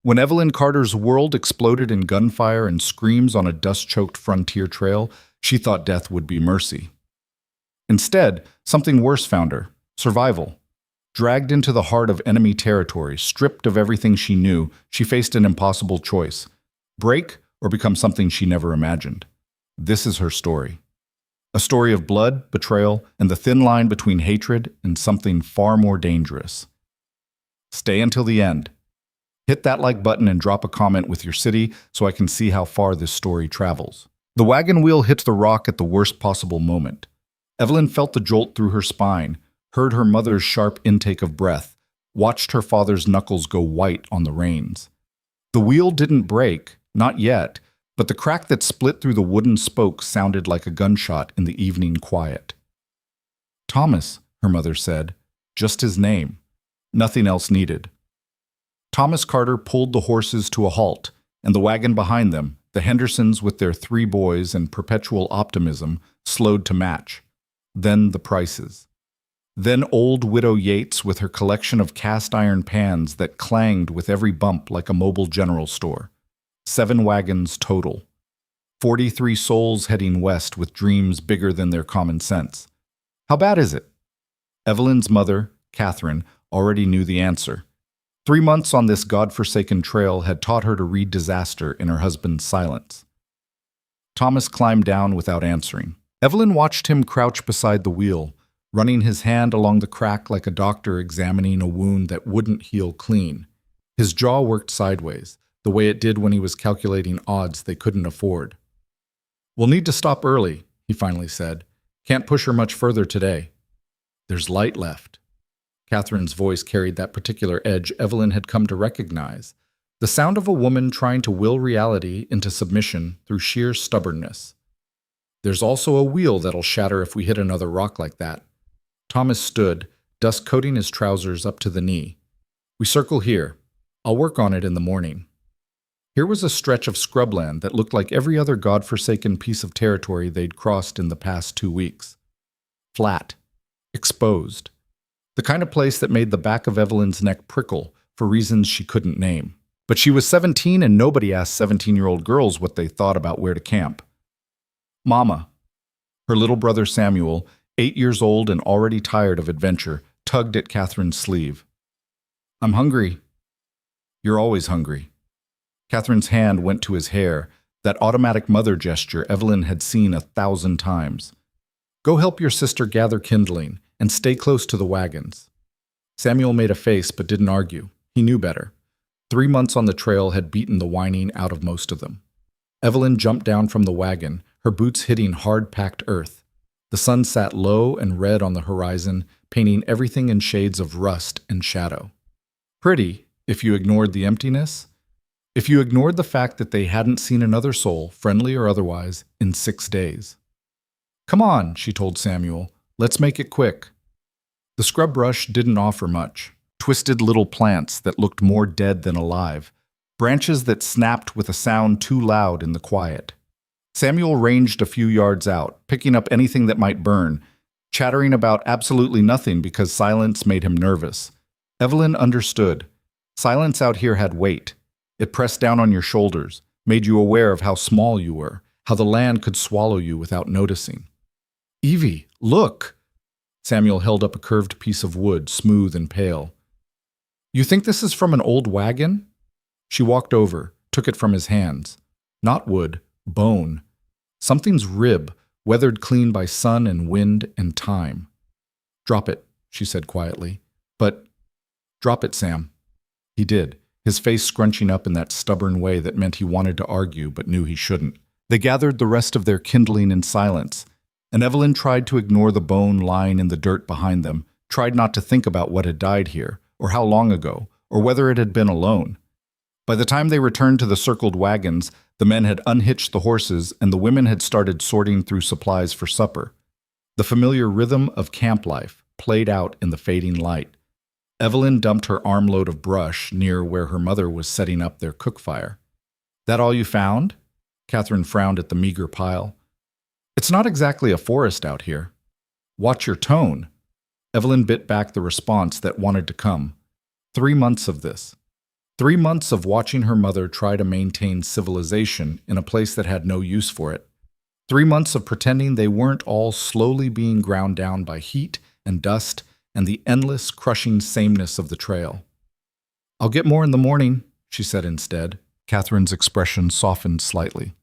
When Evelyn Carter's world exploded in gunfire and screams on a dust-choked frontier trail, she thought death would be mercy. Instead, something worse found her: survival. Dragged into the heart of enemy territory, stripped of everything she knew, she faced an impossible choice: break or become something she never imagined. This is her story. A story of blood, betrayal, and the thin line between hatred and something far more dangerous. Stay until the end. Hit that like button and drop a comment with your city so I can see how far this story travels. The wagon wheel hit the rock at the worst possible moment. Evelyn felt the jolt through her spine, heard her mother's sharp intake of breath, watched her father's knuckles go white on the reins. The wheel didn't break, not yet, but the crack that split through the wooden spokes sounded like a gunshot in the evening quiet. Thomas, her mother said, just his name. Nothing else needed. Thomas Carter pulled the horses to a halt, and the wagon behind them, the Hendersons with their 3 boys and perpetual optimism, slowed to match. Then the Prices. Then old Widow Yates with her collection of cast-iron pans that clanged with every bump like a mobile general store. 7 wagons total. 43 souls heading west with dreams bigger than their common sense. How bad is it? Evelyn's mother, Catherine, already knew the answer. 3 months on this godforsaken trail had taught her to read disaster in her husband's silence. Thomas climbed down without answering. Evelyn watched him crouch beside the wheel, running his hand along the crack like a doctor examining a wound that wouldn't heal clean. His jaw worked sideways, the way it did when he was calculating odds they couldn't afford. "We'll need to stop early," he finally said. "Can't push her much further today." "There's light left." Catherine's voice carried that particular edge Evelyn had come to recognize, the sound of a woman trying to will reality into submission through sheer stubbornness. "There's also a wheel that'll shatter if we hit another rock like that." Thomas stood, dust coating his trousers up to the knee. "We circle here. I'll work on it in the morning." Here was a stretch of scrubland that looked like every other godforsaken piece of territory they'd crossed in the past 2 weeks. Flat. Exposed. The kind of place that made the back of Evelyn's neck prickle for reasons she couldn't name. But she was 17 and nobody asked 17-year-old girls what they thought about where to camp. "Mama." Her little brother Samuel, 8 years old and already tired of adventure, tugged at Catherine's sleeve. "I'm hungry." "You're always hungry." Catherine's hand went to his hair, that automatic mother gesture Evelyn had seen 1,000 times. "Go help your sister gather kindling, and stay close to the wagons." Samuel made a face but didn't argue. He knew better. 3 months on the trail had beaten the whining out of most of them. Evelyn jumped down from the wagon, her boots hitting hard-packed earth. The sun sat low and red on the horizon, painting everything in shades of rust and shadow. Pretty, if you ignored the emptiness. If you ignored the fact that they hadn't seen another soul, friendly or otherwise, in 6 days. "Come on," she told Samuel. "Let's make it quick." The scrub brush didn't offer much. Twisted little plants that looked more dead than alive. Branches that snapped with a sound too loud in the quiet. Samuel ranged a few yards out, picking up anything that might burn, chattering about absolutely nothing because silence made him nervous. Evelyn understood. Silence out here had weight. It pressed down on your shoulders, made you aware of how small you were, how the land could swallow you without noticing. "Evie, look!" Samuel held up a curved piece of wood, smooth and pale. "You think this is from an old wagon?" She walked over, took it from his hands. Not wood, bone. Something's rib, weathered clean by sun and wind and time. "Drop it," she said quietly. "But drop it, Sam." He did, his face scrunching up in that stubborn way that meant he wanted to argue but knew he shouldn't. They gathered the rest of their kindling in silence, and Evelyn tried to ignore the bone lying in the dirt behind them, tried not to think about what had died here, or how long ago, or whether it had been alone. By the time they returned to the circled wagons, the men had unhitched the horses and the women had started sorting through supplies for supper. The familiar rhythm of camp life played out in the fading light. Evelyn dumped her armload of brush near where her mother was setting up their cook fire. "That all you found?" Catherine frowned at the meager pile. "It's not exactly a forest out here." "Watch your tone." Evelyn bit back the response that wanted to come. 3 months of this. 3 months of watching her mother try to maintain civilization in a place that had no use for it. 3 months of pretending they weren't all slowly being ground down by heat and dust and the endless, crushing sameness of the trail. "I'll get more in the morning," she said instead. Catherine's expression softened slightly.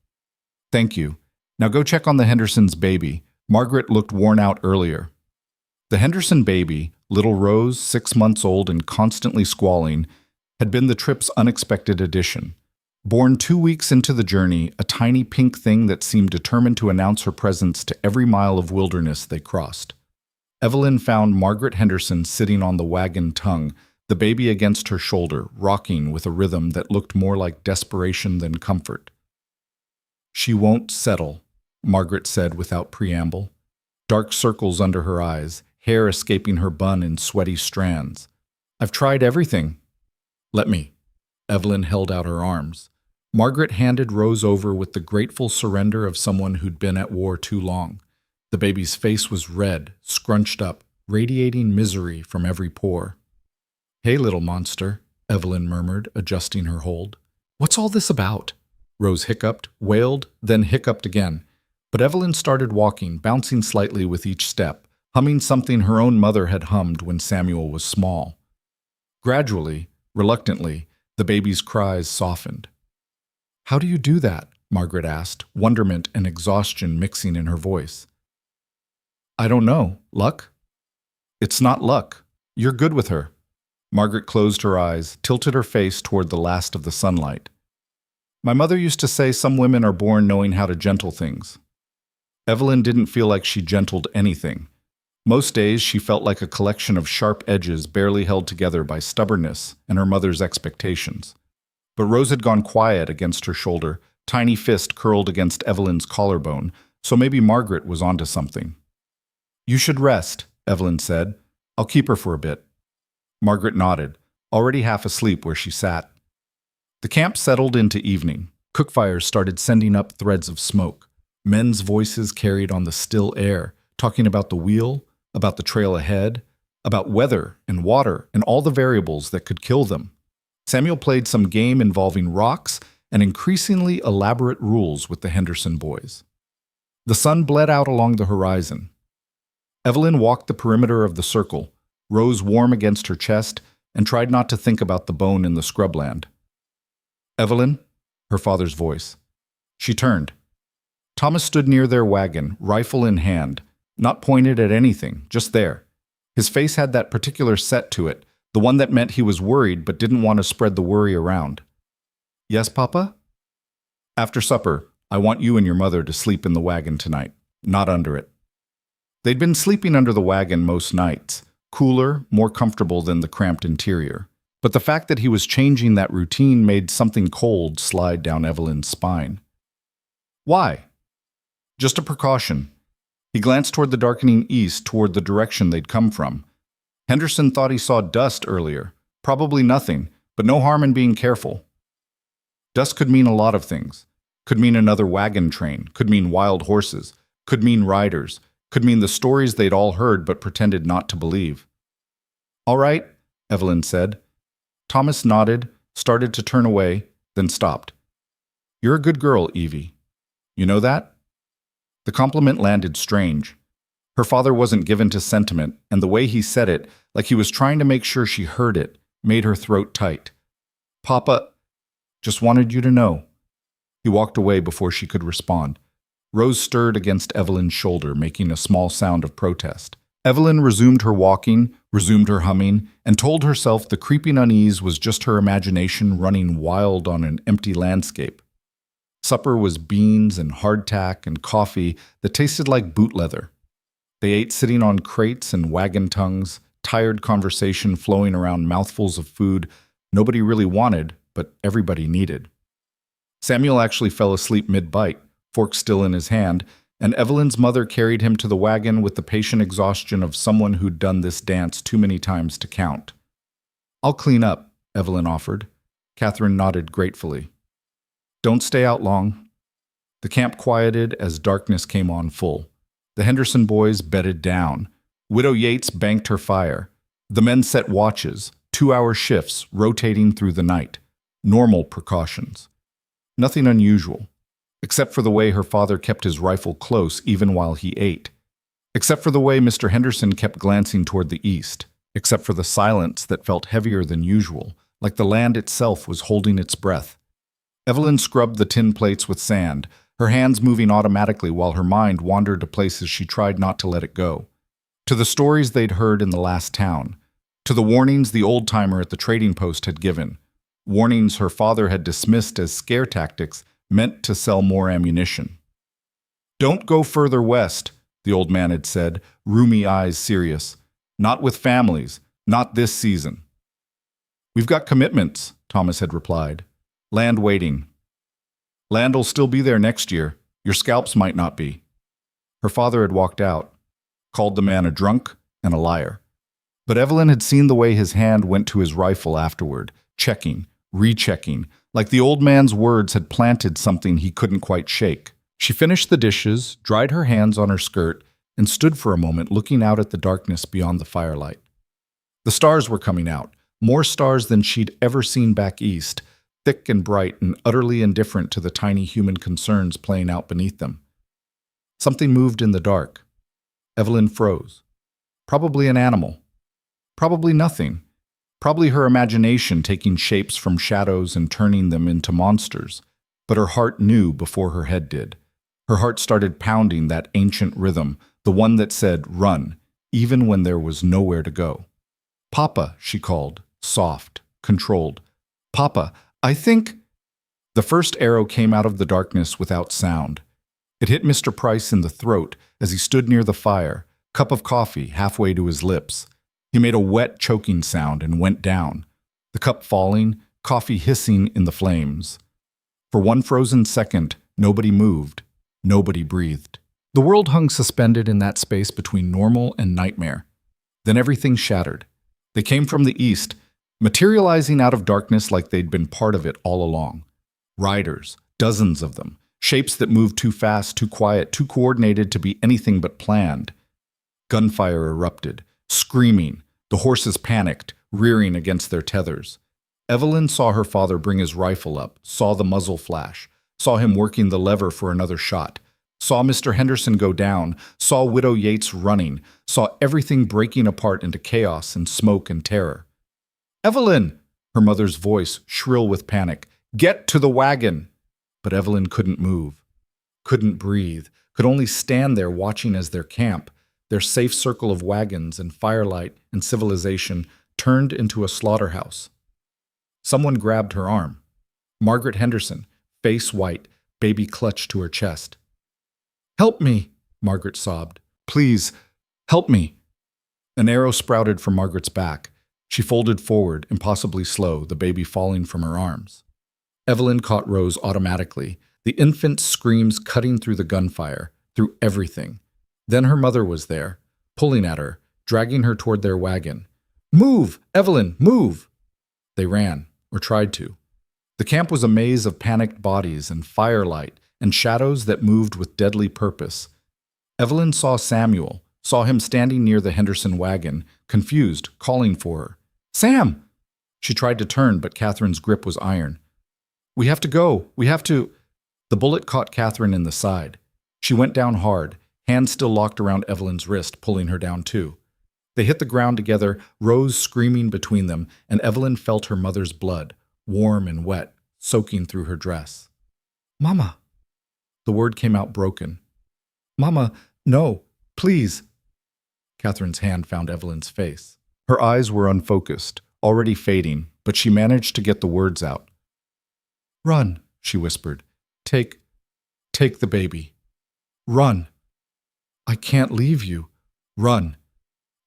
"Thank you. Now go check on the Henderson's baby." Margaret looked worn out earlier. The Henderson baby, little Rose, 6 months old and constantly squalling, had been the trip's unexpected addition. Born 2 weeks into the journey, a tiny pink thing that seemed determined to announce her presence to every mile of wilderness they crossed. Evelyn found Margaret Henderson sitting on the wagon tongue, the baby against her shoulder, rocking with a rhythm that looked more like desperation than comfort. "She won't settle," Margaret said without preamble. Dark circles under her eyes, hair escaping her bun in sweaty strands. "I've tried everything." "Let me." Evelyn held out her arms. Margaret handed Rose over with the grateful surrender of someone who'd been at war too long. The baby's face was red, scrunched up, radiating misery from every pore. "Hey, little monster," Evelyn murmured, adjusting her hold. "What's all this about?" Rose hiccuped, wailed, then hiccuped again. But Evelyn started walking, bouncing slightly with each step, humming something her own mother had hummed when Samuel was small. Gradually, reluctantly, the baby's cries softened. "How do you do that?" Margaret asked, wonderment and exhaustion mixing in her voice. "I don't know. Luck?" "It's not luck. You're good with her." Margaret closed her eyes, tilted her face toward the last of the sunlight. "My mother used to say some women are born knowing how to gentle things." Evelyn didn't feel like she gentled anything. Most days she felt like a collection of sharp edges barely held together by stubbornness and her mother's expectations. But Rose had gone quiet against her shoulder, tiny fist curled against Evelyn's collarbone, so maybe Margaret was onto something. "You should rest," Evelyn said. "I'll keep her for a bit." Margaret nodded, already half asleep where she sat. The camp settled into evening. Cookfires started sending up threads of smoke. Men's voices carried on the still air, talking about the wheel, about the trail ahead, about weather and water and all the variables that could kill them. Samuel played some game involving rocks and increasingly elaborate rules with the Henderson boys. The sun bled out along the horizon. Evelyn walked the perimeter of the circle, Rose warm against her chest, and tried not to think about the bone in the scrubland. "Evelyn?" Her father's voice. She turned. Thomas stood near their wagon, rifle in hand, not pointed at anything, just there. His face had that particular set to it, the one that meant he was worried but didn't want to spread the worry around. "Yes, Papa?" "After supper, I want you and your mother to sleep in the wagon tonight, not under it." They'd been sleeping under the wagon most nights, cooler, more comfortable than the cramped interior. But the fact that he was changing that routine made something cold slide down Evelyn's spine. "Why?" "Just a precaution." He glanced toward the darkening east, toward the direction they'd come from. Henderson thought he saw dust earlier. Probably nothing, but no harm in being careful. Dust could mean a lot of things. Could mean another wagon train, could mean wild horses, could mean riders, could mean the stories they'd all heard but pretended not to believe. "All right," Evelyn said. Thomas nodded, started to turn away, then stopped. "You're a good girl, Evie. You know that?" The compliment landed strange. Her father wasn't given to sentiment, and the way he said it, like he was trying to make sure she heard it, made her throat tight. "Papa, just wanted you to know." He walked away before she could respond. Rose stirred against Evelyn's shoulder, making a small sound of protest. Evelyn resumed her walking, resumed her humming, and told herself the creeping unease was just her imagination running wild on an empty landscape. Supper was beans and hardtack and coffee that tasted like boot leather. They ate sitting on crates and wagon tongues, tired conversation flowing around mouthfuls of food nobody really wanted, but everybody needed. Samuel actually fell asleep mid-bite, fork still in his hand, and Evelyn's mother carried him to the wagon with the patient exhaustion of someone who'd done this dance too many times to count. "I'll clean up," Evelyn offered. Catherine nodded gratefully. "Don't stay out long." The camp quieted as darkness came on full. The Henderson boys bedded down. Widow Yates banked her fire. The men set watches, 2-hour shifts rotating through the night. Normal precautions. Nothing unusual, except for the way her father kept his rifle close even while he ate, except for the way Mr. Henderson kept glancing toward the east, except for the silence that felt heavier than usual, like the land itself was holding its breath. Evelyn scrubbed the tin plates with sand, her hands moving automatically while her mind wandered to places she tried not to let it go. To the stories they'd heard in the last town, to the warnings the old-timer at the trading post had given, warnings her father had dismissed as scare tactics meant to sell more ammunition. "Don't go further west," the old man had said, roomy eyes serious. "Not with families, not this season." "We've got commitments," Thomas had replied. "Land waiting." "Land'll still be there next year. Your scalps might not be." Her father had walked out, called the man a drunk and a liar. But Evelyn had seen the way his hand went to his rifle afterward, checking, rechecking, like the old man's words had planted something he couldn't quite shake. She finished the dishes, dried her hands on her skirt, and stood for a moment looking out at the darkness beyond the firelight. The stars were coming out, more stars than she'd ever seen back east, thick and bright and utterly indifferent to the tiny human concerns playing out beneath them. Something moved in the dark. Evelyn froze. Probably an animal. Probably nothing. Probably her imagination taking shapes from shadows and turning them into monsters. But her heart knew before her head did. Her heart started pounding that ancient rhythm, the one that said, "Run," even when there was nowhere to go. "Papa," she called, soft, controlled. "Papa, I think—" The first arrow came out of the darkness without sound. It hit Mr. Price in the throat as he stood near the fire, cup of coffee halfway to his lips. He made a wet, choking sound and went down, the cup falling, coffee hissing in the flames. For one frozen second, nobody moved, nobody breathed. The world hung suspended in that space between normal and nightmare. Then everything shattered. They came from the east, materializing out of darkness like they'd been part of it all along. Riders, dozens of them, shapes that moved too fast, too quiet, too coordinated to be anything but planned. Gunfire erupted, screaming. The horses panicked, rearing against their tethers. Evelyn saw her father bring his rifle up, saw the muzzle flash, saw him working the lever for another shot, saw Mr. Henderson go down, saw Widow Yates running, saw everything breaking apart into chaos and smoke and terror. "Evelyn!" Her mother's voice, shrill with panic. "Get to the wagon!" But Evelyn couldn't move, couldn't breathe, could only stand there watching as their camp, their safe circle of wagons and firelight and civilization, turned into a slaughterhouse. Someone grabbed her arm. Margaret Henderson, face white, baby clutched to her chest. "Help me," Margaret sobbed. "Please, help me." An arrow sprouted from Margaret's back. She folded forward, impossibly slow, the baby falling from her arms. Evelyn caught Rose automatically, the infant's screams cutting through the gunfire, through everything. Then her mother was there, pulling at her, dragging her toward their wagon. "Move, Evelyn, move!" They ran, or tried to. The camp was a maze of panicked bodies and firelight and shadows that moved with deadly purpose. Evelyn saw Samuel, saw him standing near the Henderson wagon, confused, calling for her. "Sam!" She tried to turn, but Catherine's grip was iron. "We have to go. We have to—" The bullet caught Catherine in the side. She went down hard, hands still locked around Evelyn's wrist, pulling her down too. They hit the ground together, Rose screaming between them, and Evelyn felt her mother's blood, warm and wet, soaking through her dress. "Mama!" The word came out broken. "Mama, no, please!" Catherine's hand found Evelyn's face. Her eyes were unfocused, already fading, but she managed to get the words out. "Run," she whispered. Take the baby. Run. I can't leave you. Run."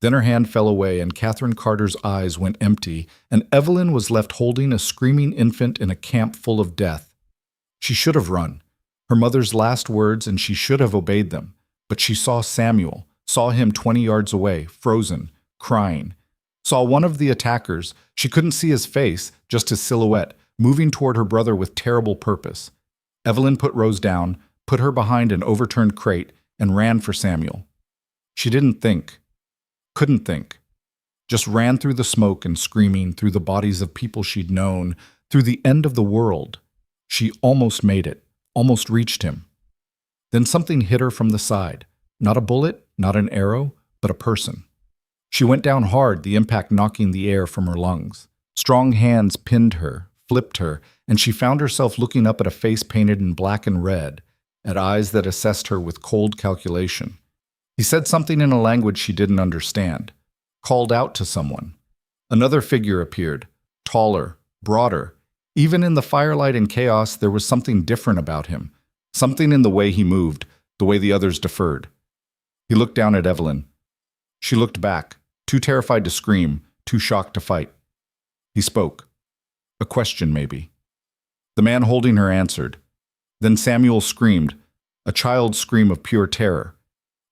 Then her hand fell away and Catherine Carter's eyes went empty, and Evelyn was left holding a screaming infant in a camp full of death. She should have run. Her mother's last words, and she should have obeyed them. But she saw Samuel, saw him 20 yards away, frozen, crying. Saw one of the attackers, she couldn't see his face, just his silhouette, moving toward her brother with terrible purpose. Evelyn put Rose down, put her behind an overturned crate, and ran for Samuel. She didn't think. Couldn't think. Just ran through the smoke and screaming, through the bodies of people she'd known, through the end of the world. She almost made it, almost reached him. Then something hit her from the side. Not a bullet, not an arrow, but a person. She went down hard, the impact knocking the air from her lungs. Strong hands pinned her, flipped her, and she found herself looking up at a face painted in black and red, at eyes that assessed her with cold calculation. He said something in a language she didn't understand, called out to someone. Another figure appeared, taller, broader. Even in the firelight and chaos, there was something different about him, something in the way he moved, the way the others deferred. He looked down at Evelyn. She looked back, too terrified to scream, too shocked to fight. He spoke. A question, maybe. The man holding her answered. Then Samuel screamed, a child's scream of pure terror,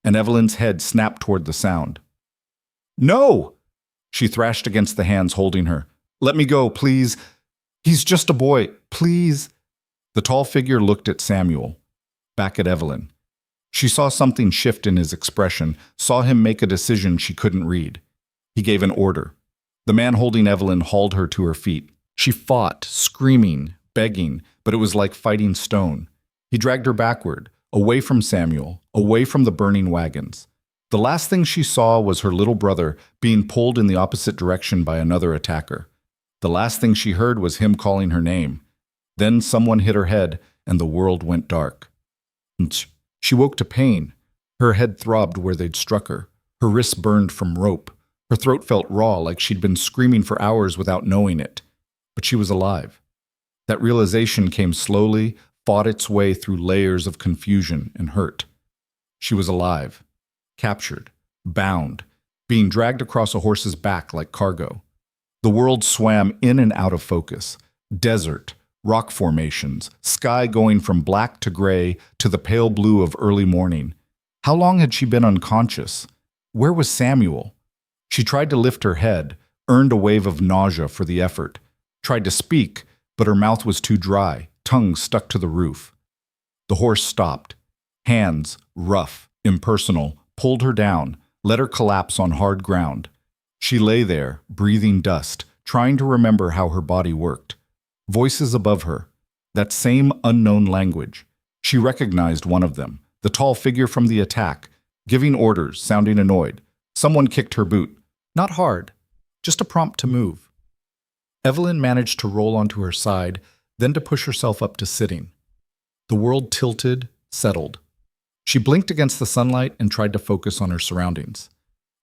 and Evelyn's head snapped toward the sound. No! She thrashed against the hands holding her. Let me go, please. He's just a boy, please. The tall figure looked at Samuel, back at Evelyn. She saw something shift in his expression, saw him make a decision she couldn't read. He gave an order. The man holding Evelyn hauled her to her feet. She fought, screaming, begging, but it was like fighting stone. He dragged her backward, away from Samuel, away from the burning wagons. The last thing she saw was her little brother being pulled in the opposite direction by another attacker. The last thing she heard was him calling her name. Then someone hit her head, and the world went dark. She woke to pain. Her head throbbed where they'd struck her. Her wrists burned from rope. Her throat felt raw, like she'd been screaming for hours without knowing it. But she was alive. That realization came slowly, fought its way through layers of confusion and hurt. She was alive, captured, bound, being dragged across a horse's back like cargo. The world swam in and out of focus. Desert, rock formations, sky going from black to gray to the pale blue of early morning. How long had she been unconscious? Where was Samuel? She tried to lift her head, earned a wave of nausea for the effort. Tried to speak, but her mouth was too dry, tongue stuck to the roof. The horse stopped. Hands, rough, impersonal, pulled her down, let her collapse on hard ground. She lay there, breathing dust, trying to remember how her body worked. Voices above her, that same unknown language. She recognized one of them, the tall figure from the attack, giving orders, sounding annoyed. Someone kicked her boot. Not hard, just a prompt to move. Evelyn managed to roll onto her side, then to push herself up to sitting. The world tilted, settled. She blinked against the sunlight and tried to focus on her surroundings.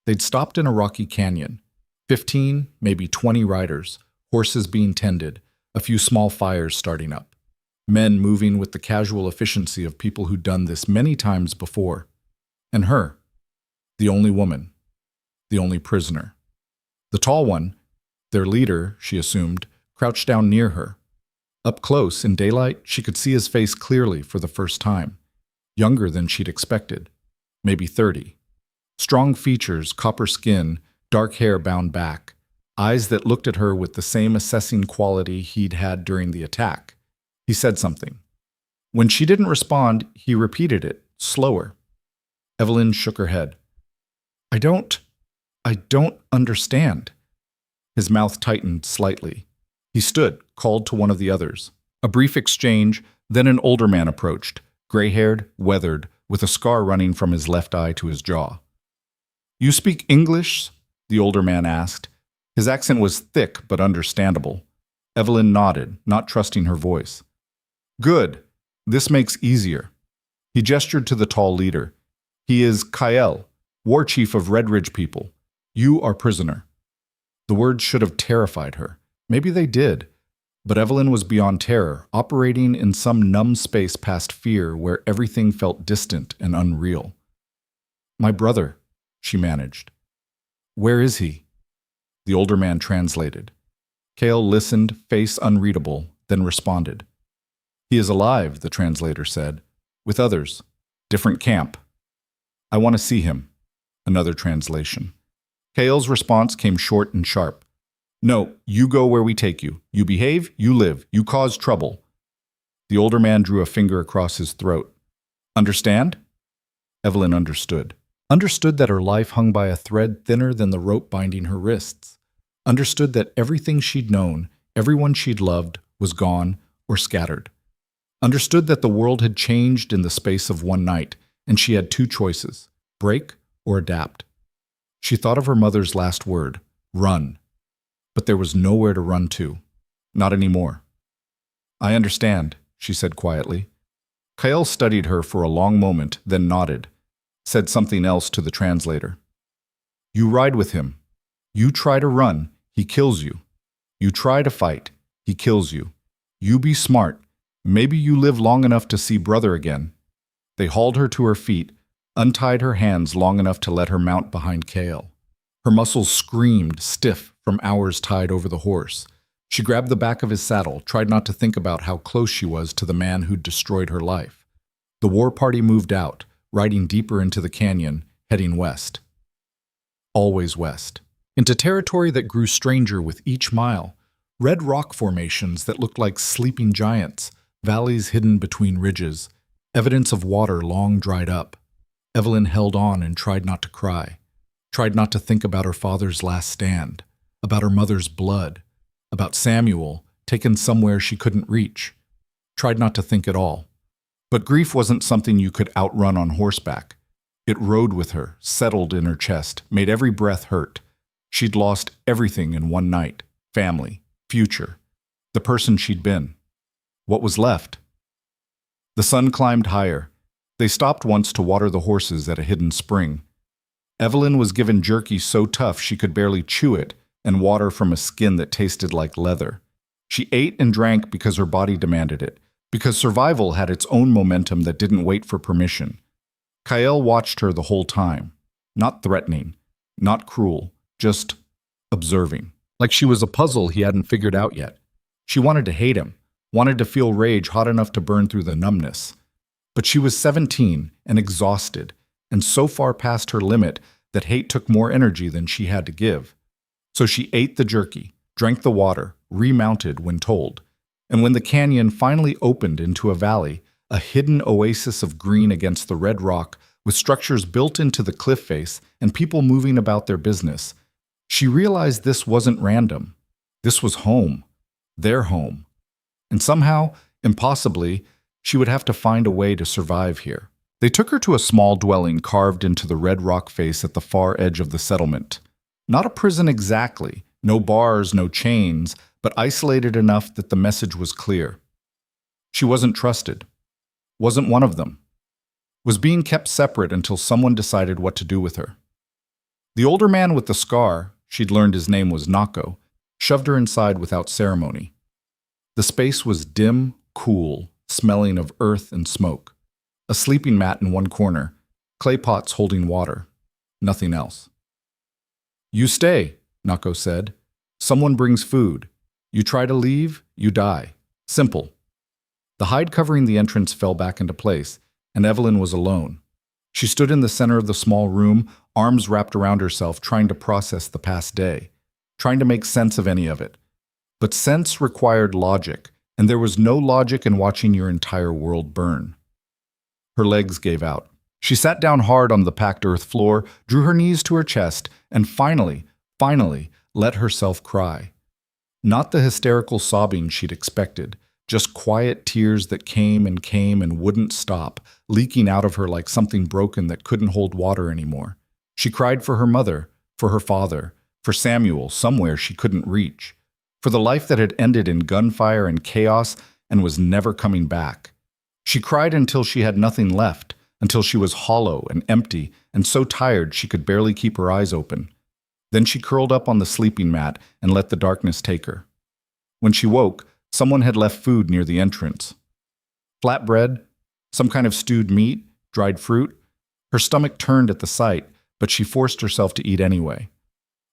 They'd stopped in a rocky canyon. 15, maybe 20 riders, horses being tended, a few small fires starting up. Men moving with the casual efficiency of people who'd done this many times before. And her, the only woman, the only prisoner. The tall one, their leader, she assumed, crouched down near her. Up close, in daylight, she could see his face clearly for the first time. Younger than she'd expected, maybe 30. Strong features, copper skin, dark hair bound back, eyes that looked at her with the same assessing quality he'd had during the attack. He said something. When she didn't respond, he repeated it, slower. Evelyn shook her head. I don't understand. His mouth tightened slightly. He stood, called to one of the others. A brief exchange, then an older man approached, gray-haired, weathered, with a scar running from his left eye to his jaw. You speak English? The older man asked. His accent was thick but understandable. Evelyn nodded, not trusting her voice. Good. This makes easier. He gestured to the tall leader. He is Kael, war chief of Red Ridge people. You are prisoner. The words should have terrified her. Maybe they did. But Evelyn was beyond terror, operating in some numb space past fear where everything felt distant and unreal. My brother, she managed. Where is he? The older man translated. Kael listened, face unreadable, then responded. He is alive, the translator said. With others. Different camp. I want to see him. Another translation. Kael's response came short and sharp. No, you go where we take you. You behave, you live, you cause trouble. The older man drew a finger across his throat. Understand? Evelyn understood. Understood that her life hung by a thread thinner than the rope binding her wrists. Understood that everything she'd known, everyone she'd loved, was gone, or scattered. Understood that the world had changed in the space of one night, and she had two choices: break or adapt. She thought of her mother's last word, run. But there was nowhere to run to. Not anymore. I understand, she said quietly. Kael studied her for a long moment, then nodded, said something else to the translator. You ride with him. You try to run, he kills you. You try to fight, he kills you. You be smart. Maybe you live long enough to see brother again. They hauled her to her feet, untied her hands long enough to let her mount behind Kael. Her muscles screamed, stiff from hours tied over the horse. She grabbed the back of his saddle, tried not to think about how close she was to the man who'd destroyed her life. The war party moved out, riding deeper into the canyon, heading west. Always west. Into territory that grew stranger with each mile. Red rock formations that looked like sleeping giants, valleys hidden between ridges, evidence of water long dried up. Evelyn held on and tried not to cry, tried not to think about her father's last stand, about her mother's blood, about Samuel, taken somewhere she couldn't reach. Tried not to think at all. But grief wasn't something you could outrun on horseback. It rode with her, settled in her chest, made every breath hurt. She'd lost everything in one night: family, future, the person she'd been. What was left? The sun climbed higher. They stopped once to water the horses at a hidden spring. Evelyn was given jerky so tough she could barely chew it, and water from a skin that tasted like leather. She ate and drank because her body demanded it, because survival had its own momentum that didn't wait for permission. Kael watched her the whole time, not threatening, not cruel, just observing, like she was a puzzle he hadn't figured out yet. She wanted to hate him, wanted to feel rage hot enough to burn through the numbness. But she was 17 and exhausted, and so far past her limit that hate took more energy than she had to give. So she ate the jerky, drank the water, remounted when told. And when the canyon finally opened into a valley, a hidden oasis of green against the red rock, with structures built into the cliff face and people moving about their business, she realized this wasn't random. This was home, their home. And somehow, impossibly, she would have to find a way to survive here. They took her to a small dwelling carved into the red rock face at the far edge of the settlement. Not a prison exactly, no bars, no chains, but isolated enough that the message was clear. She wasn't trusted, wasn't one of them, was being kept separate until someone decided what to do with her. The older man with the scar, she'd learned his name was Nako, shoved her inside without ceremony. The space was dim, cool, smelling of earth and smoke. A sleeping mat in one corner, clay pots holding water, nothing else. You stay, Nako said. Someone brings food. You try to leave, you die. Simple. The hide covering the entrance fell back into place, and Evelyn was alone. She stood in the center of the small room, arms wrapped around herself, trying to process the past day, trying to make sense of any of it. But sense required logic, and there was no logic in watching your entire world burn. Her legs gave out. She sat down hard on the packed earth floor, drew her knees to her chest, and finally, let herself cry. Not the hysterical sobbing she'd expected, just quiet tears that came and wouldn't stop, leaking out of her like something broken that couldn't hold water anymore. She cried for her mother, for her father, for Samuel, somewhere she couldn't reach, for the life that had ended in gunfire and chaos and was never coming back. She cried until she had nothing left, until she was hollow and empty and so tired she could barely keep her eyes open. Then she curled up on the sleeping mat and let the darkness take her. When she woke, someone had left food near the entrance. Flatbread, some kind of stewed meat, dried fruit. Her stomach turned at the sight, but she forced herself to eat anyway.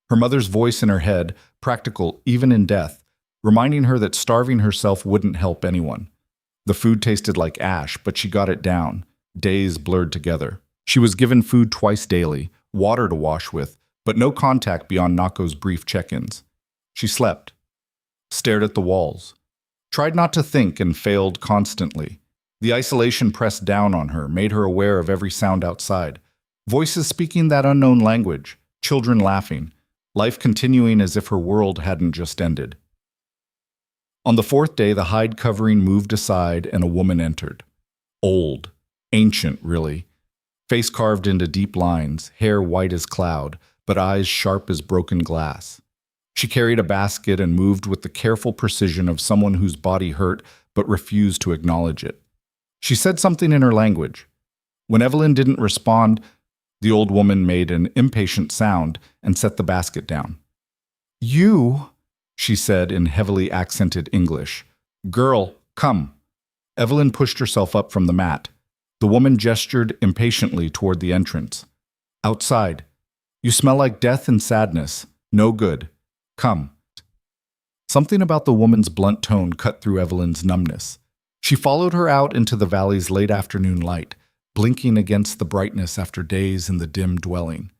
Her mother's voice in her head, practical even in death, reminding her that starving herself wouldn't help anyone. The food tasted like ash, but she got it down. Days blurred together. She was given food twice daily, water to wash with, but no contact beyond Nako's brief check-ins. She slept, stared at the walls, tried not to think and failed constantly. The isolation pressed down on her, made her aware of every sound outside. Voices speaking that unknown language, children laughing, life continuing as if her world hadn't just ended. On the fourth day, the hide covering moved aside and a woman entered. Old, ancient, really. Face carved into deep lines, hair white as cloud, but eyes sharp as broken glass. She carried a basket and moved with the careful precision of someone whose body hurt but refused to acknowledge it. She said something in her language. When Evelyn didn't respond, the old woman made an impatient sound and set the basket down. "You," she said in heavily accented English. "Girl, come." Evelyn pushed herself up from the mat. The woman gestured impatiently toward the entrance. "Outside. You smell like death and sadness. No good. Come." Something about the woman's blunt tone cut through Evelyn's numbness. She followed her out into the valley's late afternoon light, blinking against the brightness after days in the dim dwelling.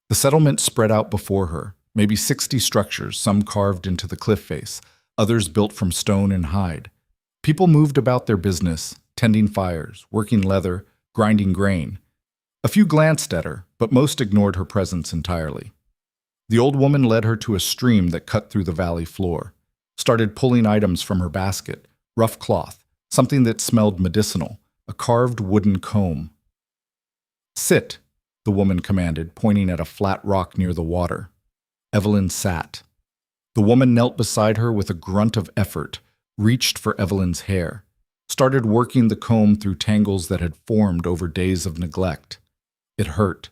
The settlement spread out before her, maybe 60 structures, some carved into the cliff face, others built from stone and hide. People moved about their business, tending fires, working leather, grinding grain. A few glanced at her, but most ignored her presence entirely. The old woman led her to a stream that cut through the valley floor, started pulling items from her basket, rough cloth, something that smelled medicinal, a carved wooden comb. "Sit," the woman commanded, pointing at a flat rock near the water. Evelyn sat. The woman knelt beside her with a grunt of effort, reached for Evelyn's hair, started working the comb through tangles that had formed over days of neglect. It hurt.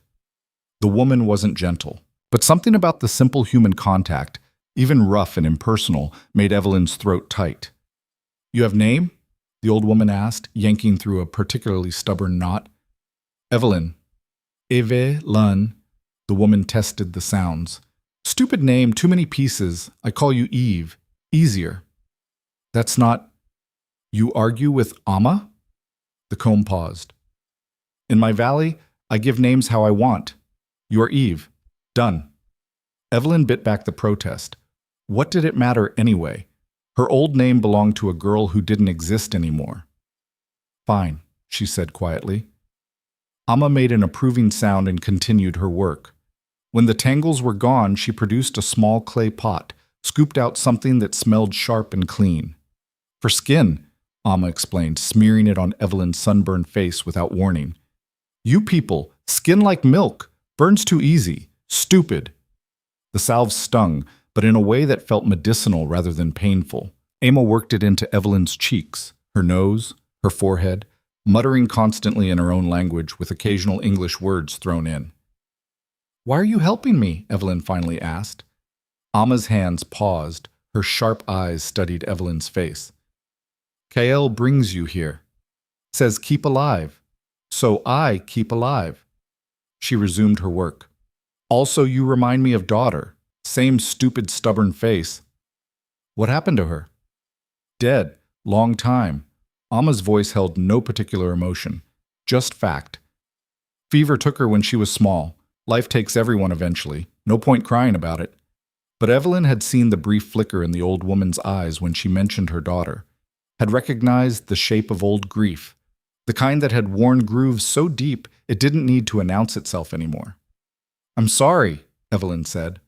The woman wasn't gentle, but something about the simple human contact, even rough and impersonal, made Evelyn's throat tight. "You have name?" the old woman asked, yanking through a particularly stubborn knot. "Evelyn." "Evelyn." The woman tested the sounds. "Stupid name, too many pieces. I call you Eve. Easier." "That's not... You argue with Amma?" The comb paused. "In my valley, I give names how I want. You're Eve. Done." Evelyn bit back the protest. What did it matter anyway? Her old name belonged to a girl who didn't exist anymore. "Fine," she said quietly. Amma made an approving sound and continued her work. When the tangles were gone, she produced a small clay pot, scooped out something that smelled sharp and clean. "For skin," Amma explained, smearing it on Evelyn's sunburned face without warning. "You people, skin like milk, burns too easy, stupid." The salve stung, but in a way that felt medicinal rather than painful. Amma worked it into Evelyn's cheeks, her nose, her forehead, muttering constantly in her own language with occasional English words thrown in. "Why are you helping me?" Evelyn finally asked. Amma's hands paused, her sharp eyes studied Evelyn's face. "Kael brings you here. Says keep alive. So I keep alive." She resumed her work. "Also, you remind me of daughter. Same stupid, stubborn face." "What happened to her?" "Dead. Long time." Amma's voice held no particular emotion. Just fact. "Fever took her when she was small. Life takes everyone eventually. No point crying about it." But Evelyn had seen the brief flicker in the old woman's eyes when she mentioned her daughter, had recognized the shape of old grief, the kind that had worn grooves so deep it didn't need to announce itself anymore. "I'm sorry," Evelyn said.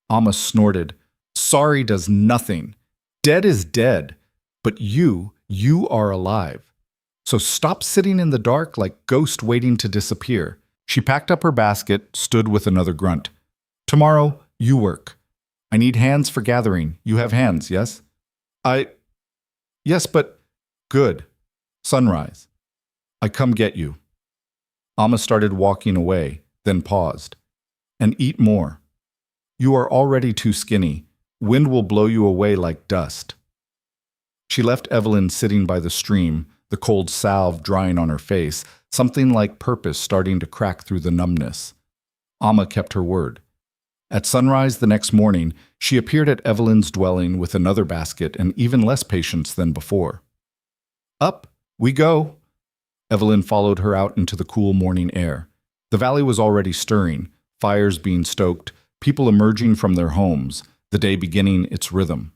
Amma snorted. "Sorry does nothing. Dead is dead. But you are alive. So stop sitting in the dark like ghost waiting to disappear." She packed up her basket, stood with another grunt. "Tomorrow, you work. I need hands for gathering. You have hands, yes?" Yes, but..." "Good. Sunrise. I come get you." Amma started walking away, then paused. "And eat more. You are already too skinny. Wind will blow you away like dust." She left Evelyn sitting by the stream, the cold salve drying on her face, something like purpose starting to crack through the numbness. Amma kept her word. At sunrise the next morning, she appeared at Evelyn's dwelling with another basket and even less patience than before. "Up, we go." Evelyn followed her out into the cool morning air. The valley was already stirring, fires being stoked, people emerging from their homes, the day beginning its rhythm.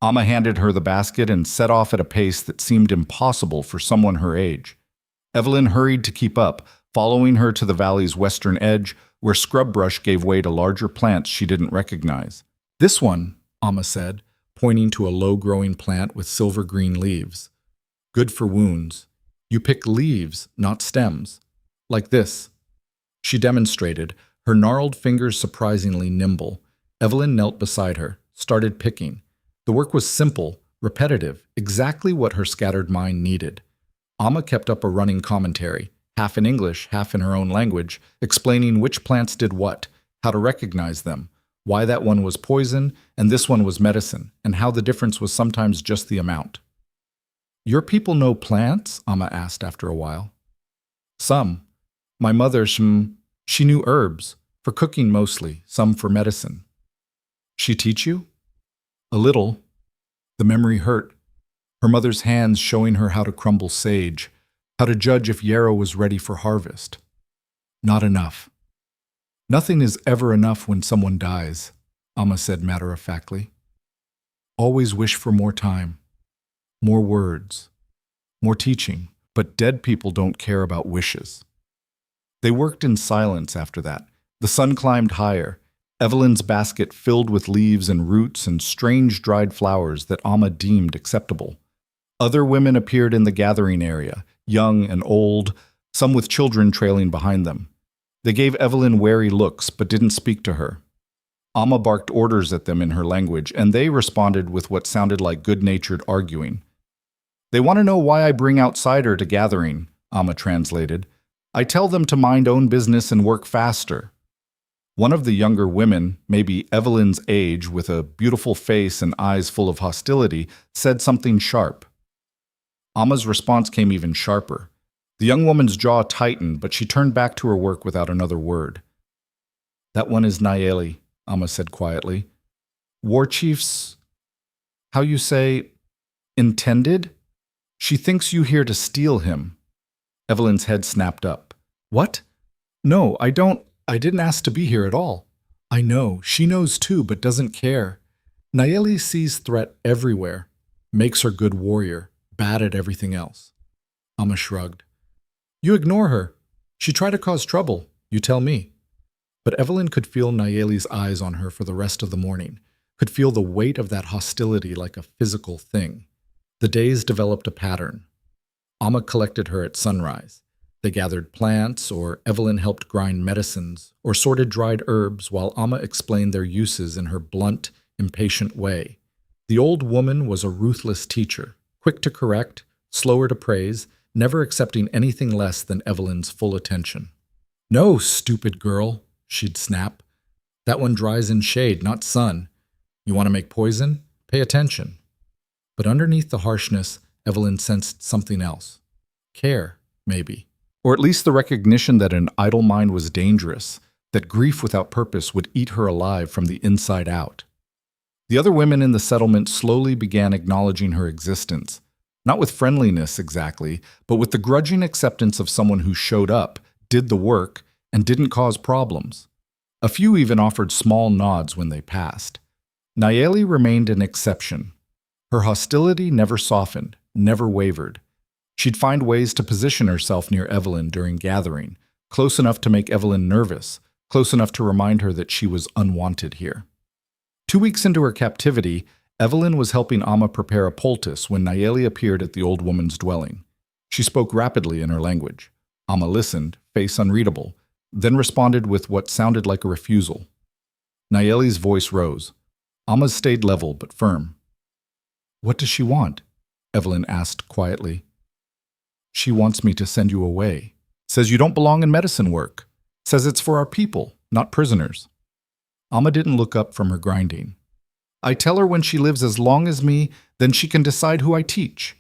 Amma handed her the basket and set off at a pace that seemed impossible for someone her age. Evelyn hurried to keep up, following her to the valley's western edge, where scrub brush gave way to larger plants she didn't recognize. "This one," Amma said, pointing to a low-growing plant with silver-green leaves. Good for wounds. You pick leaves, not stems. Like this. She demonstrated, her gnarled fingers surprisingly nimble. Evelyn knelt beside her, started picking. The work was simple, repetitive, exactly what her scattered mind needed. Amma kept up a running commentary, half in English, half in her own language, explaining which plants did what, how to recognize them, why that one was poison and this one was medicine, and how the difference was sometimes just the amount. "Your people know plants?" Amma asked after a while. "Some. My mother, she knew herbs, for cooking mostly, some for medicine." "She teach you?" "A little." The memory hurt. Her mother's hands showing her how to crumble sage, how to judge if yarrow was ready for harvest. "Not enough." "Nothing is ever enough when someone dies," Amma said matter-of-factly. "Always wish for more time, more words, more teaching, but dead people don't care about wishes." They worked in silence after that. The sun climbed higher, Evelyn's basket filled with leaves and roots and strange dried flowers that Amma deemed acceptable. Other women appeared in the gathering area, young and old, some with children trailing behind them. They gave Evelyn wary looks but didn't speak to her. Amma barked orders at them in her language, and they responded with what sounded like good-natured arguing. "They want to know why I bring outsider to gathering," Amma translated. "I tell them to mind own business and work faster." One of the younger women, maybe Evelyn's age, with a beautiful face and eyes full of hostility, said something sharp. Amma's response came even sharper. The young woman's jaw tightened, but she turned back to her work without another word. "That one is Nayeli," Amma said quietly. "War chief's, how you say, intended? She thinks you here to steal him." Evelyn's head snapped up. "What? No, I didn't ask to be here at all." "I know, she knows too, but doesn't care. Nayeli sees threat everywhere, makes her good warrior, bad at everything else." Amma shrugged. "You ignore her. She tried to cause trouble, you tell me." But Evelyn could feel Nayeli's eyes on her for the rest of the morning, could feel the weight of that hostility like a physical thing. The days developed a pattern. Amma collected her at sunrise. They gathered plants, or Evelyn helped grind medicines, or sorted dried herbs while Amma explained their uses in her blunt, impatient way. The old woman was a ruthless teacher, quick to correct, slower to praise, never accepting anything less than Evelyn's full attention. "No, stupid girl," she'd snap. "That one dries in shade, not sun. You want to make poison? Pay attention." But underneath the harshness, Evelyn sensed something else. Care, maybe. Or at least the recognition that an idle mind was dangerous, that grief without purpose would eat her alive from the inside out. The other women in the settlement slowly began acknowledging her existence, not with friendliness exactly, but with the grudging acceptance of someone who showed up, did the work, and didn't cause problems. A few even offered small nods when they passed. Nayeli remained an exception. Her hostility never softened, never wavered. She'd find ways to position herself near Evelyn during gathering, close enough to make Evelyn nervous, close enough to remind her that she was unwanted here. 2 weeks into her captivity, Evelyn was helping Amma prepare a poultice when Nayeli appeared at the old woman's dwelling. She spoke rapidly in her language. Amma listened, face unreadable, then responded with what sounded like a refusal. Nayeli's voice rose. Amma's stayed level but firm. "What does she want?" Evelyn asked quietly. "She wants me to send you away. Says you don't belong in medicine work. Says it's for our people, not prisoners." Amma didn't look up from her grinding. "I tell her when she lives as long as me, then she can decide who I teach."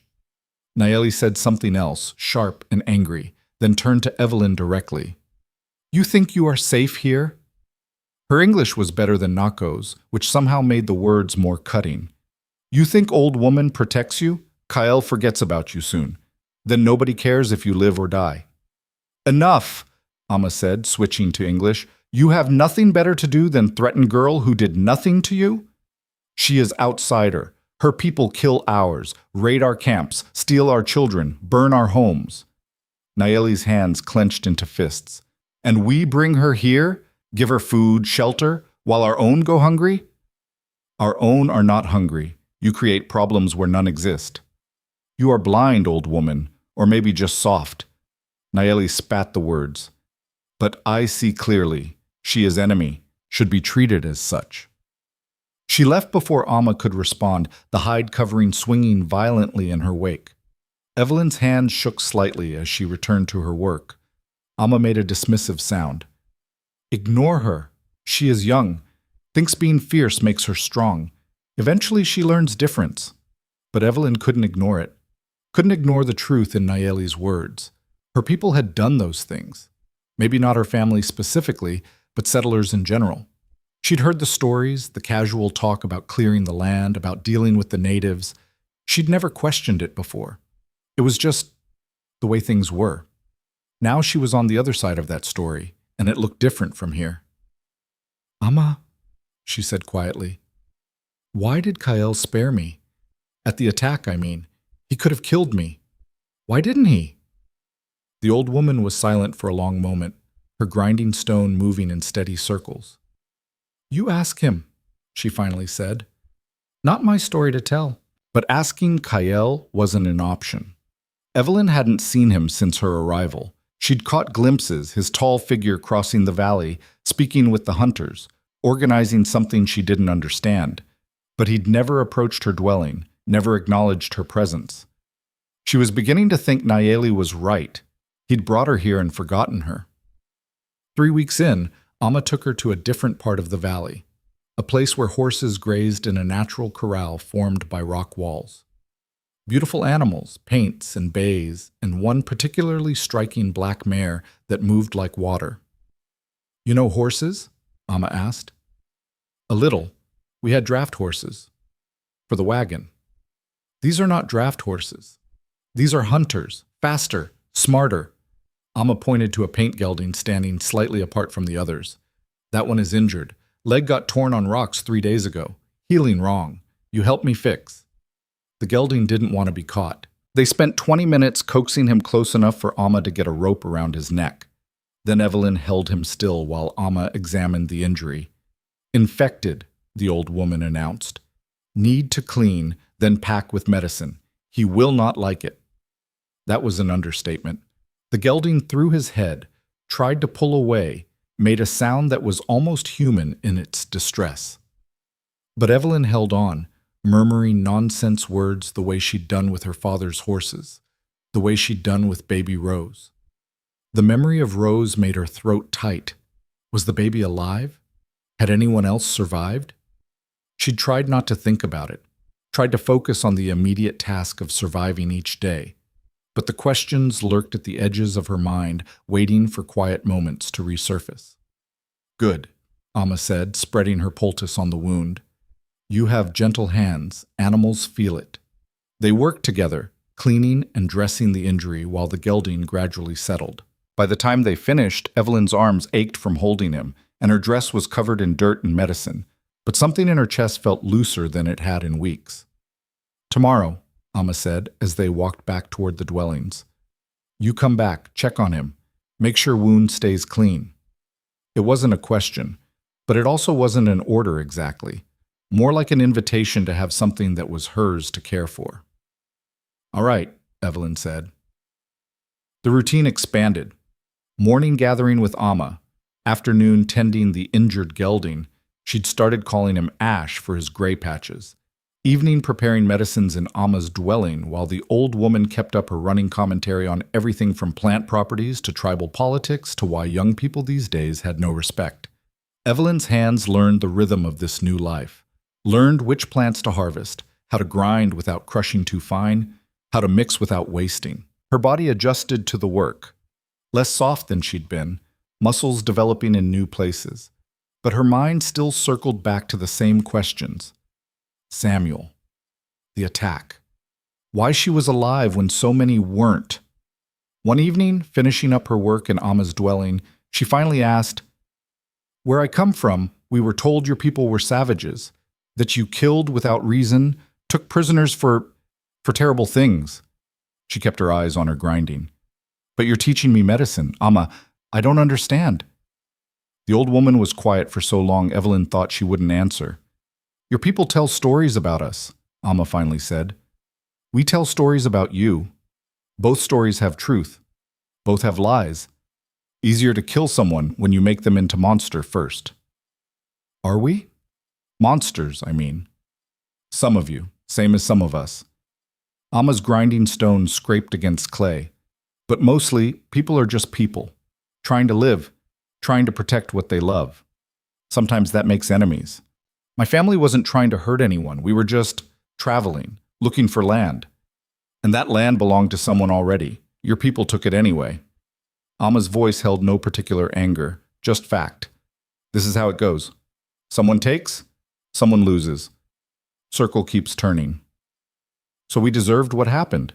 Nayeli said something else, sharp and angry, then turned to Evelyn directly. "You think you are safe here?" Her English was better than Nako's, which somehow made the words more cutting. "You think old woman protects you? Kyle forgets about you soon. Then nobody cares if you live or die." "Enough," Amma said, switching to English. "You have nothing better to do than threaten girl who did nothing to you? She is outsider. Her people kill ours, raid our camps, steal our children, burn our homes." Nayeli's hands clenched into fists. "And we bring her here, give her food, shelter, while our own go hungry?" "Our own are not hungry. You create problems where none exist. You are blind, old woman, or maybe just soft. Nayeli spat the words. But I see clearly. She is enemy, should be treated as such. She left before Amma could respond, the hide covering swinging violently in her wake. Evelyn's hand shook slightly as she returned to her work. Amma made a dismissive sound. Ignore her. She is young. Thinks being fierce makes her strong. Eventually she learns difference. But Evelyn couldn't ignore it. Couldn't ignore the truth in Nayeli's words. Her people had done those things. Maybe not her family specifically, but settlers in general. She'd heard the stories, the casual talk about clearing the land, about dealing with the natives. She'd never questioned it before. It was just the way things were. Now she was on the other side of that story, and it looked different from here. Amma, she said quietly, why did Kael spare me? At the attack, I mean. He could have killed me. Why didn't he? The old woman was silent for a long moment, her grinding stone moving in steady circles. You ask him, she finally said. Not my story to tell. But asking Kael wasn't an option. Evelyn hadn't seen him since her arrival. She'd caught glimpses, his tall figure crossing the valley, speaking with the hunters, organizing something she didn't understand. But he'd never approached her dwelling, never acknowledged her presence. She was beginning to think Nayeli was right. He'd brought her here and forgotten her. 3 weeks in, Amma took her to a different part of the valley, a place where horses grazed in a natural corral formed by rock walls. Beautiful animals, paints and bays, and one particularly striking black mare that moved like water. You know horses? Amma asked. A little. We had draft horses. For the wagon. These are not draft horses. These are hunters, faster, smarter. Amma pointed to a paint gelding standing slightly apart from the others. That one is injured. Leg got torn on rocks 3 days ago. Healing wrong. You help me fix. The gelding didn't want to be caught. They spent 20 minutes coaxing him close enough for Amma to get a rope around his neck. Then Evelyn held him still while Amma examined the injury. Infected, the old woman announced. Need to clean, then pack with medicine. He will not like it. That was an understatement. The gelding threw his head, tried to pull away, made a sound that was almost human in its distress. But Evelyn held on, murmuring nonsense words the way she'd done with her father's horses, the way she'd done with baby Rose. The memory of Rose made her throat tight. Was the baby alive? Had anyone else survived? She'd tried not to think about it, tried to focus on the immediate task of surviving each day. But the questions lurked at the edges of her mind, waiting for quiet moments to resurface. Good, Amma said, spreading her poultice on the wound. You have gentle hands. Animals feel it. They worked together, cleaning and dressing the injury while the gelding gradually settled. By the time they finished, Evelyn's arms ached from holding him, and her dress was covered in dirt and medicine, but something in her chest felt looser than it had in weeks. Tomorrow, Amma said as they walked back toward the dwellings. You come back, check on him, make sure wound stays clean. It wasn't a question, but it also wasn't an order exactly, more like an invitation to have something that was hers to care for. All right, Evelyn said. The routine expanded. Morning gathering with Amma, afternoon tending the injured gelding. She'd started calling him Ash for his gray patches. Evening preparing medicines in Amma's dwelling while the old woman kept up her running commentary on everything from plant properties to tribal politics to why young people these days had no respect. Evelyn's hands learned the rhythm of this new life, learned which plants to harvest, how to grind without crushing too fine, how to mix without wasting. Her body adjusted to the work, less soft than she'd been, muscles developing in new places. But her mind still circled back to the same questions. Samuel. The attack. Why she was alive when so many weren't. One evening, finishing up her work in Amma's dwelling, she finally asked, Where I come from, we were told your people were savages, that you killed without reason, took prisoners for terrible things. She kept her eyes on her grinding. But you're teaching me medicine, Amma. I don't understand. The old woman was quiet for so long Evelyn thought she wouldn't answer. Your people tell stories about us. Amma finally said. We tell stories about you. Both stories have truth. Both have lies. Easier to kill someone when you make them into monster first. Are we? Monsters, I mean. Some of you, same as some of us. Amma's grinding stone scraped against clay. But mostly, people are just people. Trying to live, trying to protect what they love. Sometimes that makes enemies. My family wasn't trying to hurt anyone. We were just traveling, looking for land. And that land belonged to someone already. Your people took it anyway. Amma's voice held no particular anger, just fact. This is how it goes. Someone takes, someone loses. Circle keeps turning. So we deserved what happened.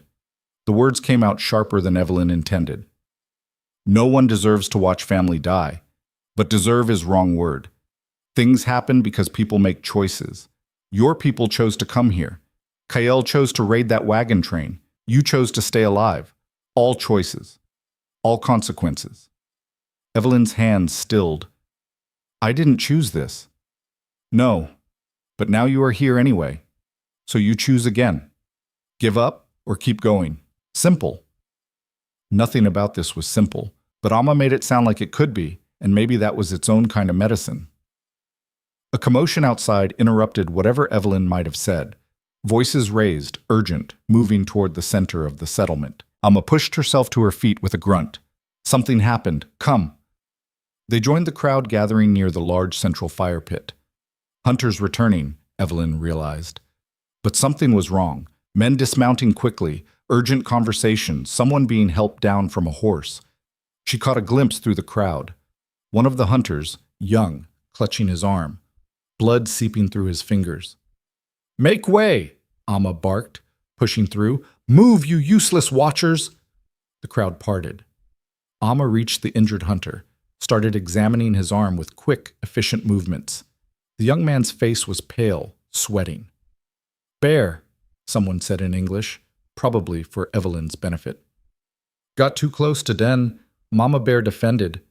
The words came out sharper than Evelyn intended. No one deserves to watch family die, but deserve is wrong word. Things happen because people make choices. Your people chose to come here. Kael chose to raid that wagon train. You chose to stay alive. All choices. All consequences. Evelyn's hands stilled. I didn't choose this. No, but now you are here anyway. So you choose again. Give up or keep going. Simple. Nothing about this was simple, but Amma made it sound like it could be, and maybe that was its own kind of medicine. A commotion outside interrupted whatever Evelyn might have said. Voices raised, urgent, moving toward the center of the settlement. Amma pushed herself to her feet with a grunt. Something happened. Come. They joined the crowd gathering near the large central fire pit. Hunters returning, Evelyn realized. But something was wrong. Men dismounting quickly, urgent conversations, someone being helped down from a horse. She caught a glimpse through the crowd. One of the hunters, young, clutching his arm, blood seeping through his fingers. Make way, Amma barked, pushing through. Move, you useless watchers! The crowd parted. Amma reached the injured hunter, started examining his arm with quick, efficient movements. The young man's face was pale, sweating. Bear, someone said in English, probably for Evelyn's benefit. Got too close to Den. Mama Bear defended.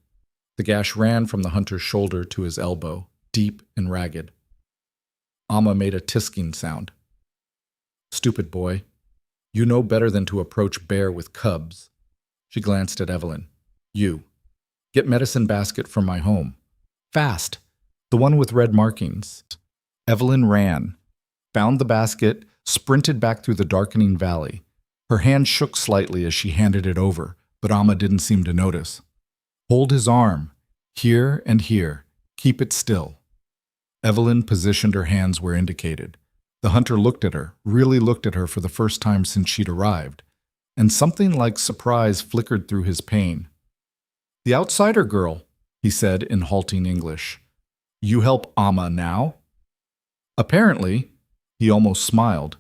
The gash ran from the hunter's shoulder to his elbow, deep and ragged. Amma made a tisking sound. Stupid boy. You know better than to approach Bear with cubs. She glanced at Evelyn. You. Get medicine basket from my home. Fast. The one with red markings. Evelyn ran, found the basket, sprinted back through the darkening valley. Her hand shook slightly as she handed it over, but Amma didn't seem to notice. Hold his arm. Here and here. Keep it still. Evelyn positioned her hands where indicated. The hunter looked at her, really looked at her for the first time since she'd arrived, and something like surprise flickered through his pain. The outsider girl, he said in halting English. You help Amma now? Apparently, he almost smiled.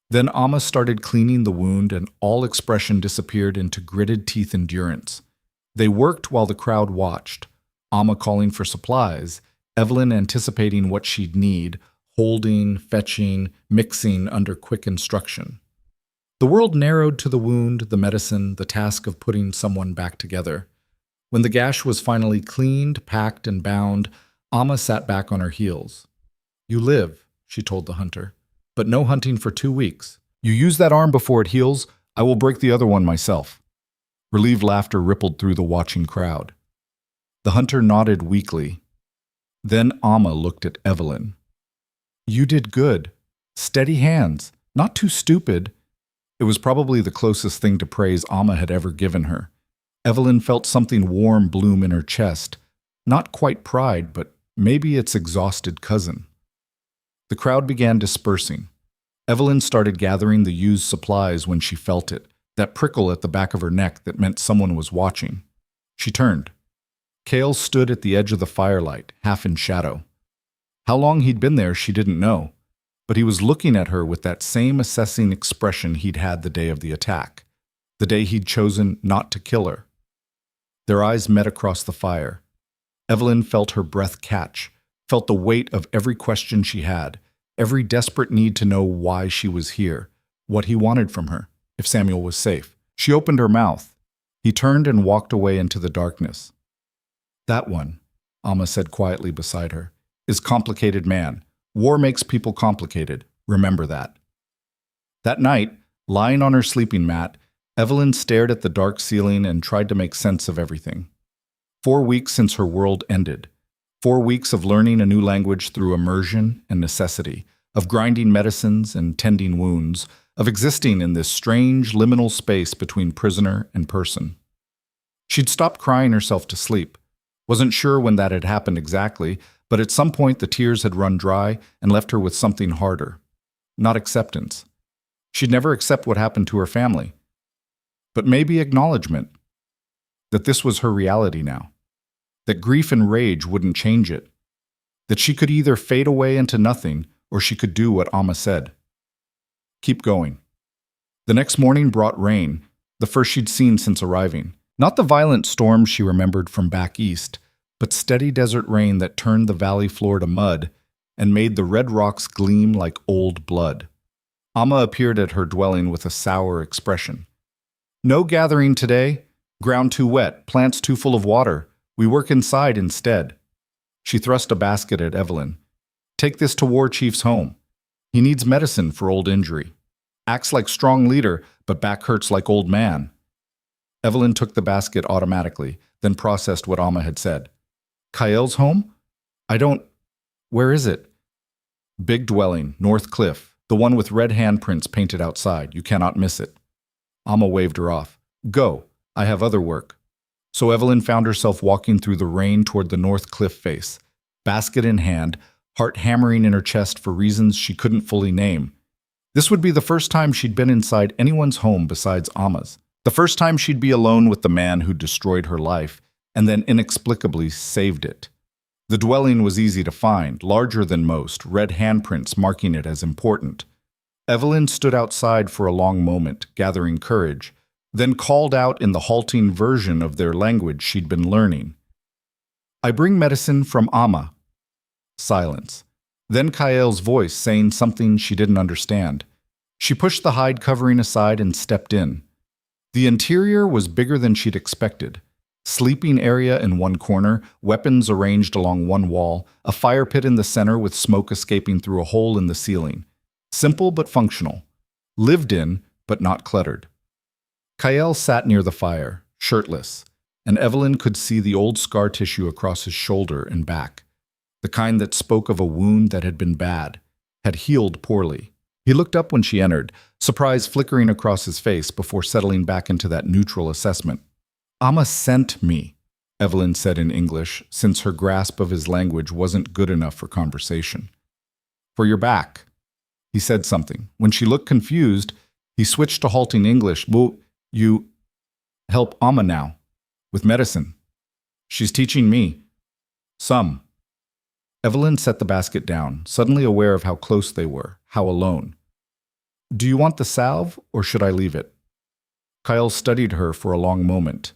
Then Amma started cleaning the wound and all expression disappeared into gritted teeth endurance. They worked while the crowd watched, Amma calling for supplies, Evelyn anticipating what she'd need, holding, fetching, mixing under quick instruction. The world narrowed to the wound, the medicine, the task of putting someone back together. When the gash was finally cleaned, packed, and bound, Amma sat back on her heels. You live, she told the hunter, but no hunting for 2 weeks. You use that arm before it heals, I will break the other one myself. Relieved laughter rippled through the watching crowd. The hunter nodded weakly. Then Amma looked at Evelyn. You did good. Steady hands. Not too stupid. It was probably the closest thing to praise Amma had ever given her. Evelyn felt something warm bloom in her chest. Not quite pride, but maybe its exhausted cousin. The crowd began dispersing. Evelyn started gathering the used supplies when she felt it, that prickle at the back of her neck that meant someone was watching. She turned. Kael stood at the edge of the firelight, half in shadow. How long he'd been there she didn't know, but he was looking at her with that same assessing expression he'd had the day of the attack, the day he'd chosen not to kill her. Their eyes met across the fire. Evelyn felt her breath catch, felt the weight of every question she had, every desperate need to know why she was here, what he wanted from her, if Samuel was safe. She opened her mouth. He turned and walked away into the darkness. That one, Amma said quietly beside her, is complicated man. War makes people complicated. Remember that. That night, lying on her sleeping mat, Evelyn stared at the dark ceiling and tried to make sense of everything. 4 weeks since her world ended. 4 weeks of learning a new language through immersion and necessity, of grinding medicines and tending wounds, of existing in this strange liminal space between prisoner and person. She'd stopped crying herself to sleep. Wasn't sure when that had happened exactly, but at some point the tears had run dry and left her with something harder. Not acceptance. She'd never accept what happened to her family. But maybe acknowledgement. That this was her reality now. That grief and rage wouldn't change it. That she could either fade away into nothing or she could do what Amma said. Keep going. The next morning brought rain, the first she'd seen since arriving. Not the violent storm she remembered from back east, but steady desert rain that turned the valley floor to mud and made the red rocks gleam like old blood. Amma appeared at her dwelling with a sour expression. No gathering today. Ground too wet, plants too full of water. We work inside instead. She thrust a basket at Evelyn. Take this to War Chief's home. He needs medicine for old injury. Acts like strong leader, but back hurts like old man. Evelyn took the basket automatically, then processed what Amma had said. Kael's home? Where is it? Big dwelling, North Cliff, the one with red handprints painted outside. You cannot miss it. Amma waved her off. Go, I have other work. So Evelyn found herself walking through the rain toward the North Cliff face, basket in hand, heart hammering in her chest for reasons she couldn't fully name. This would be the first time she'd been inside anyone's home besides Amma's. The first time she'd be alone with the man who destroyed her life and then inexplicably saved it. The dwelling was easy to find, larger than most, red handprints marking it as important. Evelyn stood outside for a long moment, gathering courage, then called out in the halting version of their language she'd been learning. I bring medicine from Amma. Silence. Then Kael's voice saying something she didn't understand. She pushed the hide covering aside and stepped in. The interior was bigger than she'd expected. Sleeping area in one corner, weapons arranged along one wall, a fire pit in the center with smoke escaping through a hole in the ceiling. Simple but functional. Lived in, but not cluttered. Kael sat near the fire, shirtless, and Evelyn could see the old scar tissue across his shoulder and back, the kind that spoke of a wound that had been bad, had healed poorly. He looked up when she entered, surprise flickering across his face before settling back into that neutral assessment. Amma sent me, Evelyn said in English, since her grasp of his language wasn't good enough for conversation. For your back. He said something. When she looked confused, he switched to halting English. Well, you help Amma now, with medicine. She's teaching me. Some. Evelyn set the basket down, suddenly aware of how close they were, how alone. Do you want the salve, or should I leave it? Kyle studied her for a long moment.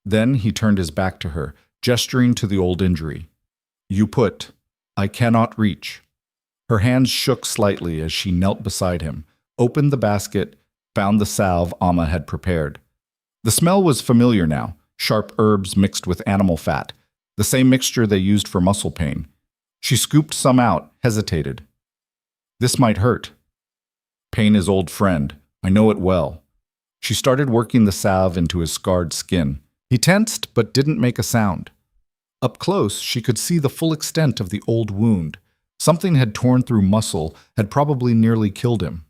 Then he turned his back to her, gesturing to the old injury. You put, I cannot reach. Her hands shook slightly as she knelt beside him, opened the basket, found the salve Amma had prepared. The smell was familiar now, sharp herbs mixed with animal fat, the same mixture they used for muscle pain. She scooped some out, hesitated. This might hurt. Pain is old friend. I know it well. She started working the salve into his scarred skin. He tensed but didn't make a sound. Up close, she could see the full extent of the old wound. Something had torn through muscle, had probably nearly killed him.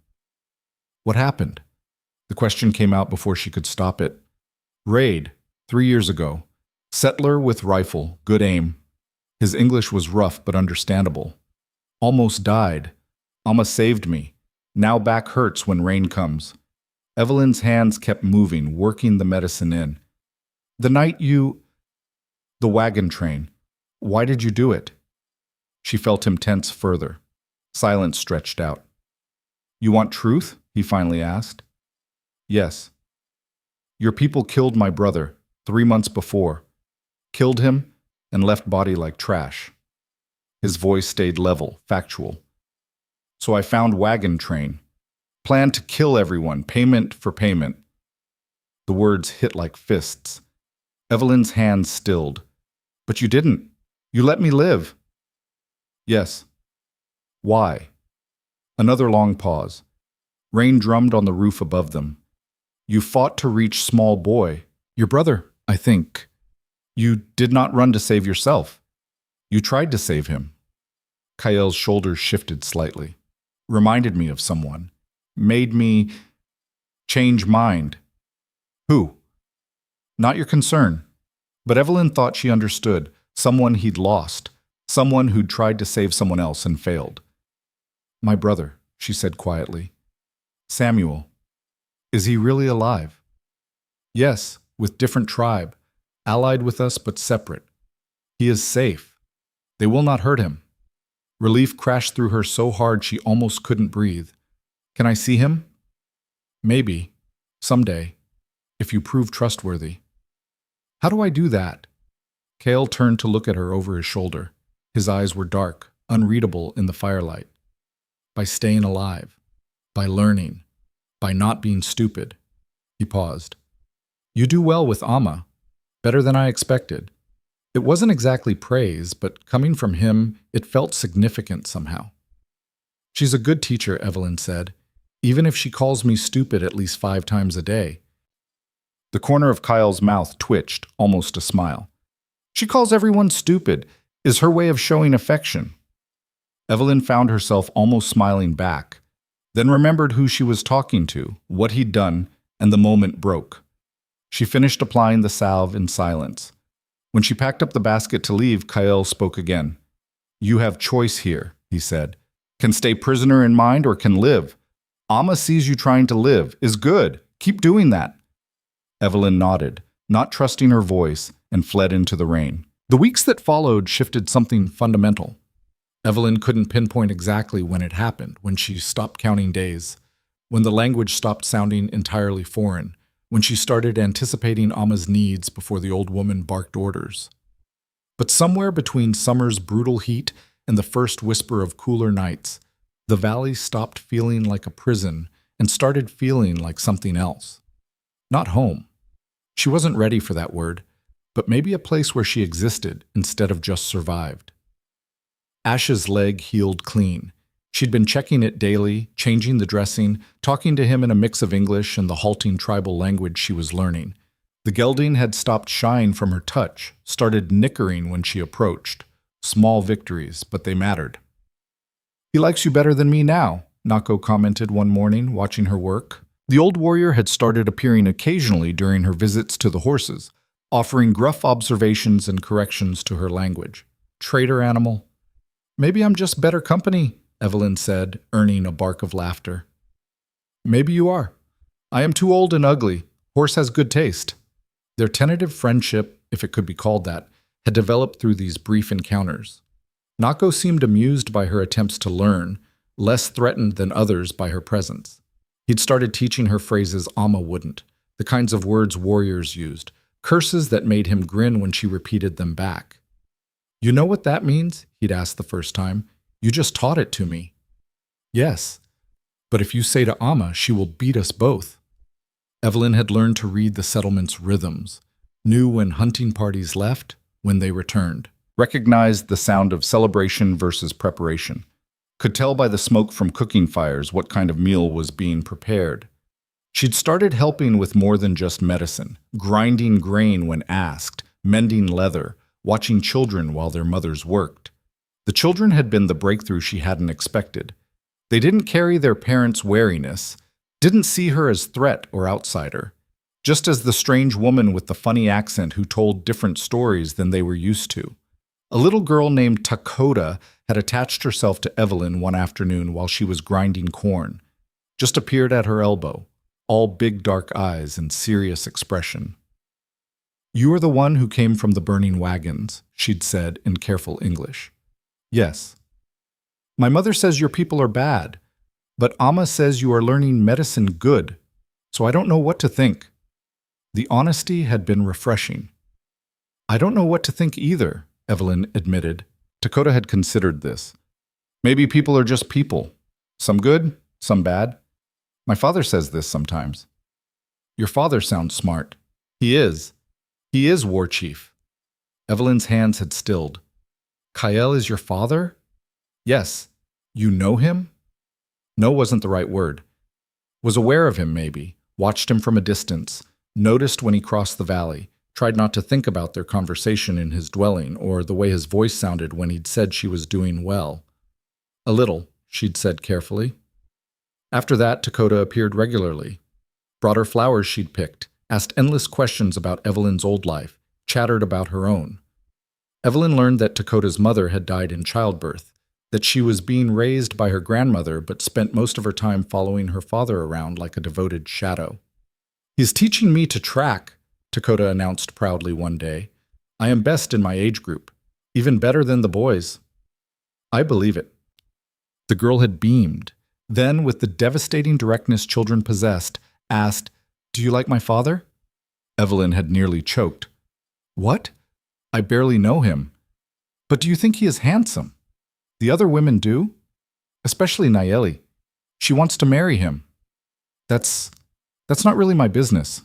What happened? The question came out before she could stop it. Raid, 3 years ago. Settler with rifle, good aim. His English was rough but understandable. Almost died. Amma saved me. Now back hurts when rain comes. Evelyn's hands kept moving, working the medicine in. The night the wagon train. Why did you do it? She felt him tense further. Silence stretched out. You want truth? He finally asked. Yes. Your people killed my brother 3 months before. Killed him and left body like trash. His voice stayed level, factual. So I found wagon train. Planned to kill everyone, payment for payment. The words hit like fists. Evelyn's hands stilled. But you didn't. You let me live. Yes. Why? Another long pause. Rain drummed on the roof above them. You fought to reach small boy. Your brother, I think. You did not run to save yourself. You tried to save him. Kael's shoulders shifted slightly. Reminded me of someone. Made me change mind. Who? Not your concern. But Evelyn thought she understood. Someone he'd lost. Someone who'd tried to save someone else and failed. My brother, she said quietly. Samuel. Is he really alive? Yes, with different tribe. Allied with us but separate. He is safe. They will not hurt him. Relief crashed through her so hard she almost couldn't breathe. Can I see him? Maybe. Someday. If you prove trustworthy. How do I do that? Kael turned to look at her over his shoulder. His eyes were dark, unreadable in the firelight. By staying alive. By learning. By not being stupid. He paused. You do well with Amma. Better than I expected. It wasn't exactly praise, but coming from him, it felt significant somehow. She's a good teacher, Evelyn said, even if she calls me stupid at least 5 times a day. The corner of Kyle's mouth twitched, almost a smile. She calls everyone stupid, is her way of showing affection. Evelyn found herself almost smiling back, then remembered who she was talking to, what he'd done, and the moment broke. She finished applying the salve in silence. When she packed up the basket to leave, Kyle spoke again. You have choice here, he said. Can stay prisoner in mind or can live. Amma sees you trying to live, is good. Keep doing that. Evelyn nodded, not trusting her voice, and fled into the rain. The weeks that followed shifted something fundamental. Evelyn couldn't pinpoint exactly when it happened, when she stopped counting days, when the language stopped sounding entirely foreign, when she started anticipating Amma's needs before the old woman barked orders. But somewhere between summer's brutal heat and the first whisper of cooler nights, the valley stopped feeling like a prison and started feeling like something else. Not home. She wasn't ready for that word, but maybe a place where she existed instead of just survived. Ash's leg healed clean. She'd been checking it daily, changing the dressing, talking to him in a mix of English and the halting tribal language she was learning. The gelding had stopped shying from her touch, started nickering when she approached. Small victories, but they mattered. He likes you better than me now, Nako commented one morning, watching her work. The old warrior had started appearing occasionally during her visits to the horses, offering gruff observations and corrections to her language. Traitor animal. Maybe I'm just better company, Evelyn said, earning a bark of laughter. Maybe you are. I am too old and ugly. Horse has good taste. Their tentative friendship, if it could be called that, had developed through these brief encounters. Nako seemed amused by her attempts to learn, less threatened than others by her presence. He'd started teaching her phrases Amma wouldn't, the kinds of words warriors used, curses that made him grin when she repeated them back. You know what that means? He'd asked the first time. You just taught it to me. Yes, but if you say to Amma, she will beat us both. Evelyn had learned to read the settlement's rhythms, knew when hunting parties left, when they returned, recognized the sound of celebration versus preparation, could tell by the smoke from cooking fires what kind of meal was being prepared. She'd started helping with more than just medicine, grinding grain when asked, mending leather, watching children while their mothers worked. The children had been the breakthrough she hadn't expected. They didn't carry their parents' wariness, didn't see her as threat or outsider, just as the strange woman with the funny accent who told different stories than they were used to. A little girl named Dakota had attached herself to Evelyn one afternoon while she was grinding corn, just appeared at her elbow, all big dark eyes and serious expression. You are the one who came from the burning wagons, she'd said in careful English. Yes. My mother says your people are bad, but Amma says you are learning medicine good, so I don't know what to think. The honesty had been refreshing. I don't know what to think either, Evelyn admitted. Dakota had considered this. Maybe people are just people. Some good, some bad. My father says this sometimes. Your father sounds smart. He is. He is war chief. Evelyn's hands had stilled. Kael is your father? Yes. You know him? No wasn't the right word. Was aware of him, maybe, watched him from a distance, noticed when he crossed the valley, tried not to think about their conversation in his dwelling or the way his voice sounded when he'd said she was doing well. A little, she'd said carefully. After that, Dakota appeared regularly. Brought her flowers she'd picked, asked endless questions about Evelyn's old life, chattered about her own. Evelyn learned that Dakota's mother had died in childbirth, that she was being raised by her grandmother but spent most of her time following her father around like a devoted shadow. "He's teaching me to track," Dakota announced proudly one day. "I am best in my age group, even better than the boys." "I believe it." The girl had beamed, then, with the devastating directness children possessed, asked, "Do you like my father?" Evelyn had nearly choked. "What? I barely know him. But do you think he is handsome? The other women do? Especially Nayeli. She wants to marry him." That's not really my business."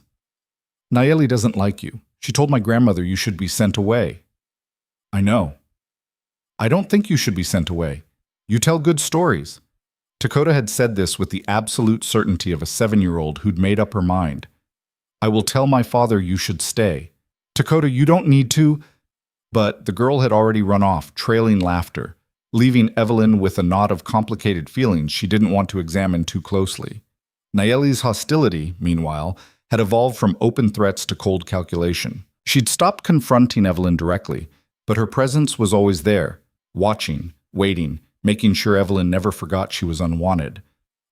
"Nayeli doesn't like you. She told my grandmother you should be sent away." "I know." "I don't think you should be sent away. You tell good stories." Dakota had said this with the absolute certainty of a 7-year-old who'd made up her mind. "I will tell my father you should stay." "Dakota, you don't need to." But the girl had already run off, trailing laughter, leaving Evelyn with a knot of complicated feelings she didn't want to examine too closely. Nayeli's hostility, meanwhile, had evolved from open threats to cold calculation. She'd stopped confronting Evelyn directly, but her presence was always there, watching, waiting, making sure Evelyn never forgot she was unwanted.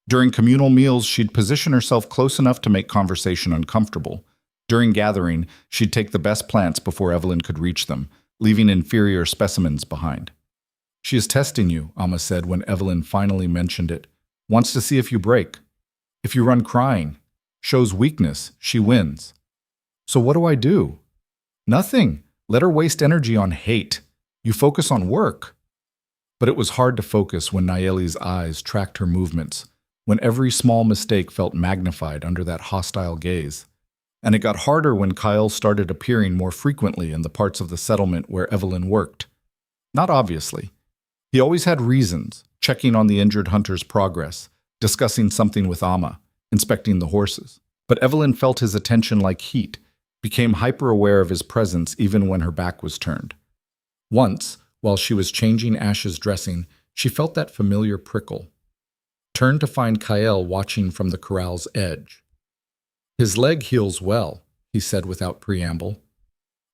During communal meals, she'd position herself close enough to make conversation uncomfortable. During gathering, she'd take the best plants before Evelyn could reach them, leaving inferior specimens behind. "She is testing you," Amma said when Evelyn finally mentioned it. "Wants to see if you break. If you run crying, shows weakness, she wins." "So what do I do?" "Nothing. Let her waste energy on hate. You focus on work." But it was hard to focus when Nayeli's eyes tracked her movements, when every small mistake felt magnified under that hostile gaze. And it got harder when Kyle started appearing more frequently in the parts of the settlement where Evelyn worked. Not obviously. He always had reasons, checking on the injured hunter's progress, discussing something with Amma, inspecting the horses. But Evelyn felt his attention like heat, became hyper-aware of his presence even when her back was turned. Once, while she was changing Ash's dressing, she felt that familiar prickle. Turned to find Kyle watching from the corral's edge. "His leg heals well," he said without preamble.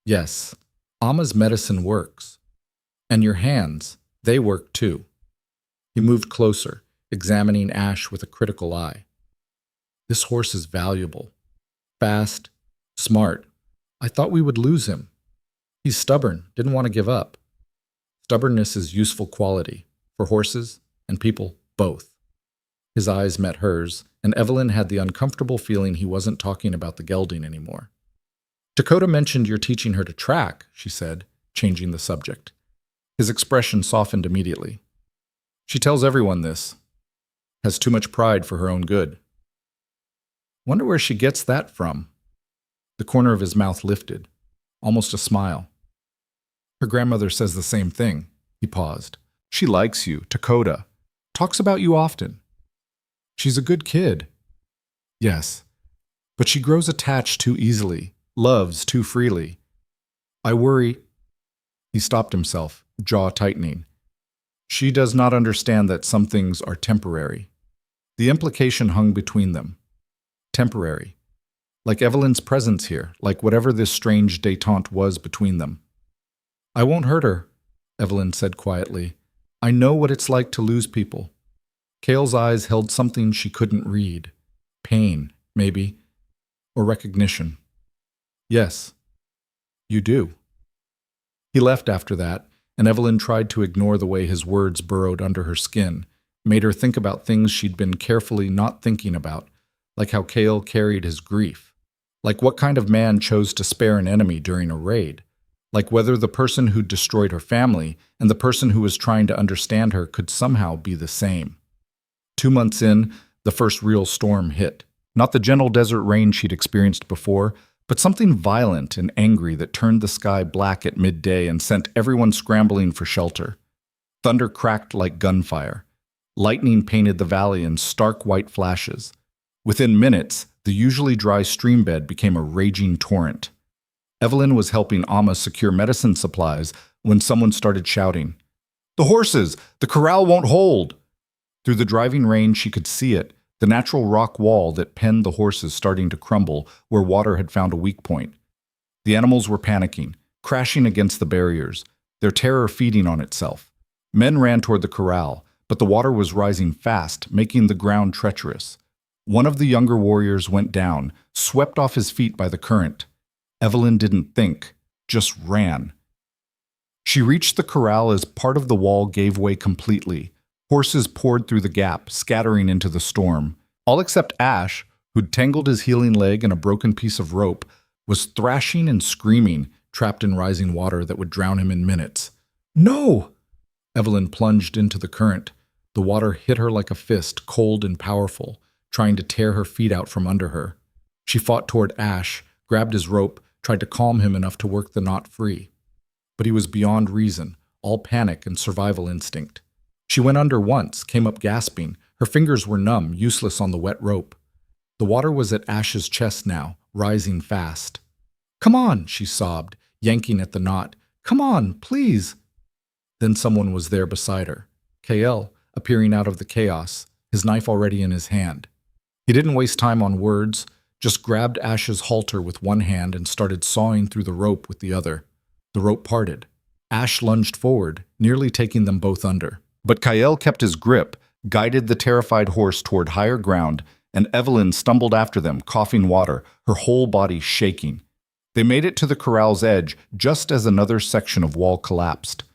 "Yes, Amma's medicine works. And your hands, they work too." He moved closer, examining Ash with a critical eye. "This horse is valuable. Fast, smart. I thought we would lose him. He's stubborn, didn't want to give up." Stubbornness is useful quality, for horses and people both. His eyes met hers, and Evelyn had the uncomfortable feeling he wasn't talking about the gelding anymore. "Dakota mentioned you're teaching her to track," she said, changing the subject. His expression softened immediately. "She tells everyone this. Has too much pride for her own good." "Wonder where she gets that from." The corner of his mouth lifted, almost a smile. "Her grandmother says the same thing." He paused. "She likes you, Dakota. Talks about you often." "She's a good kid." "Yes, but she grows attached too easily, loves too freely. I worry—" He stopped himself, jaw tightening. "She does not understand that some things are temporary." The implication hung between them. Temporary. Like Evelyn's presence here, like whatever this strange détente was between them. "I won't hurt her," Evelyn said quietly. "I know what it's like to lose people." Kale's eyes held something she couldn't read. Pain, maybe. Or recognition. "Yes, you do." He left after that, and Evelyn tried to ignore the way his words burrowed under her skin, made her think about things she'd been carefully not thinking about, like how Kale carried his grief, like what kind of man chose to spare an enemy during a raid, like whether the person who'd destroyed her family and the person who was trying to understand her could somehow be the same. 2 months in, the first real storm hit. Not the gentle desert rain she'd experienced before, but something violent and angry that turned the sky black at midday and sent everyone scrambling for shelter. Thunder cracked like gunfire. Lightning painted the valley in stark white flashes. Within minutes, the usually dry stream bed became a raging torrent. Evelyn was helping Amma secure medicine supplies when someone started shouting, "The horses! The corral won't hold!" Through the driving rain, she could see it, the natural rock wall that penned the horses starting to crumble where water had found a weak point. The animals were panicking, crashing against the barriers, their terror feeding on itself. Men ran toward the corral, but the water was rising fast, making the ground treacherous. One of the younger warriors went down, swept off his feet by the current. Evelyn didn't think, just ran. She reached the corral as part of the wall gave way completely. Horses poured through the gap, scattering into the storm. All except Ash, who'd tangled his healing leg in a broken piece of rope, was thrashing and screaming, trapped in rising water that would drown him in minutes. "No!" Evelyn plunged into the current. The water hit her like a fist, cold and powerful, trying to tear her feet out from under her. She fought toward Ash, grabbed his rope, tried to calm him enough to work the knot free. But he was beyond reason, all panic and survival instinct. She went under once, came up gasping. Her fingers were numb, useless on the wet rope. The water was at Ash's chest now, rising fast. "Come on," she sobbed, yanking at the knot. "Come on, please." Then someone was there beside her. Kael, appearing out of the chaos, his knife already in his hand. He didn't waste time on words, just grabbed Ash's halter with one hand and started sawing through the rope with the other. The rope parted. Ash lunged forward, nearly taking them both under. But Kael kept his grip, guided the terrified horse toward higher ground, and Evelyn stumbled after them, coughing water, her whole body shaking. They made it to the corral's edge just as another section of wall collapsed.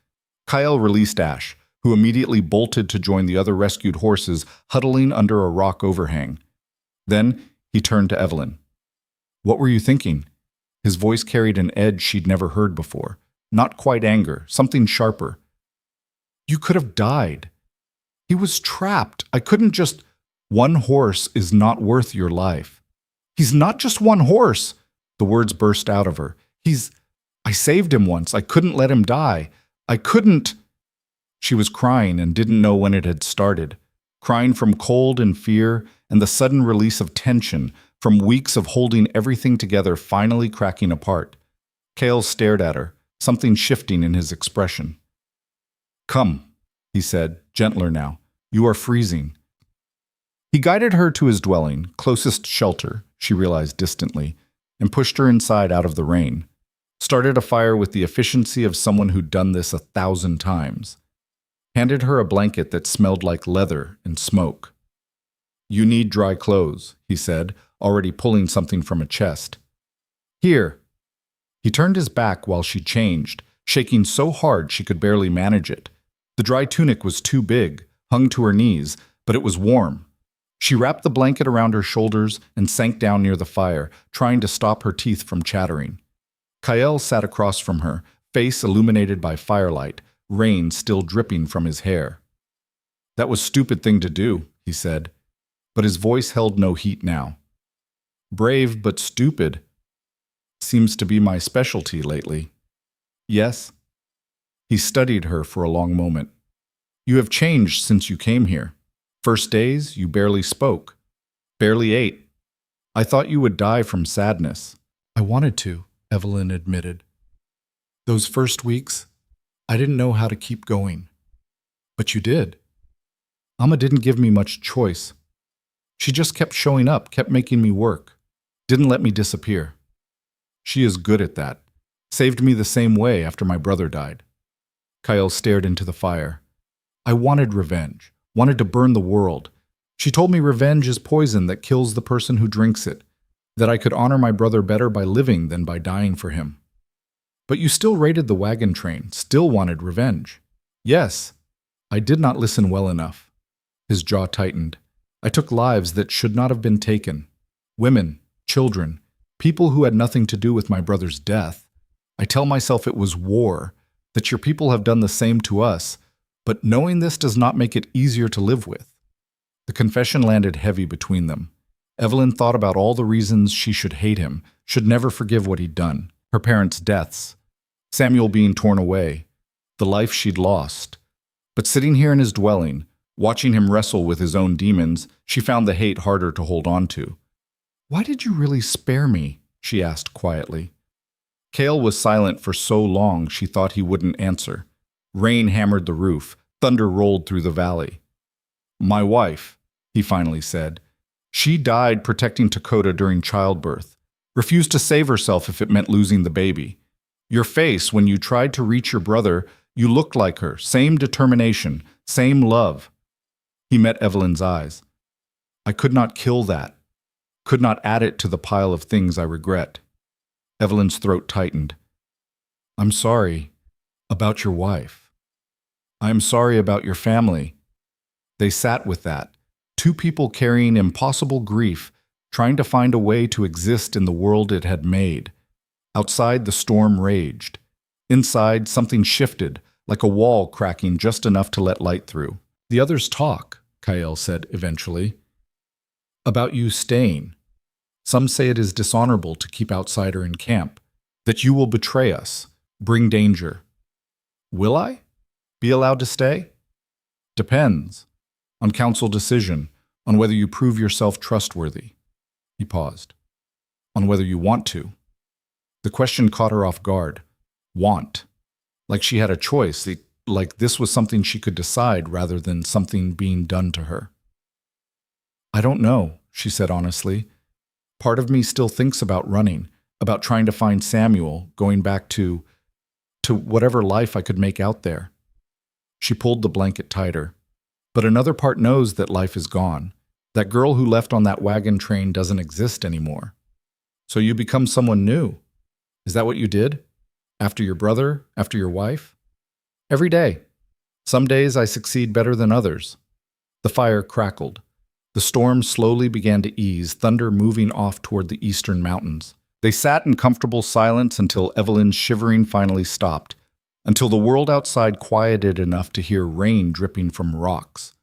Kael released Ash, who immediately bolted to join the other rescued horses huddling under a rock overhang. Then he turned to Evelyn. "What were you thinking?" His voice carried an edge she'd never heard before. Not quite anger, something sharper. "You could have died. He was trapped. I couldn't just... One horse is not worth your life." "He's not just one horse!" The words burst out of her. I saved him once. I couldn't let him die. I couldn't..." She was crying and didn't know when it had started. Crying from cold and fear and the sudden release of tension, from weeks of holding everything together finally cracking apart. Kael stared at her, something shifting in his expression. "Come," he said, gentler now. "You are freezing." He guided her to his dwelling, closest shelter, she realized distantly, and pushed her inside out of the rain. Started a fire with the efficiency of someone who'd done this 1,000 times. Handed her a blanket that smelled like leather and smoke. "You need dry clothes," he said, already pulling something from a chest. "Here." He turned his back while she changed, shaking so hard she could barely manage it. The dry tunic was too big, hung to her knees, but it was warm. She wrapped the blanket around her shoulders and sank down near the fire, trying to stop her teeth from chattering. Kael sat across from her, face illuminated by firelight, rain still dripping from his hair. "That was a stupid thing to do," he said, but his voice held no heat now. "Brave but stupid. Seems to be my specialty lately." "Yes?" He studied her for a long moment. "You have changed since you came here. First days, you barely spoke. Barely ate. I thought you would die from sadness." "I wanted to," Evelyn admitted. "Those first weeks, I didn't know how to keep going. But you did. Amma didn't give me much choice. She just kept showing up, kept making me work. Didn't let me disappear. She is good at that. Saved me the same way after my brother died." Kael stared into the fire. "I wanted revenge, wanted to burn the world. She told me revenge is poison that kills the person who drinks it, that I could honor my brother better by living than by dying for him. But you still raided the wagon train, still wanted revenge." "Yes, I did not listen well enough." His jaw tightened. "I took lives that should not have been taken. Women, children, people who had nothing to do with my brother's death. I tell myself it was war, that your people have done the same to us, but knowing this does not make it easier to live with." The confession landed heavy between them. Evelyn thought about all the reasons she should hate him, should never forgive what he'd done. Her parents' deaths, Samuel being torn away, the life she'd lost. But sitting here in his dwelling, Watching him wrestle with his own demons, she found the hate harder to hold on to. "Why did you really spare me?" she asked quietly. Kale was silent for so long she thought he wouldn't answer. Rain hammered the roof. Thunder rolled through the valley. "My wife," he finally said. "She died protecting Dakota during childbirth. Refused to save herself if it meant losing the baby. Your face, when you tried to reach your brother, you looked like her. Same determination, same love." He met Evelyn's eyes. "I could not kill that. Could not add it to the pile of things I regret." Evelyn's throat tightened. "I'm sorry about your wife. I am sorry about your family." They sat with that, two people carrying impossible grief, trying to find a way to exist in the world it had made. Outside, the storm raged. Inside, something shifted, like a wall cracking just enough to let light through. "The others talk," Kyle said eventually, "about you staying. Some say it is dishonorable to keep outsider in camp, that you will betray us, bring danger. Will I be allowed to stay? Depends. On council decision, on whether you prove yourself trustworthy." He paused. "On whether you want to." The question caught her off guard. Want. Like she had a choice, like this was something she could decide rather than something being done to her. "I don't know," she said honestly. "Part of me still thinks about running, about trying to find Samuel, going back to whatever life I could make out there." She pulled the blanket tighter. "But another part knows that life is gone. That girl who left on that wagon train doesn't exist anymore. So you become someone new. Is that what you did? After your brother, after your wife?" "Every day. Some days I succeed better than others." The fire crackled. The storm slowly began to ease, thunder moving off toward the eastern mountains. They sat in comfortable silence until Evelyn's shivering finally stopped, until the world outside quieted enough to hear rain dripping from rocks.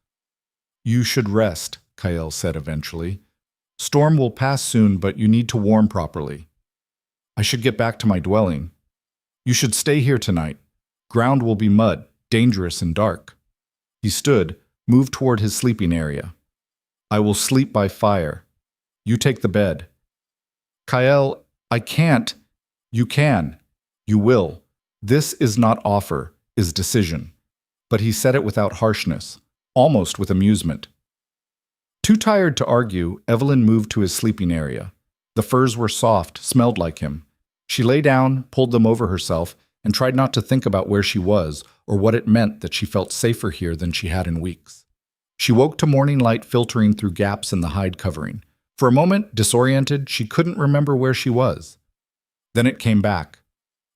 "You should rest," Kyle said eventually. "Storm will pass soon, but you need to warm properly." "I should get back to my dwelling." "You should stay here tonight. Ground will be mud, dangerous and dark." He stood, moved toward his sleeping area. "I will sleep by fire. You take the bed." "Kyle, I can't." "You can. You will. This is not offer, is decision." But he said it without harshness, almost with amusement. Too tired to argue, Evelyn moved to his sleeping area. The furs were soft, smelled like him. She lay down, pulled them over herself, and tried not to think about where she was or what it meant that she felt safer here than she had in weeks. She woke to morning light filtering through gaps in the hide covering. For a moment, disoriented, she couldn't remember where she was. Then it came back.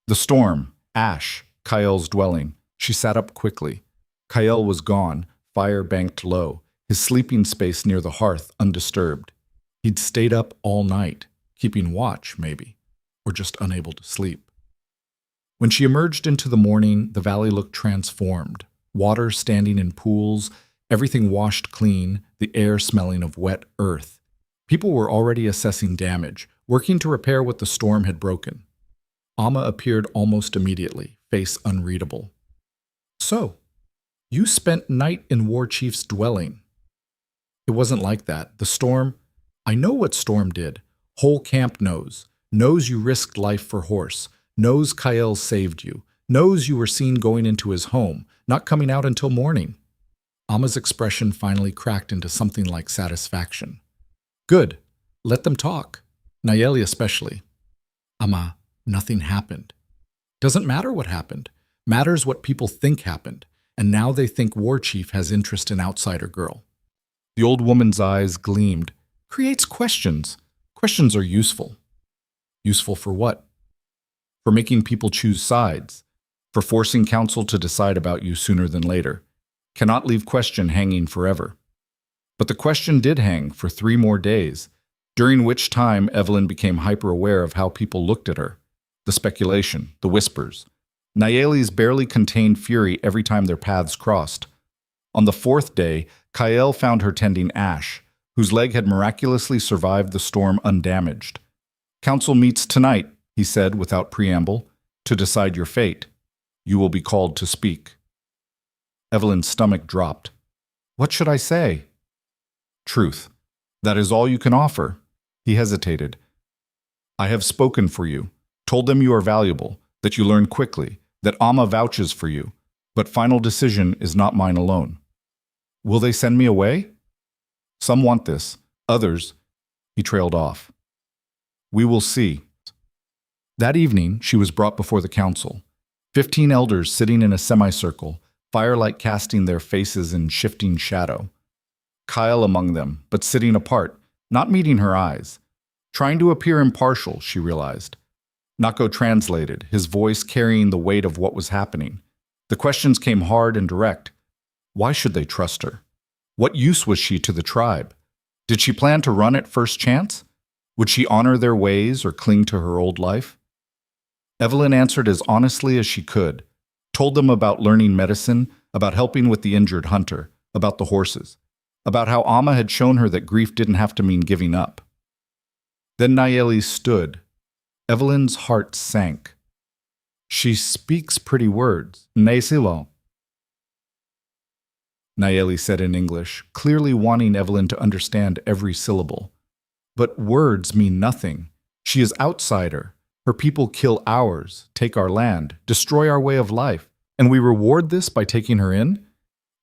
The storm, Ash, Kyle's dwelling. She sat up quickly. Kyle was gone, fire banked low, his sleeping space near the hearth undisturbed. He'd stayed up all night, keeping watch, maybe, or just unable to sleep. When she emerged into the morning, the valley looked transformed. Water standing in pools, everything washed clean, the air smelling of wet earth. People were already assessing damage, working to repair what the storm had broken. Amma appeared almost immediately, face unreadable. "So, you spent night in War Chief's dwelling." "It wasn't like that. The storm, I know what storm did. Whole camp knows. Knows you risked life for horse. Knows Kyle saved you. Knows you were seen going into his home, not coming out until morning." Amma's expression finally cracked into something like satisfaction. "Good. Let them talk. Nayeli especially." "Amma, nothing happened." "Doesn't matter what happened. Matters what people think happened. And now they think War Chief has interest in outsider girl." The old woman's eyes gleamed. "Creates questions. Questions are useful." "Useful for what?" "For making people choose sides. For forcing council to decide about you sooner than later. Cannot leave question hanging forever." But the question did hang for 3 more days, during which time Evelyn became hyper-aware of how people looked at her. The speculation, the whispers. Nayeli's barely contained fury every time their paths crossed. On the 4th day, Kyle found her tending Ash, whose leg had miraculously survived the storm undamaged. "Council meets tonight," he said without preamble, "to decide your fate. You will be called to speak." Evelyn's stomach dropped. What should I say? Truth. That is all you can offer. He hesitated. I have spoken for you, told them you are valuable, that you learn quickly, that Amma vouches for you, but final decision is not mine alone. Will they send me away? Some want this, others. He trailed off. We will see. That evening, she was brought before the council. 15 elders sitting in a semicircle, firelight casting their faces in shifting shadow. Kyle among them, but sitting apart, not meeting her eyes. Trying to appear impartial, she realized. Nako translated, his voice carrying the weight of what was happening. The questions came hard and direct. Why should they trust her? What use was she to the tribe? Did she plan to run at first chance? Would she honor their ways or cling to her old life? Evelyn answered as honestly as she could, told them about learning medicine, about helping with the injured hunter, about the horses, about how Amma had shown her that grief didn't have to mean giving up. Then Nayeli stood. Evelyn's heart sank. She speaks pretty words. Naysilo. Nayeli said in English, clearly wanting Evelyn to understand every syllable. But words mean nothing. She is outsider. Her people kill ours, take our land, destroy our way of life, and we reward this by taking her in?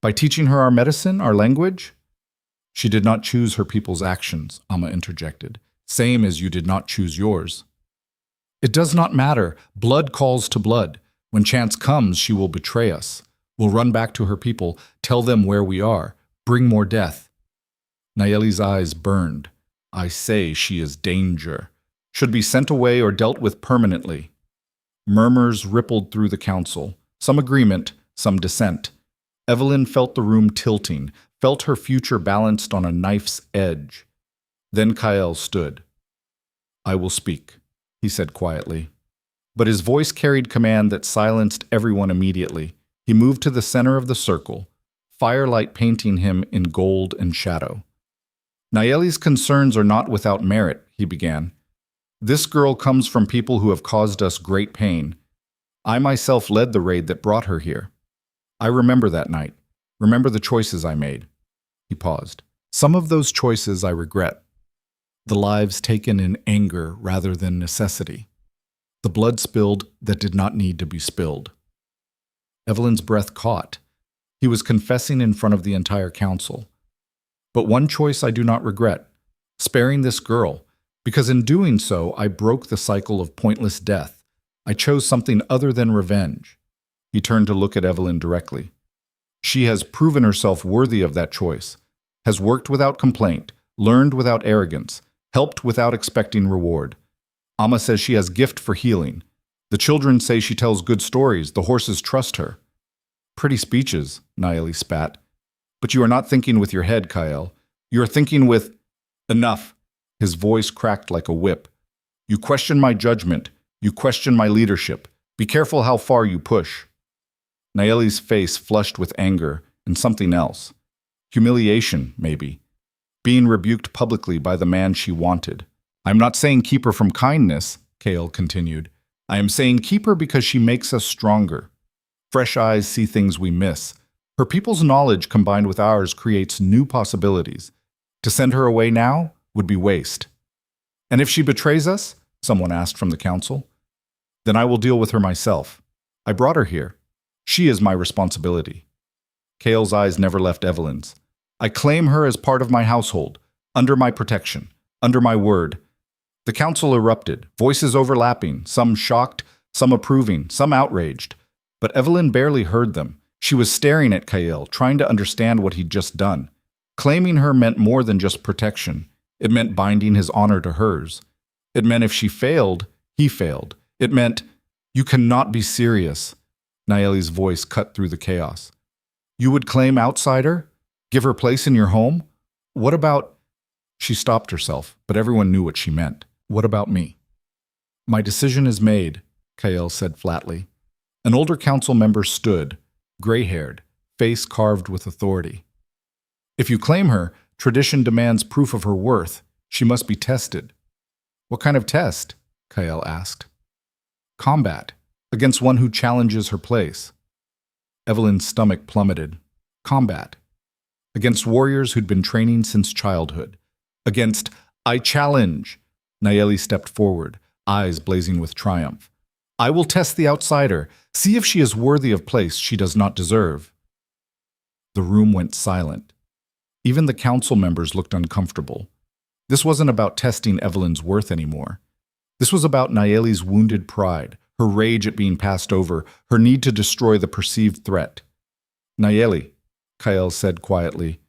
By teaching her our medicine, our language? She did not choose her people's actions, Amma interjected, same as you did not choose yours. It does not matter. Blood calls to blood. When chance comes, she will betray us. We'll run back to her people, tell them where we are, bring more death. Nayeli's eyes burned. I say she is danger. Should be sent away or dealt with permanently. Murmurs rippled through the council, some agreement, some dissent. Evelyn felt the room tilting, felt her future balanced on a knife's edge. Then Kyle stood. I will speak, he said quietly. But his voice carried command that silenced everyone immediately. He moved to the center of the circle, firelight painting him in gold and shadow. Nayeli's concerns are not without merit, he began. This girl comes from people who have caused us great pain. I myself led the raid that brought her here. I remember that night. Remember the choices I made. He paused. Some of those choices I regret. The lives taken in anger rather than necessity. The blood spilled that did not need to be spilled. Evelyn's breath caught. He was confessing in front of the entire council. But one choice I do not regret, sparing this girl, because in doing so I broke the cycle of pointless death. I chose something other than revenge. He turned to look at Evelyn directly. She has proven herself worthy of that choice, has worked without complaint, learned without arrogance, helped without expecting reward. Amma says she has gift for healing. The children say she tells good stories. The horses trust her. Pretty speeches, Nayeli spat. But you are not thinking with your head, Kyle. You are thinking with... Enough. His voice cracked like a whip. You question my judgment. You question my leadership. Be careful how far you push. Nayeli's face flushed with anger and something else. Humiliation, maybe. Being rebuked publicly by the man she wanted. I'm not saying keep her from kindness, Kale continued. I am saying keep her because she makes us stronger. Fresh eyes see things we miss. Her people's knowledge combined with ours creates new possibilities. To send her away now would be waste. And if she betrays us, someone asked from the council, then I will deal with her myself. I brought her here. She is my responsibility. Kale's eyes never left Evelyn's. I claim her as part of my household, under my protection, under my word. The council erupted, voices overlapping, some shocked, some approving, some outraged. But Evelyn barely heard them. She was staring at Kyle, trying to understand what he'd just done. Claiming her meant more than just protection. It meant binding his honor to hers. It meant if she failed, he failed. It meant, you cannot be serious. Nayeli's voice cut through the chaos. You would claim outsider? Give her place in your home? What about... She stopped herself, but everyone knew what she meant. What about me? My decision is made, Kyle said flatly. An older council member stood, gray-haired, face carved with authority. If you claim her, tradition demands proof of her worth. She must be tested. What kind of test? Kyle asked. Combat, against one who challenges her place. Evelyn's stomach plummeted. Combat. against warriors who'd been training since childhood. Against, I challenge. Nayeli stepped forward, eyes blazing with triumph. I will test the outsider, see if she is worthy of place she does not deserve. The room went silent. Even the council members looked uncomfortable. This wasn't about testing Evelyn's worth anymore. This was about Nayeli's wounded pride, her rage at being passed over, her need to destroy the perceived threat. Nayeli, Kael said quietly,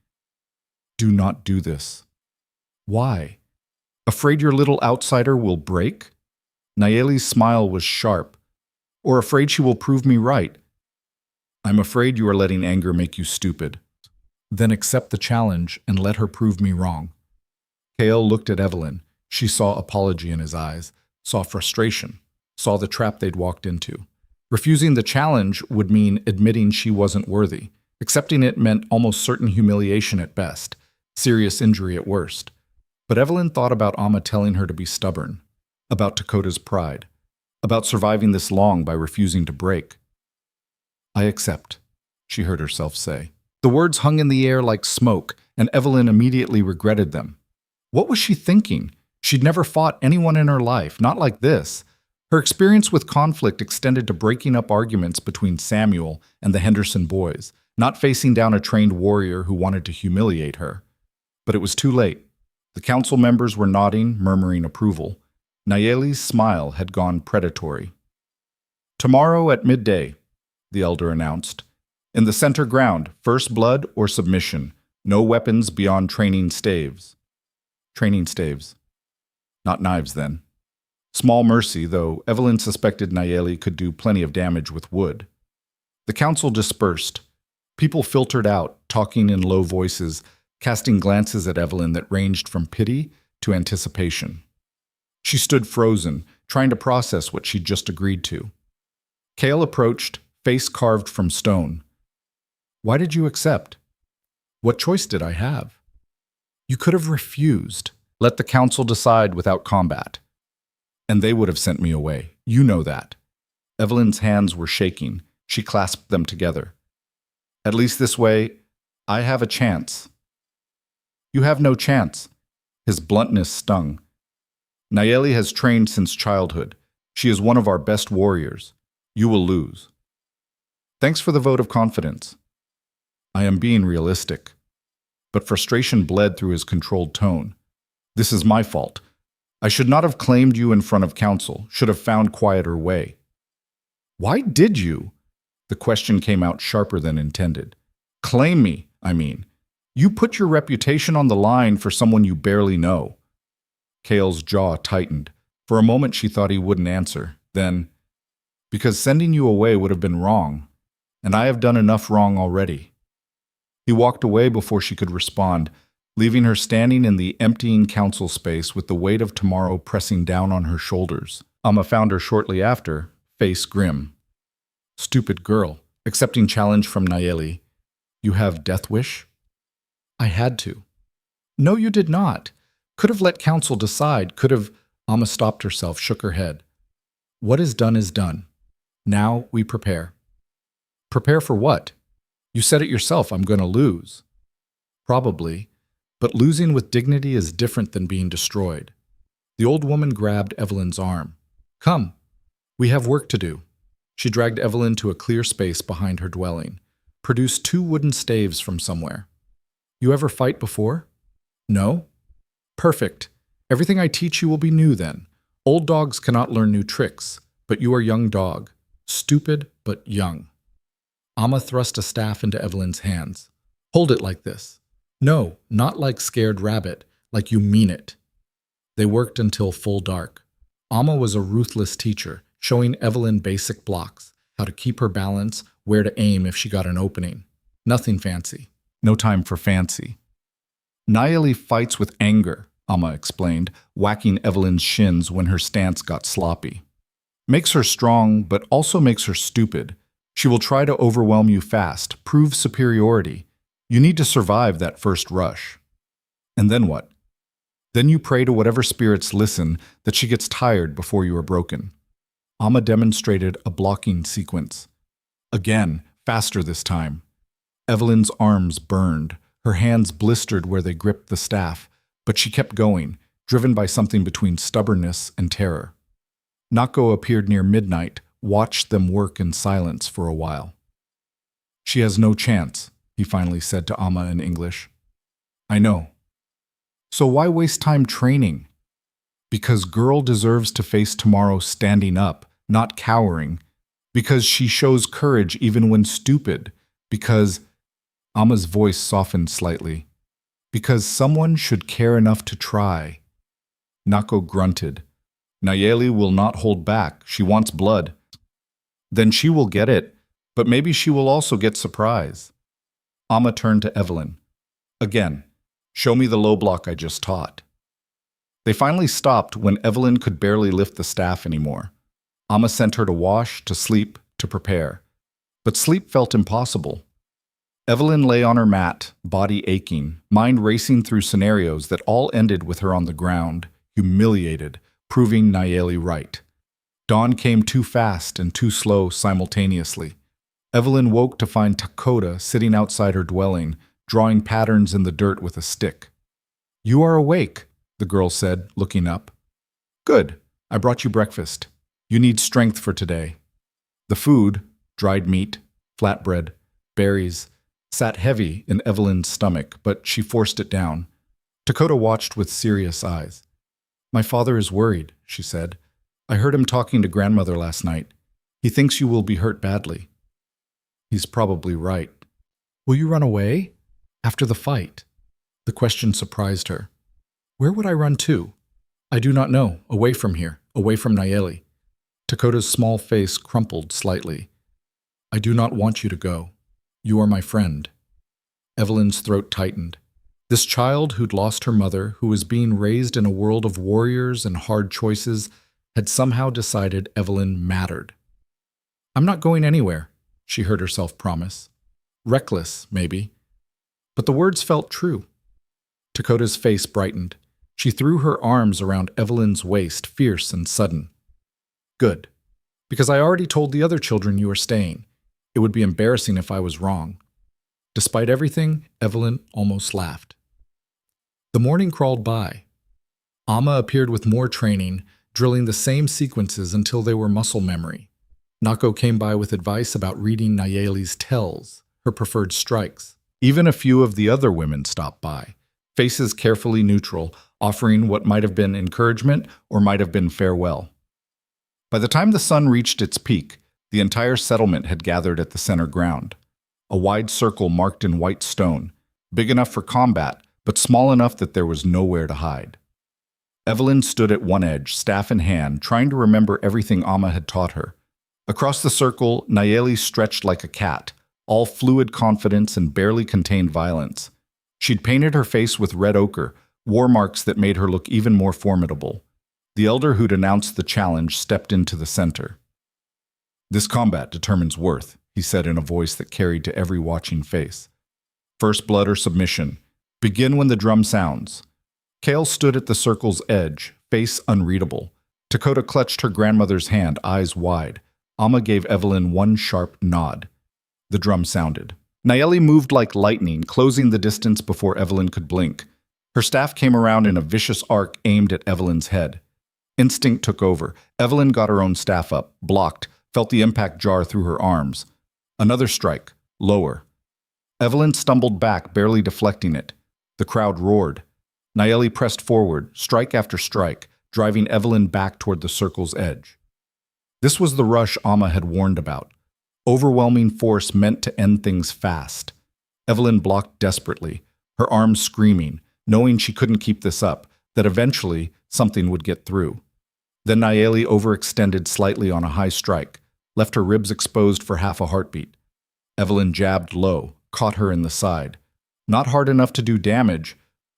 do not do this. Why? Afraid your little outsider will break? Nayeli's smile was sharp. Or afraid she will prove me right? I'm afraid you are letting anger make you stupid. Then accept the challenge and let her prove me wrong. Kael looked at Evelyn. She saw apology in his eyes, saw frustration, saw the trap they'd walked into. Refusing the challenge would mean admitting she wasn't worthy. Accepting it meant almost certain humiliation at best, serious injury at worst. But Evelyn thought about Amma telling her to be stubborn, about Dakota's pride, about surviving this long by refusing to break. I accept, she heard herself say. The words hung in the air like smoke, and Evelyn immediately regretted them. What was she thinking? She'd never fought anyone in her life, not like this. Her experience with conflict extended to breaking up arguments between Samuel and the Henderson boys, not facing down a trained warrior who wanted to humiliate her. But it was too late. The council members were nodding, murmuring approval. Nayeli's smile had gone predatory. Tomorrow at midday, the elder announced. In the center ground, first blood or submission. No weapons beyond training staves. Training staves. Not knives, then. Small mercy, though Evelyn suspected Nayeli could do plenty of damage with wood. The council dispersed. People filtered out, talking in low voices, casting glances at Evelyn that ranged from pity to anticipation. She stood frozen, trying to process what she'd just agreed to. Kael approached, face carved from stone. Why did you accept? What choice did I have? You could have refused. Let the council decide without combat. And they would have sent me away. You know that. Evelyn's hands were shaking. She clasped them together. At least this way, I have a chance. You have no chance. His bluntness stung. Nayeli has trained since childhood. She is one of our best warriors. You will lose. Thanks for the vote of confidence. I am being realistic. But frustration bled through his controlled tone. This is my fault. I should not have claimed you in front of council, should have found quieter way. Why did you? The question came out sharper than intended. Claim me, I mean. You put your reputation on the line for someone you barely know. Kael's jaw tightened. For a moment she thought he wouldn't answer. Then, because sending you away would have been wrong, and I have done enough wrong already. He walked away before she could respond, leaving her standing in the emptying council space with the weight of tomorrow pressing down on her shoulders. Amma found her shortly after, face grim. Stupid girl, accepting challenge from Nayeli. You have death wish? I had to. No, you did not. Could have let council decide, could have... Amma stopped herself, shook her head. What is done is done. Now we prepare. Prepare for what? You said it yourself, I'm going to lose. Probably, but losing with dignity is different than being destroyed. The old woman grabbed Evelyn's arm. Come, we have work to do. She dragged Evelyn to a clear space behind her dwelling, produced 2 wooden staves from somewhere. You ever fight before? No? Perfect. Everything I teach you will be new then. Old dogs cannot learn new tricks, but you are young dog. Stupid, but young. Amma thrust a staff into Evelyn's hands. Hold it like this. No, not like scared rabbit, like you mean it. They worked until full dark. Amma was a ruthless teacher, showing Evelyn basic blocks, how to keep her balance, where to aim if she got an opening. Nothing fancy. No time for fancy. Nayeli fights with anger, Amma explained, whacking Evelyn's shins when her stance got sloppy. Makes her strong, but also makes her stupid. She will try to overwhelm you fast, prove superiority. You need to survive that first rush. And then what? Then you pray to whatever spirits listen that she gets tired before you are broken. Amma demonstrated a blocking sequence. Again, faster this time. Evelyn's arms burned. Her hands blistered where they gripped the staff, but she kept going, driven by something between stubbornness and terror. Nako appeared near midnight, watched them work in silence for a while. "She has no chance," he finally said to Amma in English. "I know. So why waste time training? Because girl deserves to face tomorrow standing up, not cowering. Because she shows courage even when stupid. Because—" Amma's voice softened slightly. "Because someone should care enough to try." Nako grunted. "Nayeli will not hold back. She wants blood." "Then she will get it, but maybe she will also get surprise." Amma turned to Evelyn. "Again, show me the low block I just taught." They finally stopped when Evelyn could barely lift the staff anymore. Amma sent her to wash, to sleep, to prepare. But sleep felt impossible. Evelyn lay on her mat, body aching, mind racing through scenarios that all ended with her on the ground, humiliated, proving Nayeli right. Dawn came too fast and too slow simultaneously. Evelyn woke to find Dakota sitting outside her dwelling, drawing patterns in the dirt with a stick. "You are awake," the girl said, looking up. "Good. I brought you breakfast. You need strength for today." The food, dried meat, flatbread, berries, sat heavy in Evelyn's stomach, but she forced it down. Dakota watched with serious eyes. "My father is worried," she said. "I heard him talking to grandmother last night. He thinks you will be hurt badly." "He's probably right." "Will you run away?" "After the fight?" The question surprised her. "Where would I run to?" "I do not know. Away from here. Away from Nayeli." Dakota's small face crumpled slightly. "I do not want you to go. You are my friend." Evelyn's throat tightened. This child who'd lost her mother, who was being raised in a world of warriors and hard choices, had somehow decided Evelyn mattered. "I'm not going anywhere," she heard herself promise. Reckless, maybe. But the words felt true. Dakota's face brightened. She threw her arms around Evelyn's waist, fierce and sudden. "Good. Because I already told the other children you are staying. It would be embarrassing if I was wrong." Despite everything, Evelyn almost laughed. The morning crawled by. Amma appeared with more training, drilling the same sequences until they were muscle memory. Nako came by with advice about reading Nayeli's tells, her preferred strikes. Even a few of the other women stopped by, faces carefully neutral, offering what might have been encouragement or might have been farewell. By the time the sun reached its peak, the entire settlement had gathered at the center ground. A wide circle marked in white stone, big enough for combat, but small enough that there was nowhere to hide. Evelyn stood at one edge, staff in hand, trying to remember everything Amma had taught her. Across the circle, Nayeli stretched like a cat, all fluid confidence and barely contained violence. She'd painted her face with red ochre, war marks that made her look even more formidable. The elder who'd announced the challenge stepped into the center. "This combat determines worth," he said in a voice that carried to every watching face. "First blood or submission. Begin when the drum sounds." Kale stood at the circle's edge, face unreadable. Dakota clutched her grandmother's hand, eyes wide. Amma gave Evelyn one sharp nod. The drum sounded. Nayeli moved like lightning, closing the distance before Evelyn could blink. Her staff came around in a vicious arc aimed at Evelyn's head. Instinct took over. Evelyn got her own staff up, blocked, felt the impact jar through her arms. Another strike, lower. Evelyn stumbled back, barely deflecting it. The crowd roared. Nayeli pressed forward, strike after strike, driving Evelyn back toward the circle's edge. This was the rush Amma had warned about. Overwhelming force meant to end things fast. Evelyn blocked desperately, her arms screaming, knowing she couldn't keep this up, that eventually something would get through. Then Nayeli overextended slightly on a high strike, left her ribs exposed for half a heartbeat. Evelyn jabbed low, caught her in the side. Not hard enough to do damage,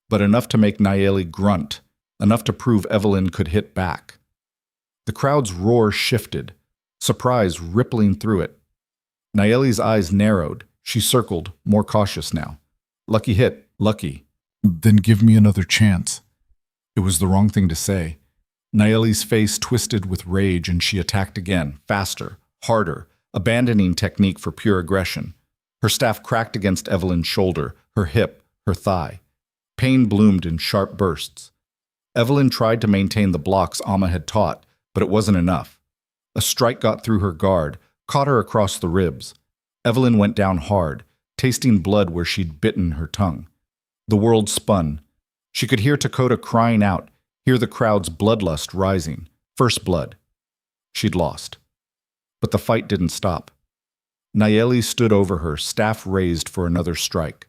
but enough to make Nayeli grunt, enough to prove Evelyn could hit back. The crowd's roar shifted, surprise rippling through it. Nayeli's eyes narrowed. She circled, more cautious now. "Lucky hit, lucky." "Then give me another chance." It was the wrong thing to say. Nayeli's face twisted with rage and she attacked again, faster, harder, abandoning technique for pure aggression. Her staff cracked against Evelyn's shoulder, her hip, her thigh. Pain bloomed in sharp bursts. Evelyn tried to maintain the blocks Amma had taught, but it wasn't enough. A strike got through her guard, caught her across the ribs. Evelyn went down hard, tasting blood where she'd bitten her tongue. The world spun. She could hear Dakota crying out, hear the crowd's bloodlust rising. First blood. She'd lost. But the fight didn't stop. Nayeli stood over her, staff raised for another strike.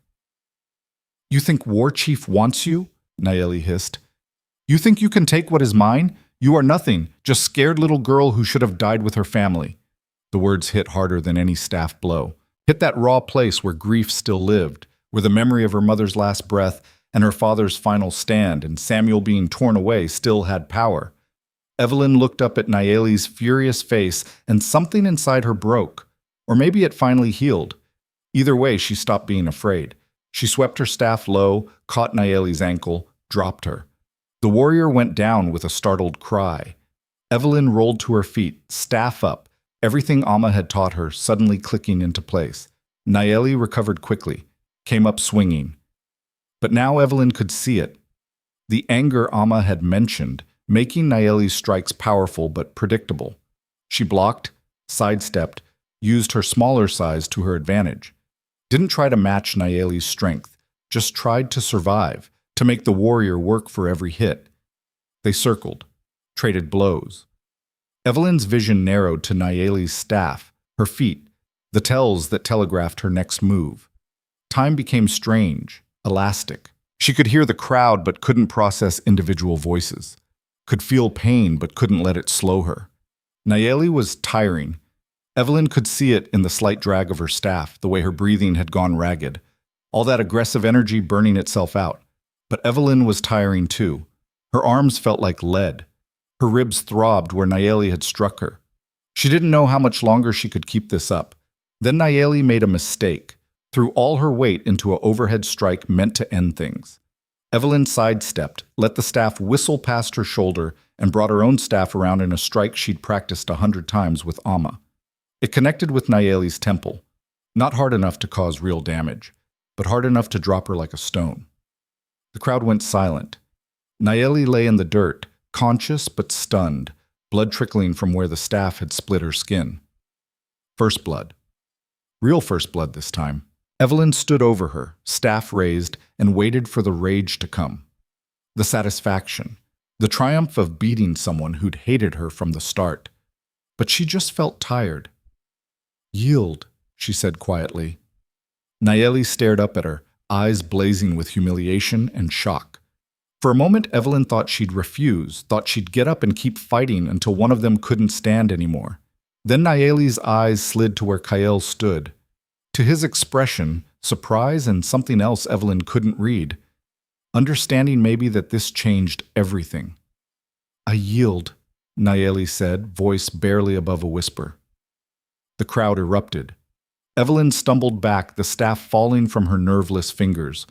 "You think War Chief wants you?" Nayeli hissed. "You think you can take what is mine? You are nothing, just scared little girl who should have died with her family." The words hit harder than any staff blow. Hit that raw place where grief still lived, where the memory of her mother's last breath and her father's final stand and Samuel being torn away still had power. Evelyn looked up at Nayeli's furious face and something inside her broke. Or maybe it finally healed. Either way, she stopped being afraid. She swept her staff low, caught Nayeli's ankle, dropped her. The warrior went down with a startled cry. Evelyn rolled to her feet, staff up, everything Amma had taught her suddenly clicking into place. Nayeli recovered quickly, came up swinging. But now Evelyn could see it. The anger Amma had mentioned, making Nayeli's strikes powerful but predictable. She blocked, sidestepped, used her smaller size to her advantage. Didn't try to match Nayeli's strength, just tried to survive, to make the warrior work for every hit. They circled, traded blows. Evelyn's vision narrowed to Nayeli's staff, her feet, the tells that telegraphed her next move. Time became strange, elastic. She could hear the crowd but couldn't process individual voices, could feel pain but couldn't let it slow her. Nayeli was tiring. Evelyn could see it in the slight drag of her staff, the way her breathing had gone ragged, all that aggressive energy burning itself out. But Evelyn was tiring too. Her arms felt like lead. Her ribs throbbed where Nayeli had struck her. She didn't know how much longer she could keep this up. Then Nayeli made a mistake, threw all her weight into an overhead strike meant to end things. Evelyn sidestepped, let the staff whistle past her shoulder, and brought her own staff around in a strike she'd practiced 100 times with Amma. It connected with Nayeli's temple, not hard enough to cause real damage, but hard enough to drop her like a stone. The crowd went silent. Nayeli lay in the dirt, conscious but stunned, blood trickling from where the staff had split her skin. First blood. Real first blood this time. Evelyn stood over her, staff raised, and waited for the rage to come. The satisfaction, the triumph of beating someone who'd hated her from the start. But she just felt tired. "Yield," she said quietly. Nayeli stared up at her, eyes blazing with humiliation and shock. For a moment, Evelyn thought she'd refuse, thought she'd get up and keep fighting until one of them couldn't stand anymore. Then Nayeli's eyes slid to where Kael stood. To his expression, surprise and something else Evelyn couldn't read. Understanding maybe that this changed everything. "I yield," Nayeli said, voice barely above a whisper. The crowd erupted. Evelyn stumbled back, the staff falling from her nerveless fingers.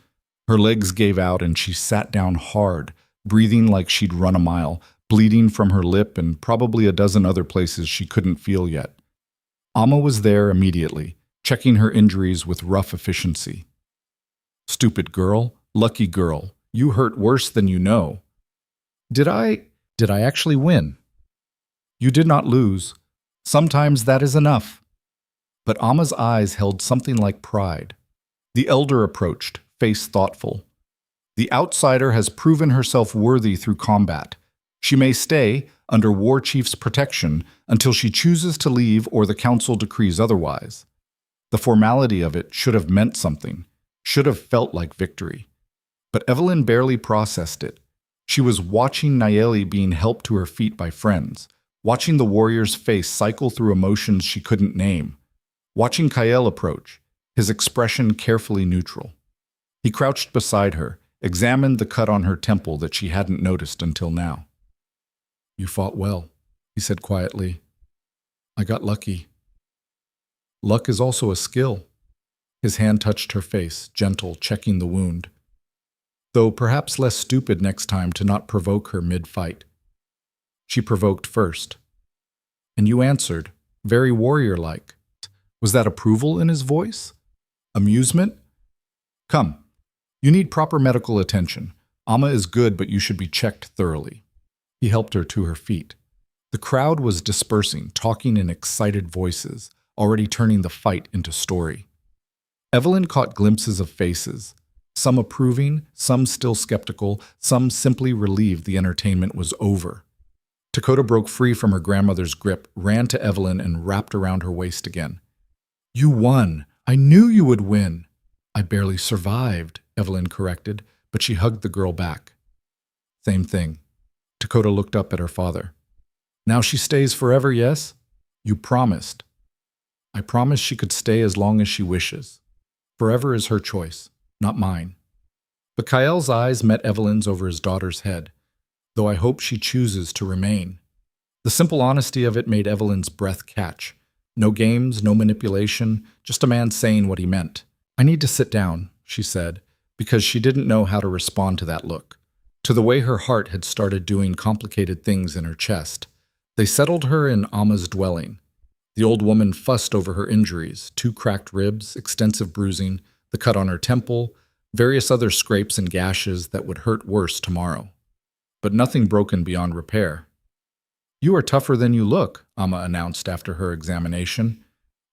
Her legs gave out and she sat down hard, breathing like she'd run a mile, bleeding from her lip and probably a dozen other places she couldn't feel yet. Amma was there immediately, checking her injuries with rough efficiency. "Stupid girl, lucky girl, you hurt worse than you know." Did I actually win?" "You did not lose. Sometimes that is enough." But Amma's eyes held something like pride. The elder approached, face thoughtful. "The outsider has proven herself worthy through combat. She may stay, under War Chief's protection, until she chooses to leave or the council decrees otherwise. The formality of it should have meant something, should have felt like victory. But Evelyn barely processed it. She was watching Nayeli being helped to her feet by friends, watching the warrior's face cycle through emotions she couldn't name, watching Kael approach, his expression carefully neutral. He crouched beside her, examined the cut on her temple that she hadn't noticed until now. "You fought well," he said quietly. "I got lucky." "Luck is also a skill." His hand touched her face, gentle, checking the wound. Though perhaps less stupid next time to not provoke her mid-fight. She provoked first. "And you answered, very warrior-like." Was that approval in his voice? Amusement? "Come. You need proper medical attention. Amma is good, but you should be checked thoroughly. He helped her to her feet. The crowd was dispersing, talking in excited voices, already turning the fight into story. Evelyn caught glimpses of faces, some approving, some still skeptical, some simply relieved the entertainment was over. Dakota broke free from her grandmother's grip, ran to Evelyn, and wrapped around her waist again. You won! I knew you would win! I barely survived, Evelyn corrected, but she hugged the girl back. Same thing. Dakota looked up at her father. Now she stays forever, yes? You promised. I promised she could stay as long as she wishes. Forever is her choice, not mine. But Kael's eyes met Evelyn's over his daughter's head, though I hope she chooses to remain. The simple honesty of it made Evelyn's breath catch. No games, no manipulation, just a man saying what he meant. I need to sit down, she said, because she didn't know how to respond to that look, to the way her heart had started doing complicated things in her chest. They settled her in Amma's dwelling. The old woman fussed over her injuries, 2 cracked ribs, extensive bruising, the cut on her temple, various other scrapes and gashes that would hurt worse tomorrow. But nothing broken beyond repair. You are tougher than you look, Amma announced after her examination.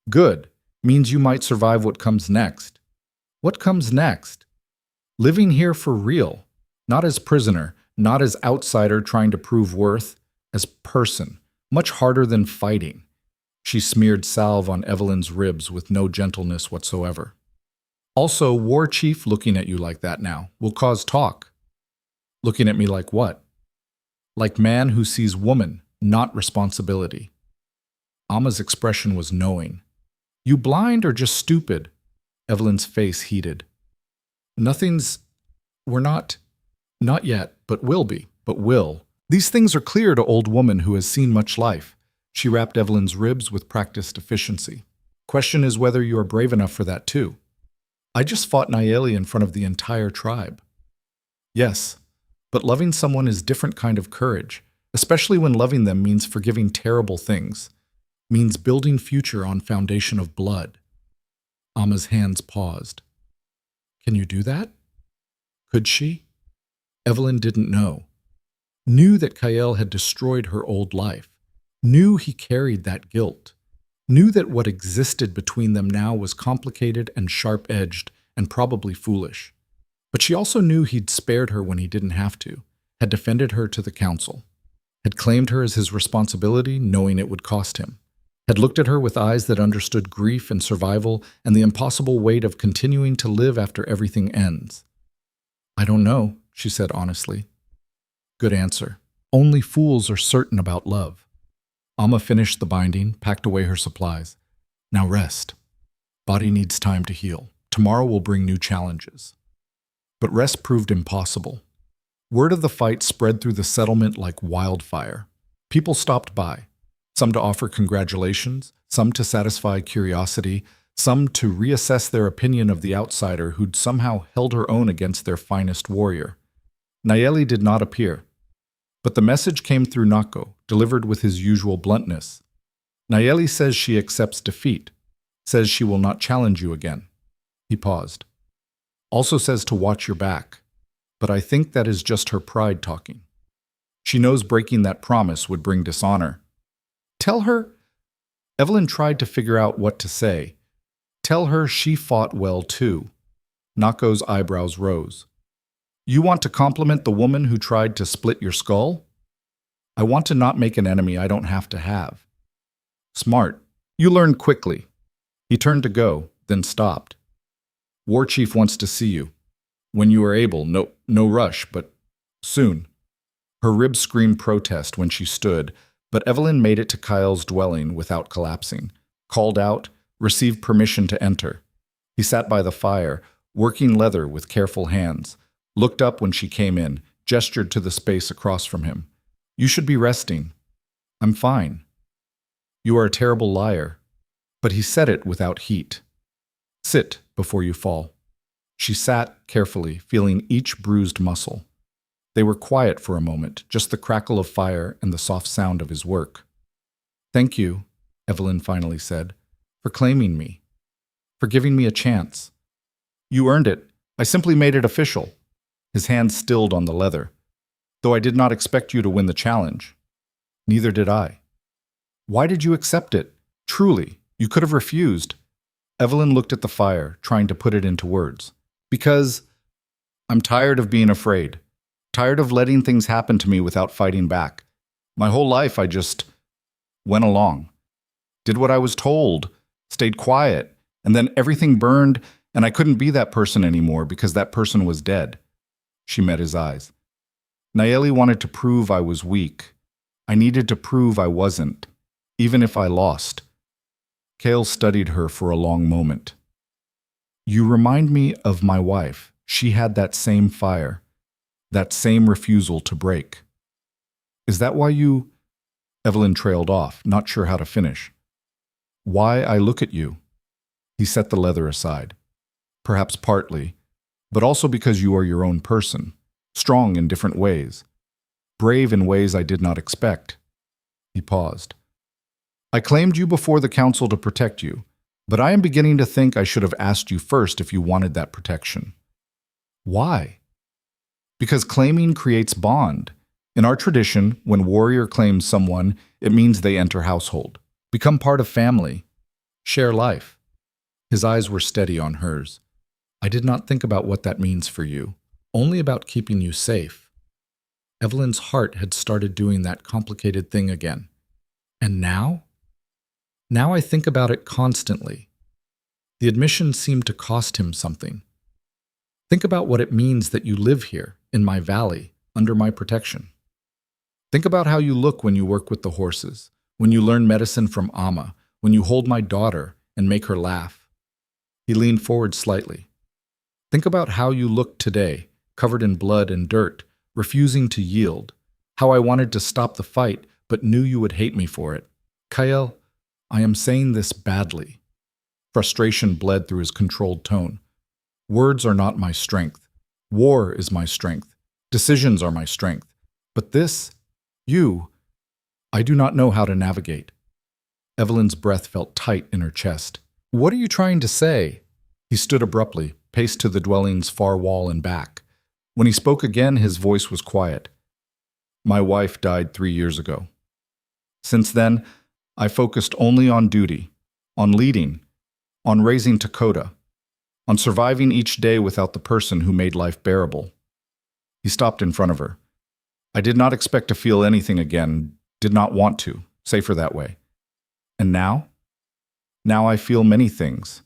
Good. Means you might survive what comes next. What comes next? Living here for real. Not as prisoner, not as outsider trying to prove worth, as person. Much harder than fighting. She smeared salve on Evelyn's ribs with no gentleness whatsoever. Also, War Chief looking at you like that now will cause talk. Looking at me like what? Like man who sees woman, not responsibility. Amma's expression was knowing. You blind or just stupid? Evelyn's face heated. We're not yet, but will be, but will. These things are clear to old woman who has seen much life. She wrapped Evelyn's ribs with practiced efficiency. Question is whether you are brave enough for that too. I just fought Nayeli in front of the entire tribe. Yes, but loving someone is different kind of courage, especially when loving them means forgiving terrible things, means building future on foundation of blood. Amma's hands paused. Can you do that? Could she? Evelyn didn't know. Knew that Kael had destroyed her old life. Knew he carried that guilt. Knew that what existed between them now was complicated and sharp-edged and probably foolish. But she also knew he'd spared her when he didn't have to, had defended her to the council, had claimed her as his responsibility, knowing it would cost him, had looked at her with eyes that understood grief and survival and the impossible weight of continuing to live after everything ends. I don't know, she said honestly. Good answer. Only fools are certain about love. Amma finished the binding, packed away her supplies. Now rest. Body needs time to heal. Tomorrow will bring new challenges. But rest proved impossible. Word of the fight spread through the settlement like wildfire. People stopped by, some to offer congratulations, some to satisfy curiosity, some to reassess their opinion of the outsider who'd somehow held her own against their finest warrior. Nayeli did not appear. But the message came through Nako, delivered with his usual bluntness. Nayeli says she accepts defeat, says she will not challenge you again. He paused. Also says to watch your back, but I think that is just her pride talking. She knows breaking that promise would bring dishonor. Tell her... Evelyn tried to figure out what to say. Tell her she fought well too. Nako's eyebrows rose. You want to compliment the woman who tried to split your skull? I want to not make an enemy I don't have to have. Smart. You learn quickly. He turned to go, then stopped. War Chief wants to see you. When you are able, no rush, but soon. Her ribs screamed protest when she stood, but Evelyn made it to Kyle's dwelling without collapsing, called out, received permission to enter. He sat by the fire, working leather with careful hands, looked up when she came in, gestured to the space across from him. You should be resting. I'm fine. You are a terrible liar. But he said it without heat. Sit before you fall. She sat carefully, feeling each bruised muscle. They were quiet for a moment, just the crackle of fire and the soft sound of his work. Thank you, Evelyn finally said, for claiming me, for giving me a chance. You earned it. I simply made it official. His hand stilled on the leather. Though I did not expect you to win the challenge. Neither did I. Why did you accept it? Truly, you could have refused. Evelyn looked at the fire, trying to put it into words. Because I'm tired of being afraid. Tired of letting things happen to me without fighting back. My whole life I just went along. Did what I was told. Stayed quiet. And then everything burned, and I couldn't be that person anymore because that person was dead. She met his eyes. Nayeli wanted to prove I was weak. I needed to prove I wasn't, even if I lost. Cale studied her for a long moment. You remind me of my wife. She had that same fire, that same refusal to break. Is that why you... Evelyn trailed off, not sure how to finish. Why I look at you. He set the leather aside. Perhaps partly, but also because you are your own person, strong in different ways, brave in ways I did not expect. He paused. I claimed you before the council to protect you, but I am beginning to think I should have asked you first if you wanted that protection. Why? Because claiming creates bond. In our tradition, when warrior claims someone, it means they enter household, become part of family, share life. His eyes were steady on hers. I did not think about what that means for you, only about keeping you safe. Evelyn's heart had started doing that complicated thing again. And now? Now I think about it constantly. The admission seemed to cost him something. Think about what it means that you live here, in my valley, under my protection. Think about how you look when you work with the horses, when you learn medicine from Amma, when you hold my daughter and make her laugh. He leaned forward slightly. Think about how you look today, covered in blood and dirt, refusing to yield. How I wanted to stop the fight, but knew you would hate me for it. Kyle, I am saying this badly. Frustration bled through his controlled tone. Words are not my strength. War is my strength. Decisions are my strength. But this, I do not know how to navigate. Evelyn's breath felt tight in her chest. What are you trying to say? He stood abruptly, paced to the dwelling's far wall and back. When he spoke again, his voice was quiet. My wife died 3 years ago. Since then, I focused only on duty, on leading, on raising Dakota, on surviving each day without the person who made life bearable. He stopped in front of her. I did not expect to feel anything again, did not want to, safer that way. And now? Now I feel many things.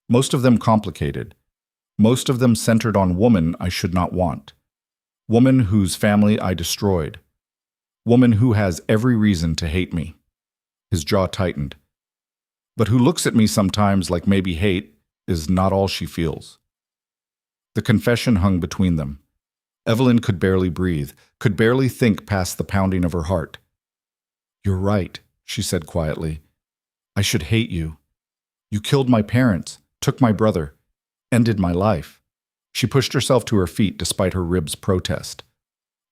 Most of them complicated. Most of them centered on woman I should not want. Woman whose family I destroyed. Woman who has every reason to hate me. His jaw tightened. But who looks at me sometimes like maybe hate is not all she feels. The confession hung between them. Evelyn could barely breathe, could barely think past the pounding of her heart. You're right, she said quietly. I should hate you. You killed my parents, took my brother, ended my life. She pushed herself to her feet despite her ribs' protest.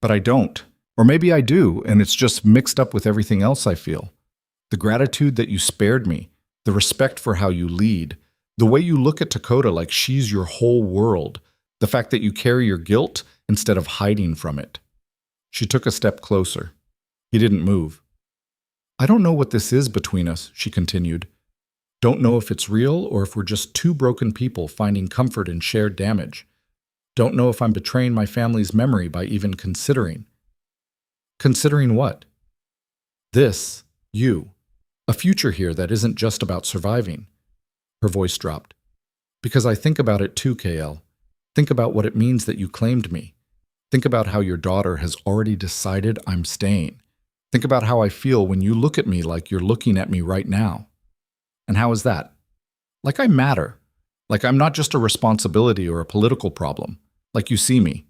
But I don't. Or maybe I do, and it's just mixed up with everything else I feel. The gratitude that you spared me, the respect for how you lead, the way you look at Dakota like she's your whole world, the fact that you carry your guilt instead of hiding from it. She took a step closer. He didn't move. I don't know what this is between us, she continued. Don't know if it's real or if we're just two broken people finding comfort in shared damage. Don't know if I'm betraying my family's memory by even considering. Considering what? This, you. A future here that isn't just about surviving. Her voice dropped. Because I think about it too, KL. Think about what it means that you claimed me. Think about how your daughter has already decided I'm staying. Think about how I feel when you look at me like you're looking at me right now. And how is that? Like I matter. Like I'm not just a responsibility or a political problem. Like you see me.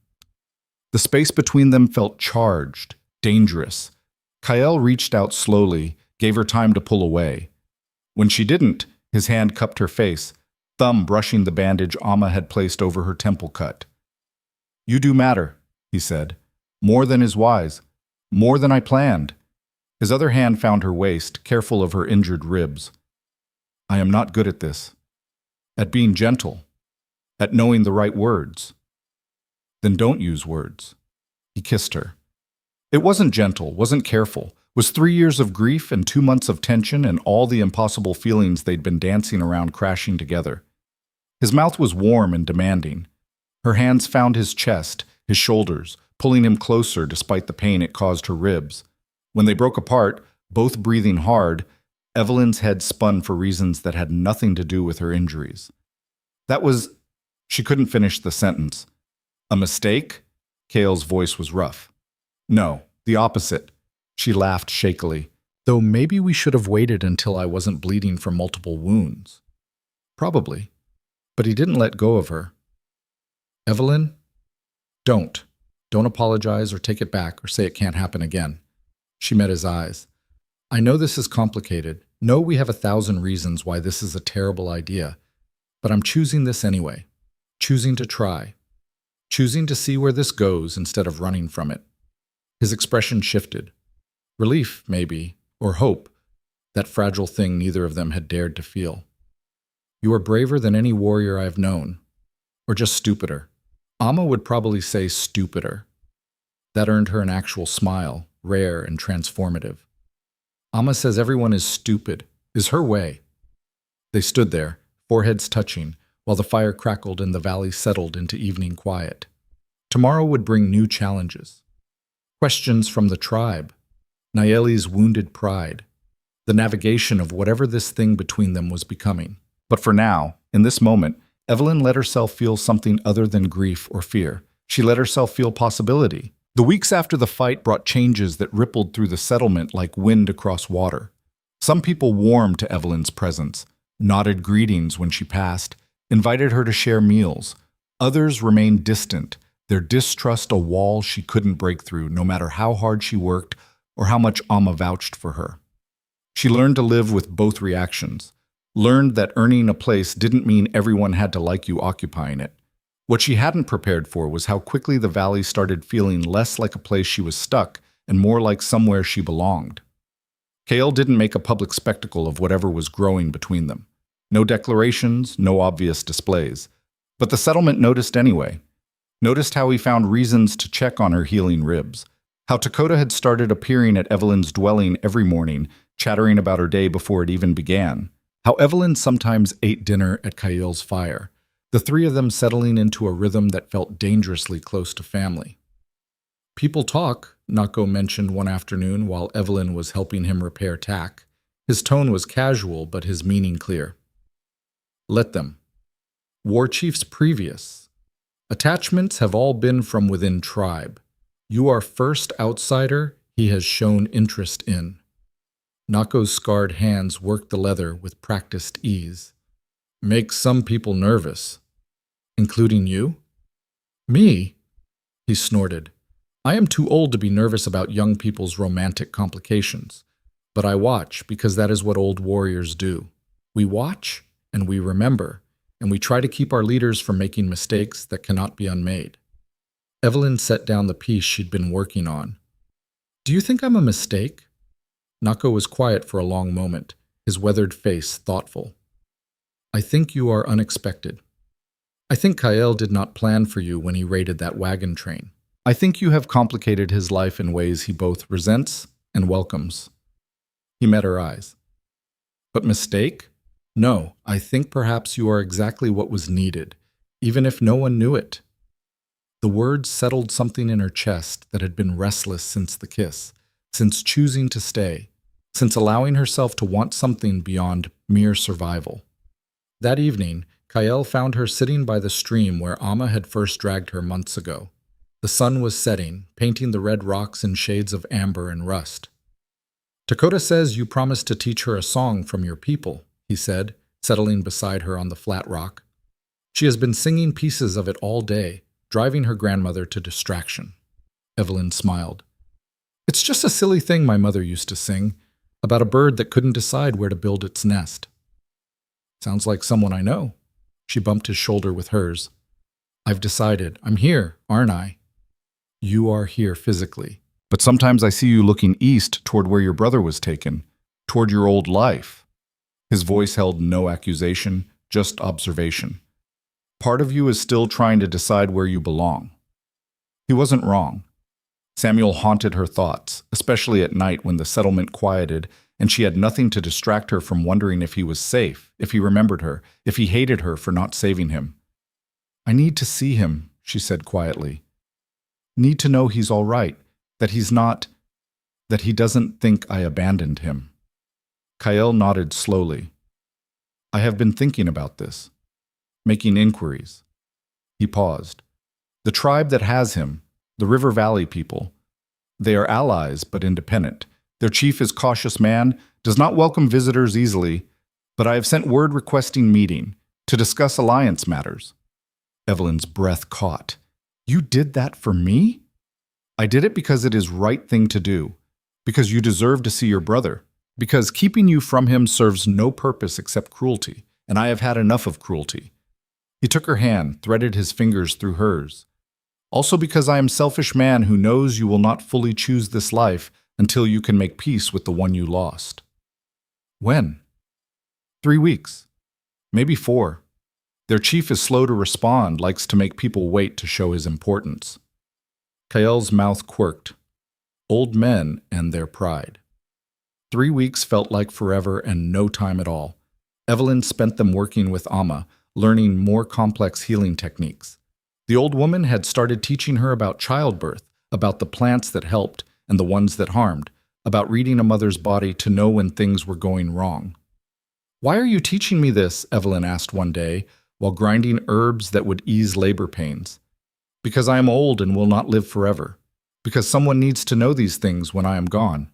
The space between them felt charged, dangerous. Kyle reached out slowly, gave her time to pull away. When she didn't, his hand cupped her face, thumb brushing the bandage Amma had placed over her temple cut. You do matter, he said. More than is wise. More than I planned. His other hand found her waist, careful of her injured ribs. I am not good at this. At being gentle. at knowing the right words. Then don't use words. He kissed her. It wasn't gentle, wasn't careful, was 3 years of grief and 2 months of tension and all the impossible feelings they'd been dancing around crashing together. His mouth was warm and demanding. Her hands found his chest, his shoulders, pulling him closer despite the pain it caused her ribs. When they broke apart, both breathing hard, Evelyn's head spun for reasons that had nothing to do with her injuries. She couldn't finish the sentence. A mistake? Cale's voice was rough. No, the opposite. She laughed shakily. Though maybe we should have waited until I wasn't bleeding from multiple wounds. Probably. But he didn't let go of her. Evelyn? Don't. Don't apologize or take it back or say it can't happen again. She met his eyes. I know this is complicated. Know we have 1,000 reasons why this is a terrible idea. But I'm choosing this anyway. Choosing to try. Choosing to see where this goes instead of running from it. His expression shifted. Relief, maybe, or hope, that fragile thing neither of them had dared to feel. You are braver than any warrior I have known. Or just stupider. Amma would probably say stupider. That earned her an actual smile, rare and transformative. Amma says everyone is stupid, is her way. They stood there, foreheads touching, while the fire crackled and the valley settled into evening quiet. Tomorrow would bring new challenges. Questions from the tribe, Nayeli's wounded pride, the navigation of whatever this thing between them was becoming. But for now, in this moment, Evelyn let herself feel something other than grief or fear. She let herself feel possibility. The weeks after the fight brought changes that rippled through the settlement like wind across water. Some people warmed to Evelyn's presence, nodded greetings when she passed, invited her to share meals. Others remained distant, their distrust a wall she couldn't break through, no matter how hard she worked or how much Amma vouched for her. She learned to live with both reactions, learned that earning a place didn't mean everyone had to like you occupying it. What she hadn't prepared for was how quickly the valley started feeling less like a place she was stuck and more like somewhere she belonged. Cale didn't make a public spectacle of whatever was growing between them. No declarations, no obvious displays. But the settlement noticed anyway. Noticed how he found reasons to check on her healing ribs. How Dakota had started appearing at Evelyn's dwelling every morning, chattering about her day before it even began. How Evelyn sometimes ate dinner at Kale's fire. The three of them settling into a rhythm that felt dangerously close to family. People talk, Nako mentioned one afternoon while Evelyn was helping him repair tack. His tone was casual, but his meaning clear. Let them. War chiefs previous. Attachments have all been from within tribe. You are first outsider he has shown interest in. Nako's scarred hands worked the leather with practiced ease. Makes some people nervous. Including you? Me? He snorted. I am too old to be nervous about young people's romantic complications. But I watch because that is what old warriors do. We watch and we remember, and we try to keep our leaders from making mistakes that cannot be unmade. Evelyn set down the piece she'd been working on. Do you think I'm a mistake? Nako was quiet for a long moment, his weathered face thoughtful. I think you are unexpected. I think Kale did not plan for you when he raided that wagon train. I think you have complicated his life in ways he both resents and welcomes. He met her eyes. But mistake? No, I think perhaps you are exactly what was needed, even if no one knew it. The words settled something in her chest that had been restless since the kiss, since choosing to stay, since allowing herself to want something beyond mere survival. That evening, Kale found her sitting by the stream where Amma had first dragged her months ago. The sun was setting, painting the red rocks in shades of amber and rust. Dakota says you promised to teach her a song from your people, he said, settling beside her on the flat rock. She has been singing pieces of it all day, driving her grandmother to distraction. Evelyn smiled. It's just a silly thing my mother used to sing, about a bird that couldn't decide where to build its nest. Sounds like someone I know. She bumped his shoulder with hers. I've decided. I'm here, aren't I? You are here physically. But sometimes I see you looking east toward where your brother was taken, toward your old life. His voice held no accusation, just observation. Part of you is still trying to decide where you belong. He wasn't wrong. Samuel haunted her thoughts, especially at night when the settlement quieted and she had nothing to distract her from wondering if he was safe, if he remembered her, if he hated her for not saving him. I need to see him, she said quietly. Need to know he's all right, that he doesn't think I abandoned him. Kael nodded slowly. I have been thinking about this, making inquiries. He paused. The tribe that has him, the River Valley people, they are allies but independent. Their chief is cautious man, does not welcome visitors easily, but I have sent word requesting meeting to discuss alliance matters. Evelyn's breath caught. You did that for me? I did it because it is right thing to do, because you deserve to see your brother, because keeping you from him serves no purpose except cruelty, and I have had enough of cruelty. He took her hand, threaded his fingers through hers. Also because I am a selfish man who knows you will not fully choose this life until you can make peace with the one you lost. When? 3 weeks. Maybe 4. Their chief is slow to respond, likes to make people wait to show his importance. Kael's mouth quirked. Old men and their pride. 3 weeks felt like forever and no time at all. Evelyn spent them working with Amma, learning more complex healing techniques. The old woman had started teaching her about childbirth, about the plants that helped and the ones that harmed, about reading a mother's body to know when things were going wrong. Why are you teaching me this? Evelyn asked one day, while grinding herbs that would ease labor pains. Because I am old and will not live forever. Because someone needs to know these things when I am gone.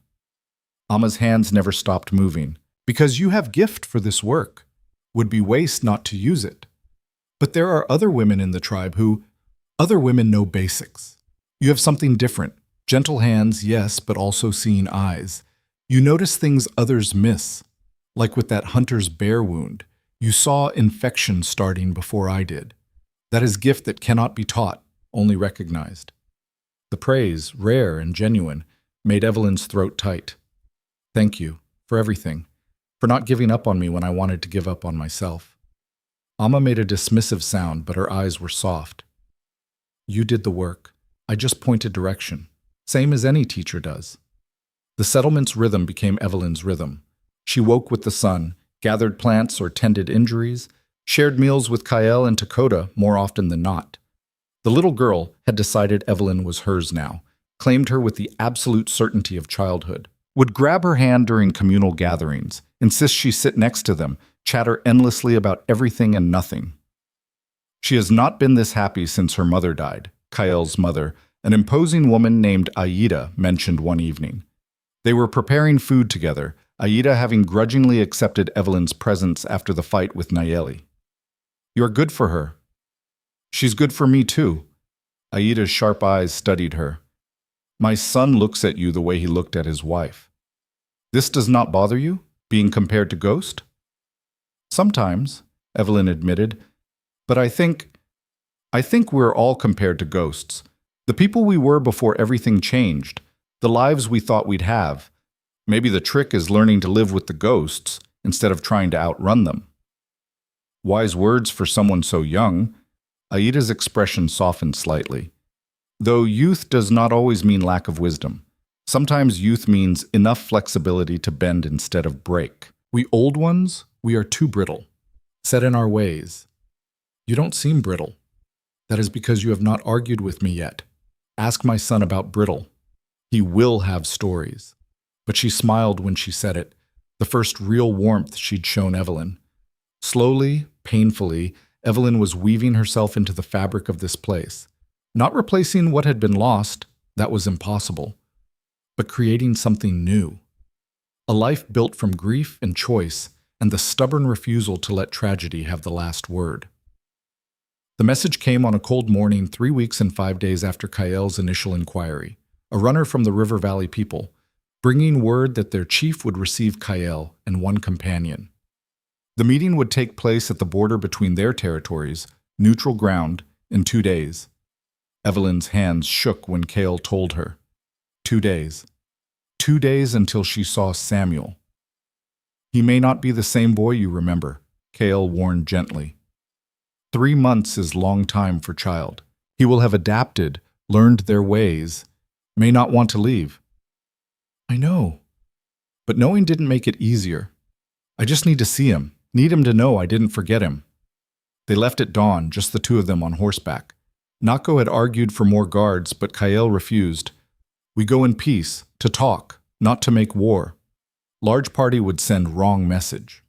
Amma's hands never stopped moving. Because you have gift for this work. Would be waste not to use it. But there are other women in the tribe other women know basics. You have something different. Gentle hands, yes, but also seeing eyes. You notice things others miss. Like with that hunter's bear wound. You saw infection starting before I did. That is gift that cannot be taught, only recognized. The praise, rare and genuine, made Evelyn's throat tight. Thank you for everything, for not giving up on me when I wanted to give up on myself. Amma made a dismissive sound, but her eyes were soft. You did the work. I just pointed direction, same as any teacher does. The settlement's rhythm became Evelyn's rhythm. She woke with the sun, gathered plants or tended injuries, shared meals with Kael and Dakota more often than not. The little girl had decided Evelyn was hers now, claimed her with the absolute certainty of childhood, would grab her hand during communal gatherings, insist she sit next to them, chatter endlessly about everything and nothing. She has not been this happy since her mother died, Kael's mother, an imposing woman named Aida, mentioned one evening. They were preparing food together, Aida having grudgingly accepted Evelyn's presence after the fight with Nayeli. You're good for her. She's good for me too. Aida's sharp eyes studied her. My son looks at you the way he looked at his wife. This does not bother you, being compared to Ghost? Sometimes, Evelyn admitted, but I think we're all compared to ghosts. The people we were before everything changed, the lives we thought we'd have. Maybe the trick is learning to live with the ghosts instead of trying to outrun them. Wise words for someone so young. Aida's expression softened slightly. Though youth does not always mean lack of wisdom. Sometimes youth means enough flexibility to bend instead of break. We old ones, we are too brittle, set in our ways. You don't seem brittle. That is because you have not argued with me yet. Ask my son about brittle. He will have stories. But she smiled when she said it, the first real warmth she'd shown Evelyn. Slowly, painfully, Evelyn was weaving herself into the fabric of this place. Not replacing what had been lost, that was impossible, but creating something new. A life built from grief and choice and the stubborn refusal to let tragedy have the last word. The message came on a cold morning 3 weeks and 5 days after Kael's initial inquiry, a runner from the River Valley people, bringing word that their chief would receive Kael and one companion. The meeting would take place at the border between their territories, neutral ground, in 2 days. Evelyn's hands shook when Kael told her. 2 days. 2 days until she saw Samuel. He may not be the same boy you remember, Kael warned gently. 3 months is long time for child. He will have adapted, learned their ways, may not want to leave. I know. But knowing didn't make it easier. I just need to see him, need him to know I didn't forget him. They left at dawn, just the two of them on horseback. Nako had argued for more guards, but Kael refused. We go in peace, to talk, not to make war. Large party would send wrong message.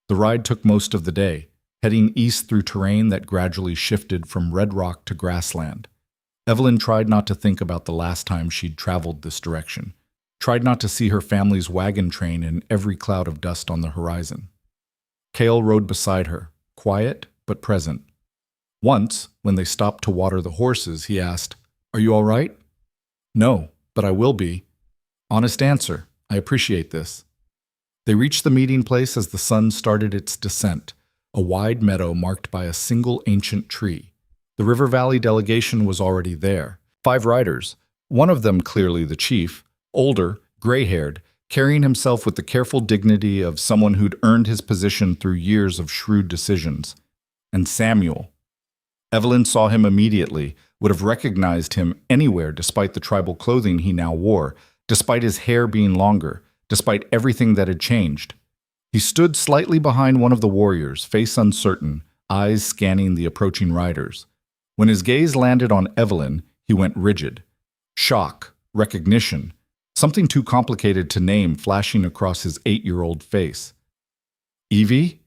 The ride took most of the day, heading east through terrain that gradually shifted from red rock to grassland. Evelyn tried not to think about the last time she'd traveled this direction, tried not to see her family's wagon train in every cloud of dust on the horizon. Kael rode beside her, quiet but present. Once, when they stopped to water the horses, he asked, "Are you all right?" "No, but I will be." "Honest answer. I appreciate this." They reached the meeting place as the sun started its descent, a wide meadow marked by a single ancient tree. The River Valley delegation was already there. 5 riders, one of them clearly the chief, older, gray-haired, carrying himself with the careful dignity of someone who'd earned his position through years of shrewd decisions. And Samuel. Evelyn saw him immediately, would have recognized him anywhere despite the tribal clothing he now wore, despite his hair being longer, despite everything that had changed. He stood slightly behind one of the warriors, face uncertain, eyes scanning the approaching riders. When his gaze landed on Evelyn, he went rigid. Shock, recognition, something too complicated to name flashing across his 8-year-old face. "Evie?"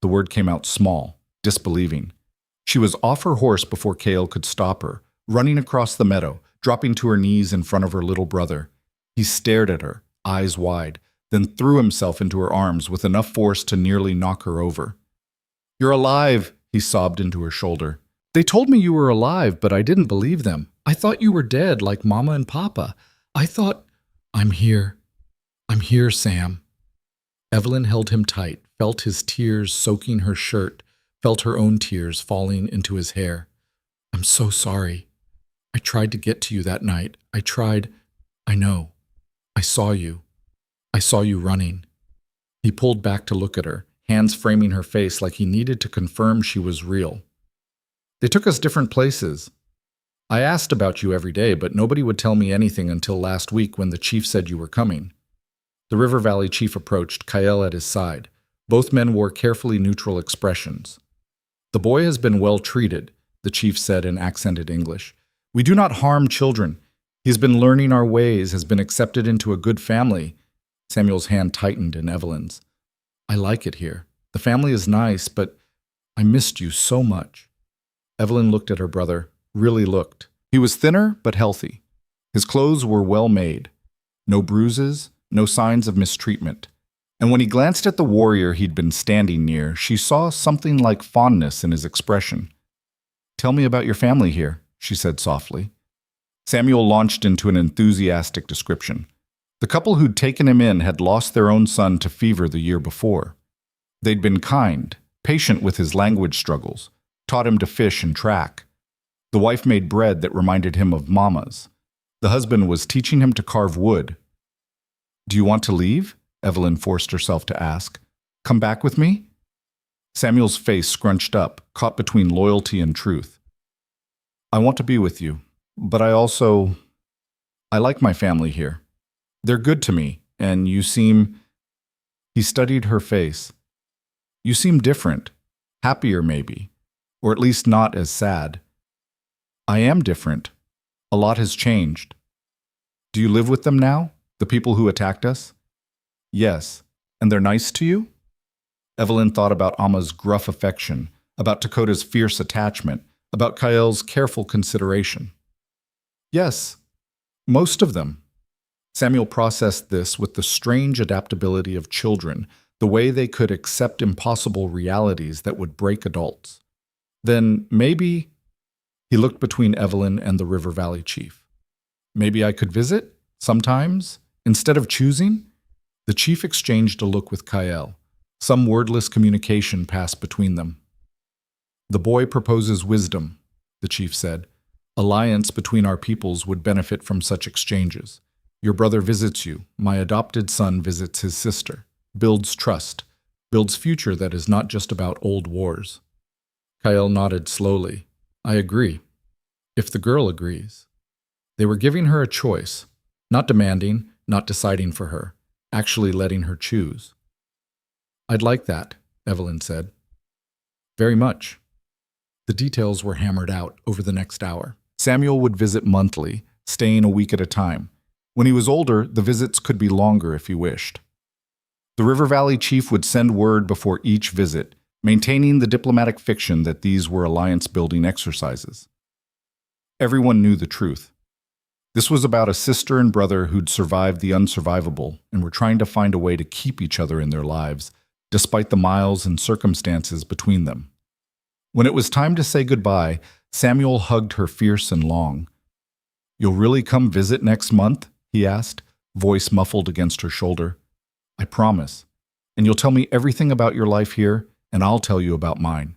The word came out small, disbelieving. She was off her horse before Kael could stop her, running across the meadow, dropping to her knees in front of her little brother. He stared at her, eyes wide, then threw himself into her arms with enough force to nearly knock her over. "You're alive," he sobbed into her shoulder. "They told me you were alive, but I didn't believe them. I thought you were dead like Mama and Papa. I thought—" "I'm here. I'm here, Sam." Evelyn held him tight, felt his tears soaking her shirt, felt her own tears falling into his hair. "I'm so sorry. I tried to get to you that night. I tried. I know. I saw you. I saw you running." He pulled back to look at her, hands framing her face like he needed to confirm she was real. "They took us different places. I asked about you every day, but nobody would tell me anything until last week when the chief said you were coming." The River Valley chief approached, Kael at his side. Both men wore carefully neutral expressions. "The boy has been well treated," the chief said in accented English. "We do not harm children. He's been learning our ways, has been accepted into a good family." Samuel's hand tightened in Evelyn's. "I like it here. The family is nice, but I missed you so much." Evelyn looked at her brother, really looked. He was thinner but healthy. His clothes were well made. No bruises, no signs of mistreatment. And when he glanced at the warrior he'd been standing near, she saw something like fondness in his expression. "Tell me about your family here," she said softly. Samuel launched into an enthusiastic description. The couple who'd taken him in had lost their own son to fever the year before. They'd been kind, patient with his language struggles, taught him to fish and track. The wife made bread that reminded him of Mama's. The husband was teaching him to carve wood. "Do you want to leave?" Evelyn forced herself to ask. "Come back with me?" Samuel's face scrunched up, caught between loyalty and truth. "I want to be with you, but I like my family here. They're good to me, and you seem—" He studied her face. "You seem different, happier maybe, or at least not as sad." "I am different. A lot has changed." "Do you live with them now, the people who attacked us?" "Yes. And they're nice to you?" Evelyn thought about Amma's gruff affection, about Dakota's fierce attachment, about Kael's careful consideration. "Yes. Most of them." Samuel processed this with the strange adaptability of children, the way they could accept impossible realities that would break adults. "Then maybe—" He looked between Evelyn and the River Valley chief. "Maybe I could visit? Sometimes? Instead of choosing?" The chief exchanged a look with Kael. Some wordless communication passed between them. "The boy proposes wisdom," the chief said. "Alliance between our peoples would benefit from such exchanges. Your brother visits you, my adopted son visits his sister, builds trust, builds future that is not just about old wars." Kyle nodded slowly. I agree. If the girl agrees. They were giving her a choice, not demanding, not deciding for her, actually letting her choose. I'd like that, Evelyn said. Very much. The details were hammered out over the next hour. Samuel would visit monthly, staying a week at a time. When he was older, the visits could be longer if he wished. The River Valley chief would send word before each visit, maintaining the diplomatic fiction that these were alliance-building exercises. Everyone knew the truth. This was about a sister and brother who'd survived the unsurvivable and were trying to find a way to keep each other in their lives, despite the miles and circumstances between them. When it was time to say goodbye, Samuel hugged her fierce and long. You'll really come visit next month? He asked, voice muffled against her shoulder. I promise. And you'll tell me everything about your life here, and I'll tell you about mine.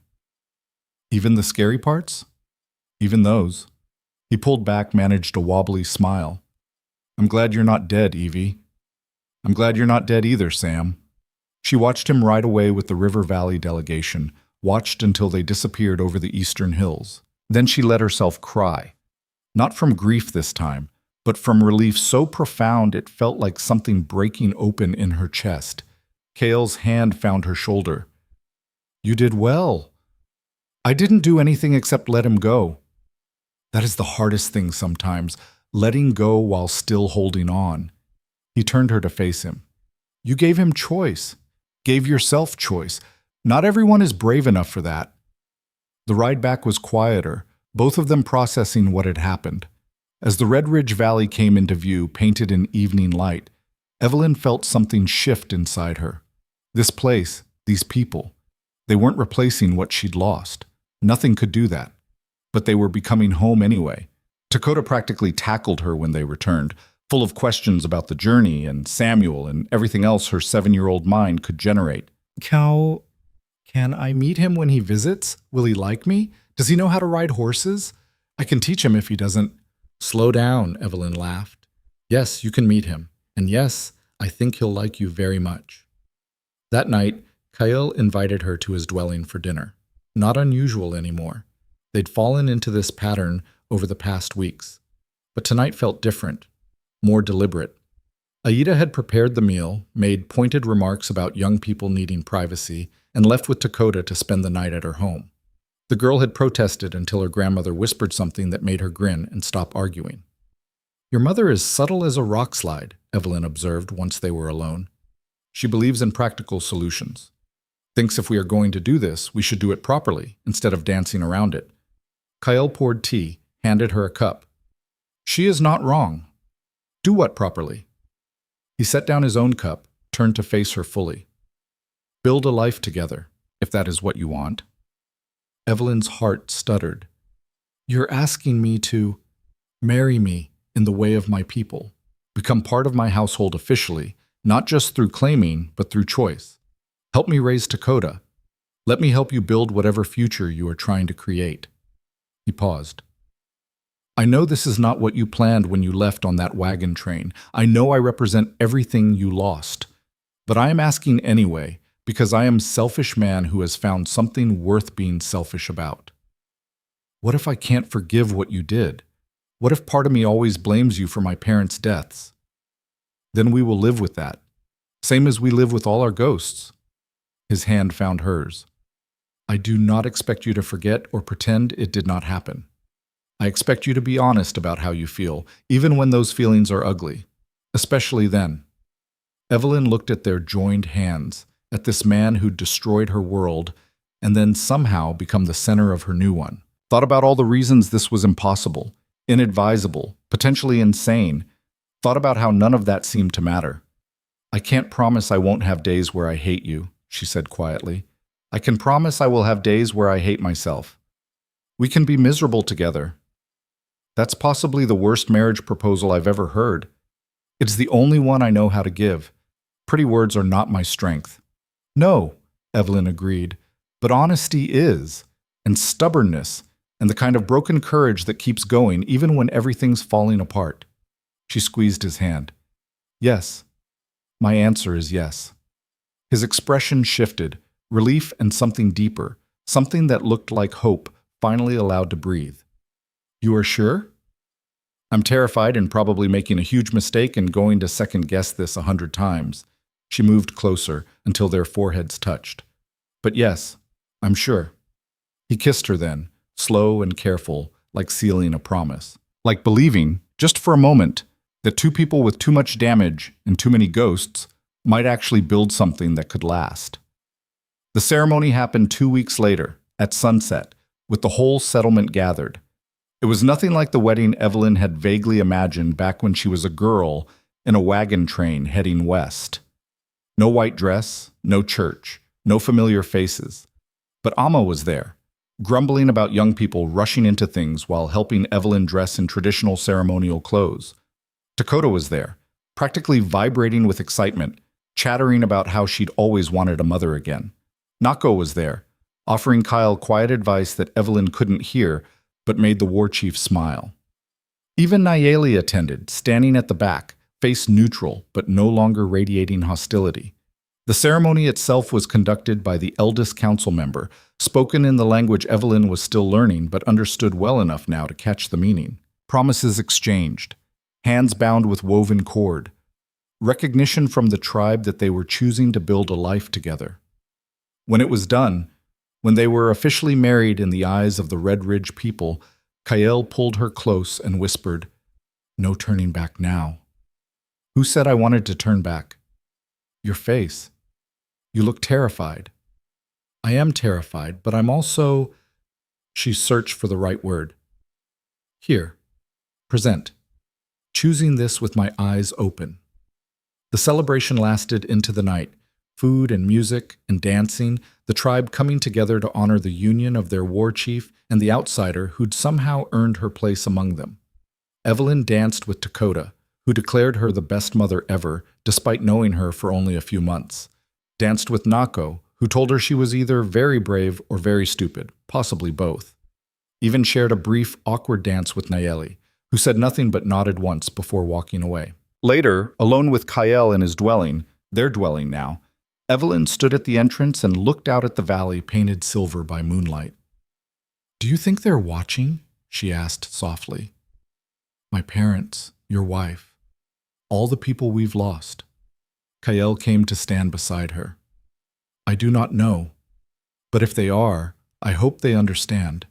Even the scary parts? Even those. He pulled back, managed a wobbly smile. I'm glad you're not dead, Evie. I'm glad you're not dead either, Sam. She watched him ride away with the River Valley delegation, watched until they disappeared over the eastern hills. Then she let herself cry. Not from grief this time, but from relief so profound it felt like something breaking open in her chest. Cale's hand found her shoulder. You did well. I didn't do anything except let him go. That is the hardest thing sometimes, letting go while still holding on. He turned her to face him. You gave him choice. Gave yourself choice. Not everyone is brave enough for that. The ride back was quieter, both of them processing what had happened. As the Red Ridge Valley came into view, painted in evening light, Evelyn felt something shift inside her. This place, these people, they weren't replacing what she'd lost. Nothing could do that. But they were becoming home anyway. Dakota practically tackled her when they returned, full of questions about the journey and Samuel and everything else her 7-year-old mind could generate. Can I meet him when he visits? Will he like me? Does he know how to ride horses? I can teach him if he doesn't. Slow down, Evelyn laughed. Yes, you can meet him. And yes, I think he'll like you very much. That night, Kyle invited her to his dwelling for dinner. Not unusual anymore. They'd fallen into this pattern over the past weeks. But tonight felt different, more deliberate. Aida had prepared the meal, made pointed remarks about young people needing privacy, and left with Dakota to spend the night at her home. The girl had protested until her grandmother whispered something that made her grin and stop arguing. Your mother is subtle as a rock slide, Evelyn observed once they were alone. She believes in practical solutions. Thinks if we are going to do this, we should do it properly, instead of dancing around it. Kyle poured tea, handed her a cup. She is not wrong. Do what properly? He set down his own cup, turned to face her fully. Build a life together, if that is what you want. Evelyn's heart stuttered. You're asking me to marry me in the way of my people, become part of my household officially, not just through claiming, but through choice. Help me raise Dakota. Let me help you build whatever future you are trying to create. He paused. I know this is not what you planned when you left on that wagon train. I know I represent everything you lost. But I am asking anyway, because I am a selfish man who has found something worth being selfish about. What if I can't forgive what you did? What if part of me always blames you for my parents' deaths? Then we will live with that, same as we live with all our ghosts. His hand found hers. I do not expect you to forget or pretend it did not happen. I expect you to be honest about how you feel, even when those feelings are ugly, especially then. Evelyn looked at their joined hands, at this man who'd destroyed her world and then somehow become the center of her new one. Thought about all the reasons this was impossible, inadvisable, potentially insane. Thought about how none of that seemed to matter. I can't promise I won't have days where I hate you, she said quietly. I can promise I will have days where I hate myself. We can be miserable together. That's possibly the worst marriage proposal I've ever heard. It's the only one I know how to give. Pretty words are not my strength. No, Evelyn agreed, but honesty is, and stubbornness, and the kind of broken courage that keeps going even when everything's falling apart. She squeezed his hand. Yes. My answer is yes. His expression shifted, relief and something deeper, something that looked like hope finally allowed to breathe. You are sure? I'm terrified and probably making a huge mistake and going to second-guess this 100 times. She moved closer until their foreheads touched. But yes, I'm sure. He kissed her then, slow and careful, like sealing a promise. Like believing, just for a moment, that two people with too much damage and too many ghosts might actually build something that could last. The ceremony happened 2 weeks later, at sunset, with the whole settlement gathered. It was nothing like the wedding Evelyn had vaguely imagined back when she was a girl in a wagon train heading west. No white dress, no church, no familiar faces. But Amma was there, grumbling about young people rushing into things while helping Evelyn dress in traditional ceremonial clothes. Dakota was there, practically vibrating with excitement, chattering about how she'd always wanted a mother again. Nako was there, offering Kyle quiet advice that Evelyn couldn't hear, but made the war chief smile. Even Nayeli attended, standing at the back, face neutral but no longer radiating hostility. The ceremony itself was conducted by the eldest council member, spoken in the language Evelyn was still learning but understood well enough now to catch the meaning. Promises exchanged, hands bound with woven cord, recognition from the tribe that they were choosing to build a life together. When it was done, when they were officially married in the eyes of the Red Ridge people, Kyle pulled her close and whispered, "No turning back now." "Who said I wanted to turn back?" "Your face. You look terrified." "I am terrified, but I'm also—" She searched for the right word. "Here. Present. Choosing this with my eyes open." The celebration lasted into the night. Food and music and dancing, the tribe coming together to honor the union of their war chief and the outsider who'd somehow earned her place among them. Evelyn danced with Dakota, who declared her the best mother ever, despite knowing her for only a few months. Danced with Nako, who told her she was either very brave or very stupid, possibly both. Even shared a brief, awkward dance with Nayeli, who said nothing but nodded once before walking away. Later, alone with Kyle in his dwelling, their dwelling now, Evelyn stood at the entrance and looked out at the valley painted silver by moonlight. "Do you think they're watching?" she asked softly. "My parents, your wife, all the people we've lost." Kyle came to stand beside her. "I do not know, but if they are, I hope they understand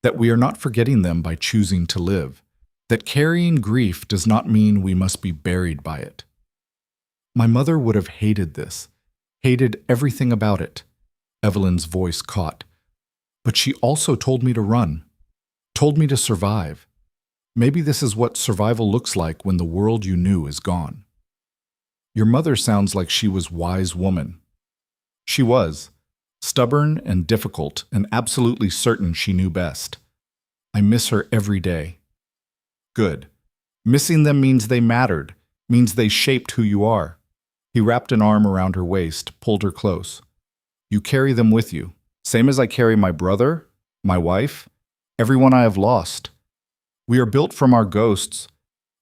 that we are not forgetting them by choosing to live, that carrying grief does not mean we must be buried by it. My mother would have hated this, hated everything about it." Evelyn's voice caught. "But she also told me to run, told me to survive. Maybe this is what survival looks like when the world you knew is gone." "Your mother sounds like she was a wise woman." She was, stubborn and difficult and absolutely certain she knew best. "I miss her every day." "Good. Missing them means they mattered, means they shaped who you are." He wrapped an arm around her waist, pulled her close. "You carry them with you, same as I carry my brother, my wife, everyone I have lost. We are built from our ghosts,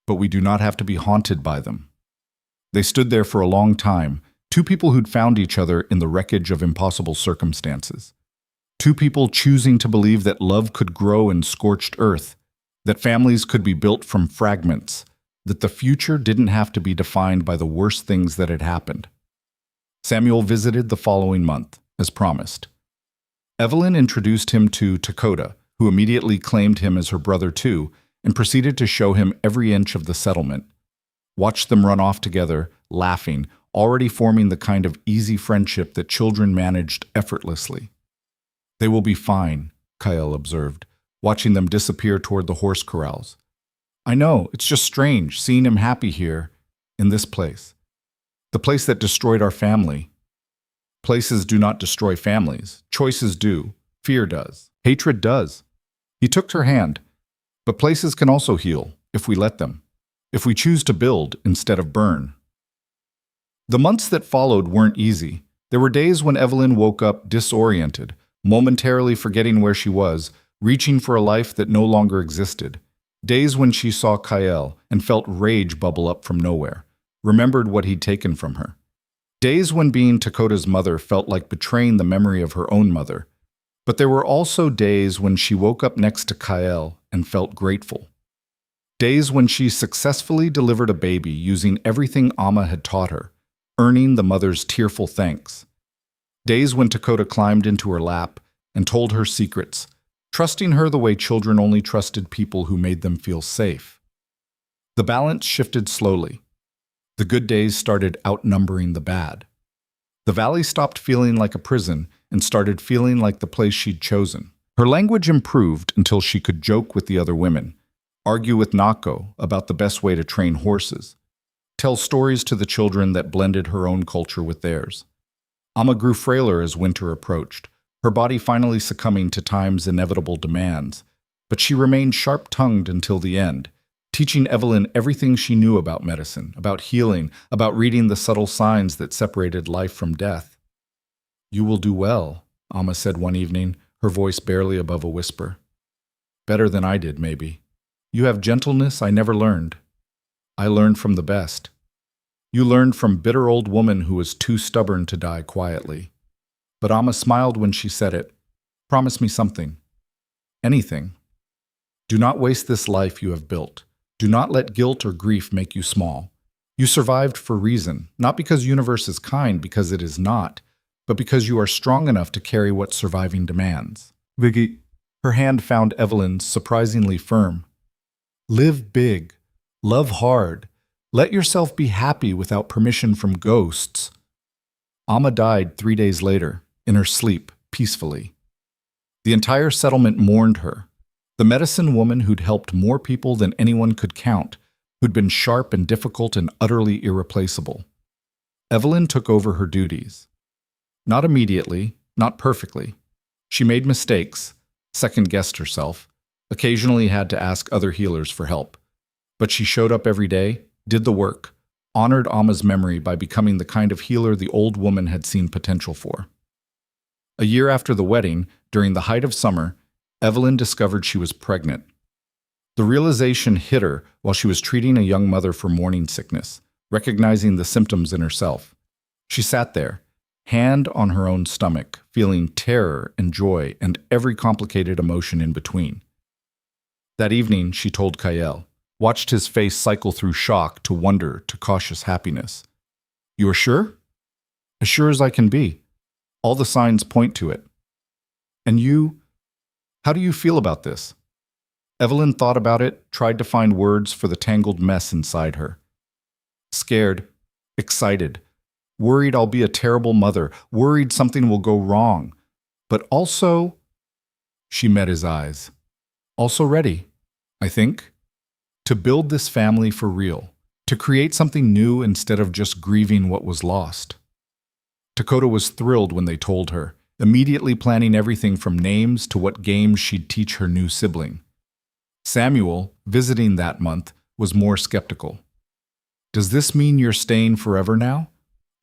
but we do not have to be haunted by them." They stood there for a long time, two people who'd found each other in the wreckage of impossible circumstances. Two people choosing to believe that love could grow in scorched earth, that families could be built from fragments, that the future didn't have to be defined by the worst things that had happened. Samuel visited the following month, as promised. Evelyn introduced him to Dakota, who immediately claimed him as her brother too, and proceeded to show him every inch of the settlement. Watched them run off together, laughing, already forming the kind of easy friendship that children managed effortlessly. "They will be fine," Kyle observed, watching them disappear toward the horse corrals. "I know, it's just strange seeing him happy here, in this place. The place that destroyed our family." "Places do not destroy families. Choices do. Fear does. Hatred does." He took her hand. "But places can also heal, if we let them. If we choose to build instead of burn." The months that followed weren't easy. There were days when Evelyn woke up disoriented, momentarily forgetting where she was, reaching for a life that no longer existed. Days when she saw Kyle and felt rage bubble up from nowhere, remembered what he'd taken from her. Days when being Dakota's mother felt like betraying the memory of her own mother. But there were also days when she woke up next to Kael and felt grateful. Days when she successfully delivered a baby using everything Amma had taught her, earning the mother's tearful thanks. Days when Dakota climbed into her lap and told her secrets, trusting her the way children only trusted people who made them feel safe. The balance shifted slowly. The good days started outnumbering the bad. The valley stopped feeling like a prison and started feeling like the place she'd chosen. Her language improved until she could joke with the other women, argue with Nako about the best way to train horses, tell stories to the children that blended her own culture with theirs. Amma grew frailer as winter approached, her body finally succumbing to time's inevitable demands, but she remained sharp-tongued until the end, teaching Evelyn everything she knew about medicine, about healing, about reading the subtle signs that separated life from death. "You will do well," Amma said one evening, her voice barely above a whisper. "Better than I did, maybe. You have gentleness I never learned. I learned from the best. You learned from bitter old woman who was too stubborn to die quietly." But Amma smiled when she said it. "Promise me something. Anything. Do not waste this life you have built. Do not let guilt or grief make you small. You survived for reason, not because universe is kind, because it is not, but because you are strong enough to carry what surviving demands." Viggy, her hand found Evelyn's surprisingly firm. "Live big. Love hard. Let yourself be happy without permission from ghosts." Amma died 3 days later, in her sleep, peacefully. The entire settlement mourned her. The medicine woman who'd helped more people than anyone could count, who'd been sharp and difficult and utterly irreplaceable. Evelyn took over her duties. Not immediately, not perfectly. She made mistakes, second-guessed herself, occasionally had to ask other healers for help. But she showed up every day, did the work, honored Amma's memory by becoming the kind of healer the old woman had seen potential for. A year after the wedding, during the height of summer, Evelyn discovered she was pregnant. The realization hit her while she was treating a young mother for morning sickness, recognizing the symptoms in herself. She sat there, hand on her own stomach, feeling terror and joy and every complicated emotion in between. That evening, she told Kael, watched his face cycle through shock to wonder to cautious happiness. "You are sure?" "As sure as I can be. All the signs point to it." "And you? How do you feel about this?" Evelyn thought about it, tried to find words for the tangled mess inside her. "Scared, excited, worried I'll be a terrible mother, worried something will go wrong, but also—" She met his eyes. "Also ready, I think, to build this family for real, to create something new instead of just grieving what was lost." Dakota was thrilled when they told her, immediately planning everything from names to what games she'd teach her new sibling. Samuel, visiting that month, was more skeptical. "Does this mean you're staying forever now?"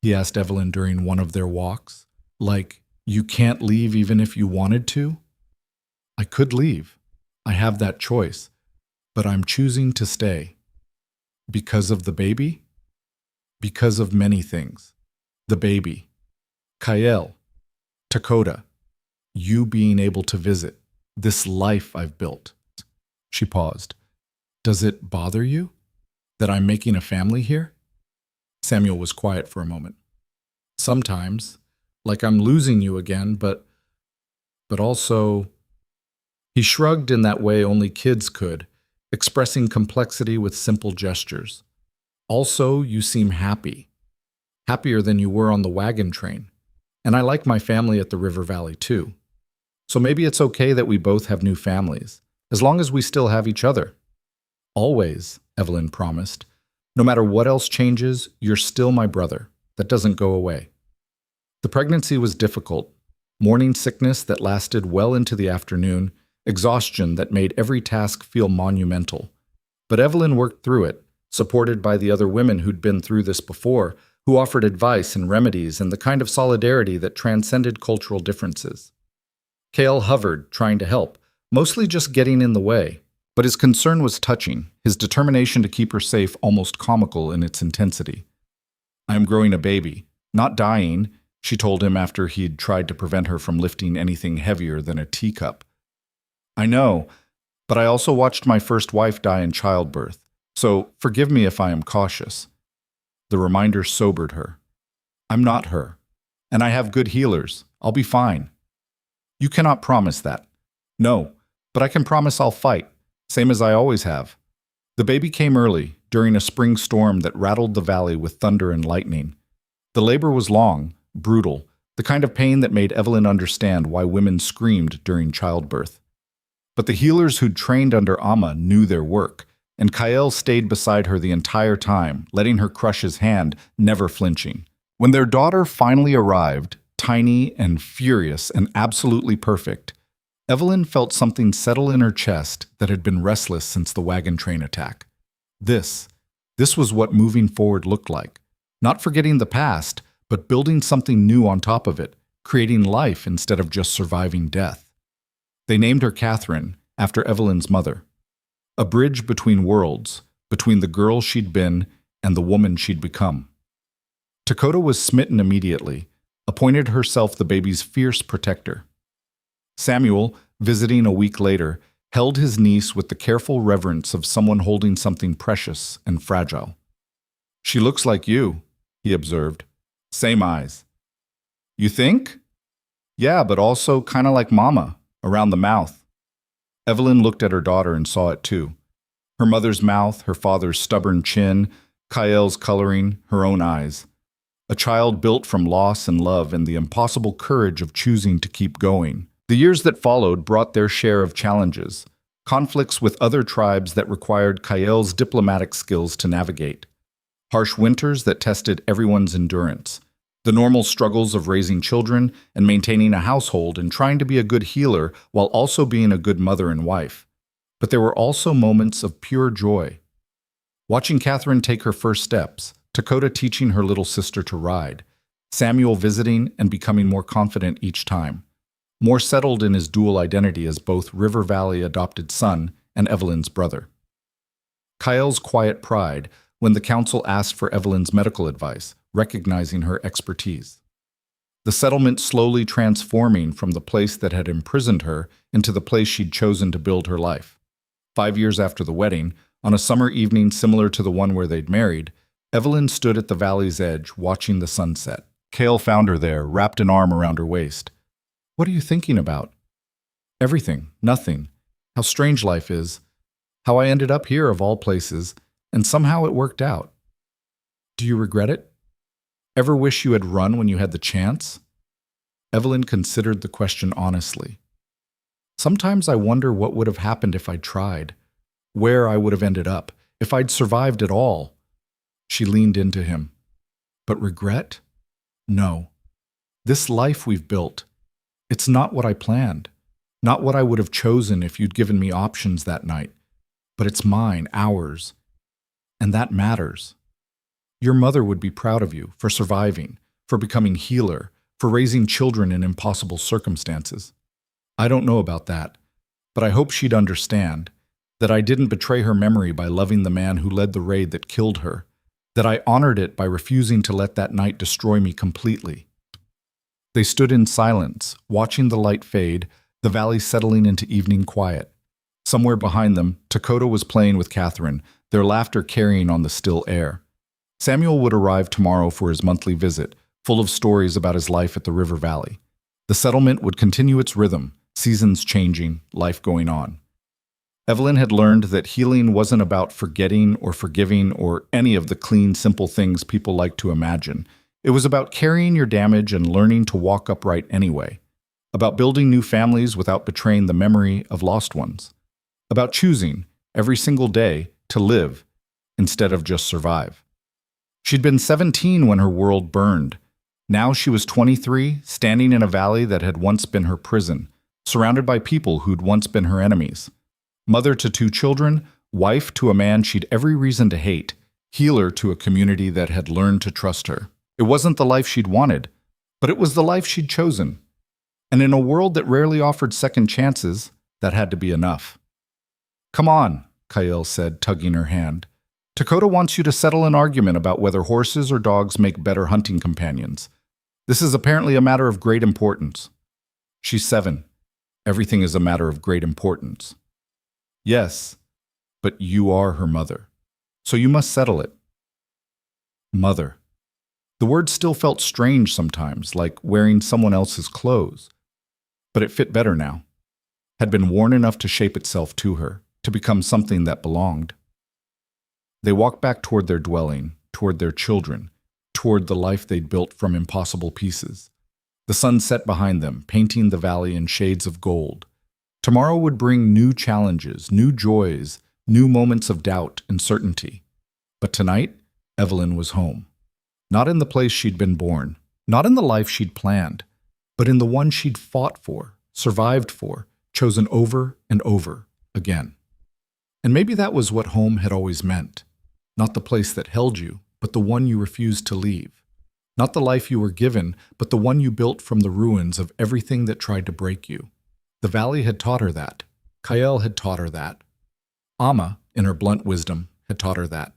he asked Evelyn during one of their walks. "Like, you can't leave even if you wanted to?" "I could leave. I have that choice. But I'm choosing to stay." "Because of the baby?" "Because of many things. The baby. Kael. Dakota. You being able to visit. This life I've built." She paused. "Does it bother you that I'm making a family here?" Samuel was quiet for a moment. "Sometimes, like I'm losing you again, but also—" He shrugged in that way only kids could, expressing complexity with simple gestures. "Also, you seem happy. Happier than you were on the wagon train. And I like my family at the River Valley too. So maybe it's okay that we both have new families, as long as we still have each other." "Always," Evelyn promised. "No matter what else changes, you're still my brother. That doesn't go away." The pregnancy was difficult. Morning sickness that lasted well into the afternoon, exhaustion that made every task feel monumental. But Evelyn worked through it, supported by the other women who'd been through this before, who offered advice and remedies and the kind of solidarity that transcended cultural differences. Kael hovered, trying to help, mostly just getting in the way. But his concern was touching, his determination to keep her safe almost comical in its intensity. "I am growing a baby, not dying, she told him after he'd tried to prevent her from lifting anything heavier than a teacup. I know, but I also watched my first wife die in childbirth, so forgive me if I am cautious. The reminder sobered her. I'm not her, and I have good healers. I'll be fine. You cannot promise that. No, but I can promise I'll fight, same as I always have. The baby came early, during a spring storm that rattled the valley with thunder and lightning. The labor was long, brutal, the kind of pain that made Evelyn understand why women screamed during childbirth. But the healers who'd trained under Amma knew their work, and Kael stayed beside her the entire time, letting her crush his hand, never flinching. When their daughter finally arrived, tiny and furious and absolutely perfect, Evelyn felt something settle in her chest that had been restless since the wagon train attack. This was what moving forward looked like. Not forgetting the past, but building something new on top of it, creating life instead of just surviving death. They named her Catherine, after Evelyn's mother. A bridge between worlds, between the girl she'd been and the woman she'd become. Dakota was smitten immediately, appointed herself the baby's fierce protector. Samuel, visiting a week later, held his niece with the careful reverence of someone holding something precious and fragile. She looks like you, he observed. Same eyes. You think? Yeah, but also kind of like Mama, around the mouth. Evelyn looked at her daughter and saw it too. Her mother's mouth, her father's stubborn chin, Kael's coloring, her own eyes. A child built from loss and love and the impossible courage of choosing to keep going. The years that followed brought their share of challenges, conflicts with other tribes that required Kael's diplomatic skills to navigate, harsh winters that tested everyone's endurance, the normal struggles of raising children and maintaining a household and trying to be a good healer while also being a good mother and wife. But there were also moments of pure joy. Watching Catherine take her first steps, Dakota teaching her little sister to ride, Samuel visiting and becoming more confident each time, more settled in his dual identity as both River Valley adopted son and Evelyn's brother. Kael's quiet pride when the council asked for Evelyn's medical advice, recognizing her expertise. The settlement slowly transforming from the place that had imprisoned her into the place she'd chosen to build her life. 5 years after the wedding, on a summer evening similar to the one where they'd married, Evelyn stood at the valley's edge, watching the sunset. Kael found her there, wrapped an arm around her waist. What are you thinking about? Everything, nothing. How strange life is. How I ended up here of all places, and somehow it worked out. Do you regret it? Ever wish you had run when you had the chance? Evelyn considered the question honestly. Sometimes I wonder what would have happened if I'd tried, where I would have ended up, if I'd survived at all. She leaned into him. But regret? No. This life we've built, it's not what I planned, not what I would have chosen if you'd given me options that night, but it's mine, ours, and that matters. Your mother would be proud of you for surviving, for becoming healer, for raising children in impossible circumstances. I don't know about that, but I hope she'd understand that I didn't betray her memory by loving the man who led the raid that killed her, that I honored it by refusing to let that night destroy me completely. They stood in silence, watching the light fade, the valley settling into evening quiet. Somewhere behind them, Dakota was playing with Catherine, their laughter carrying on the still air. Samuel would arrive tomorrow for his monthly visit, full of stories about his life at the River Valley. The settlement would continue its rhythm, seasons changing, life going on. Evelyn had learned that healing wasn't about forgetting or forgiving or any of the clean, simple things people like to imagine. It was about carrying your damage and learning to walk upright anyway. About building new families without betraying the memory of lost ones. About choosing, every single day, to live instead of just survive. She'd been 17 when her world burned. Now she was 23, standing in a valley that had once been her prison, surrounded by people who'd once been her enemies. Mother to 2 children, wife to a man she'd every reason to hate, healer to a community that had learned to trust her. It wasn't the life she'd wanted, but it was the life she'd chosen. And in a world that rarely offered second chances, that had to be enough. Come on, Kael said, tugging her hand. Dakota wants you to settle an argument about whether horses or dogs make better hunting companions. This is apparently a matter of great importance. She's 7. Everything is a matter of great importance. Yes, but you are her mother. So you must settle it. Mother. The word still felt strange sometimes, like wearing someone else's clothes. But it fit better now. Had been worn enough to shape itself to her, to become something that belonged. They walked back toward their dwelling, toward their children, toward the life they'd built from impossible pieces. The sun set behind them, painting the valley in shades of gold. Tomorrow would bring new challenges, new joys, new moments of doubt and certainty. But tonight, Evelyn was home. Not in the place she'd been born, not in the life she'd planned, but in the one she'd fought for, survived for, chosen over and over again. And maybe that was what home had always meant. Not the place that held you, but the one you refused to leave. Not the life you were given, but the one you built from the ruins of everything that tried to break you. The valley had taught her that. Kael had taught her that. Amma, in her blunt wisdom, had taught her that.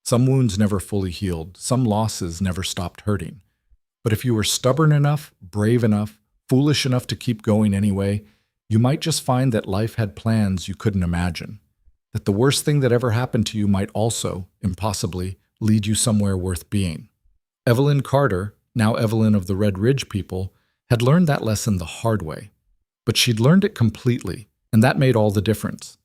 Some wounds never fully healed, some losses never stopped hurting. But if you were stubborn enough, brave enough, foolish enough to keep going anyway, you might just find that life had plans you couldn't imagine. That the worst thing that ever happened to you might also, impossibly, lead you somewhere worth being. Evelyn Carter, now Evelyn of the Red Ridge people, had learned that lesson the hard way. But she'd learned it completely, and that made all the difference.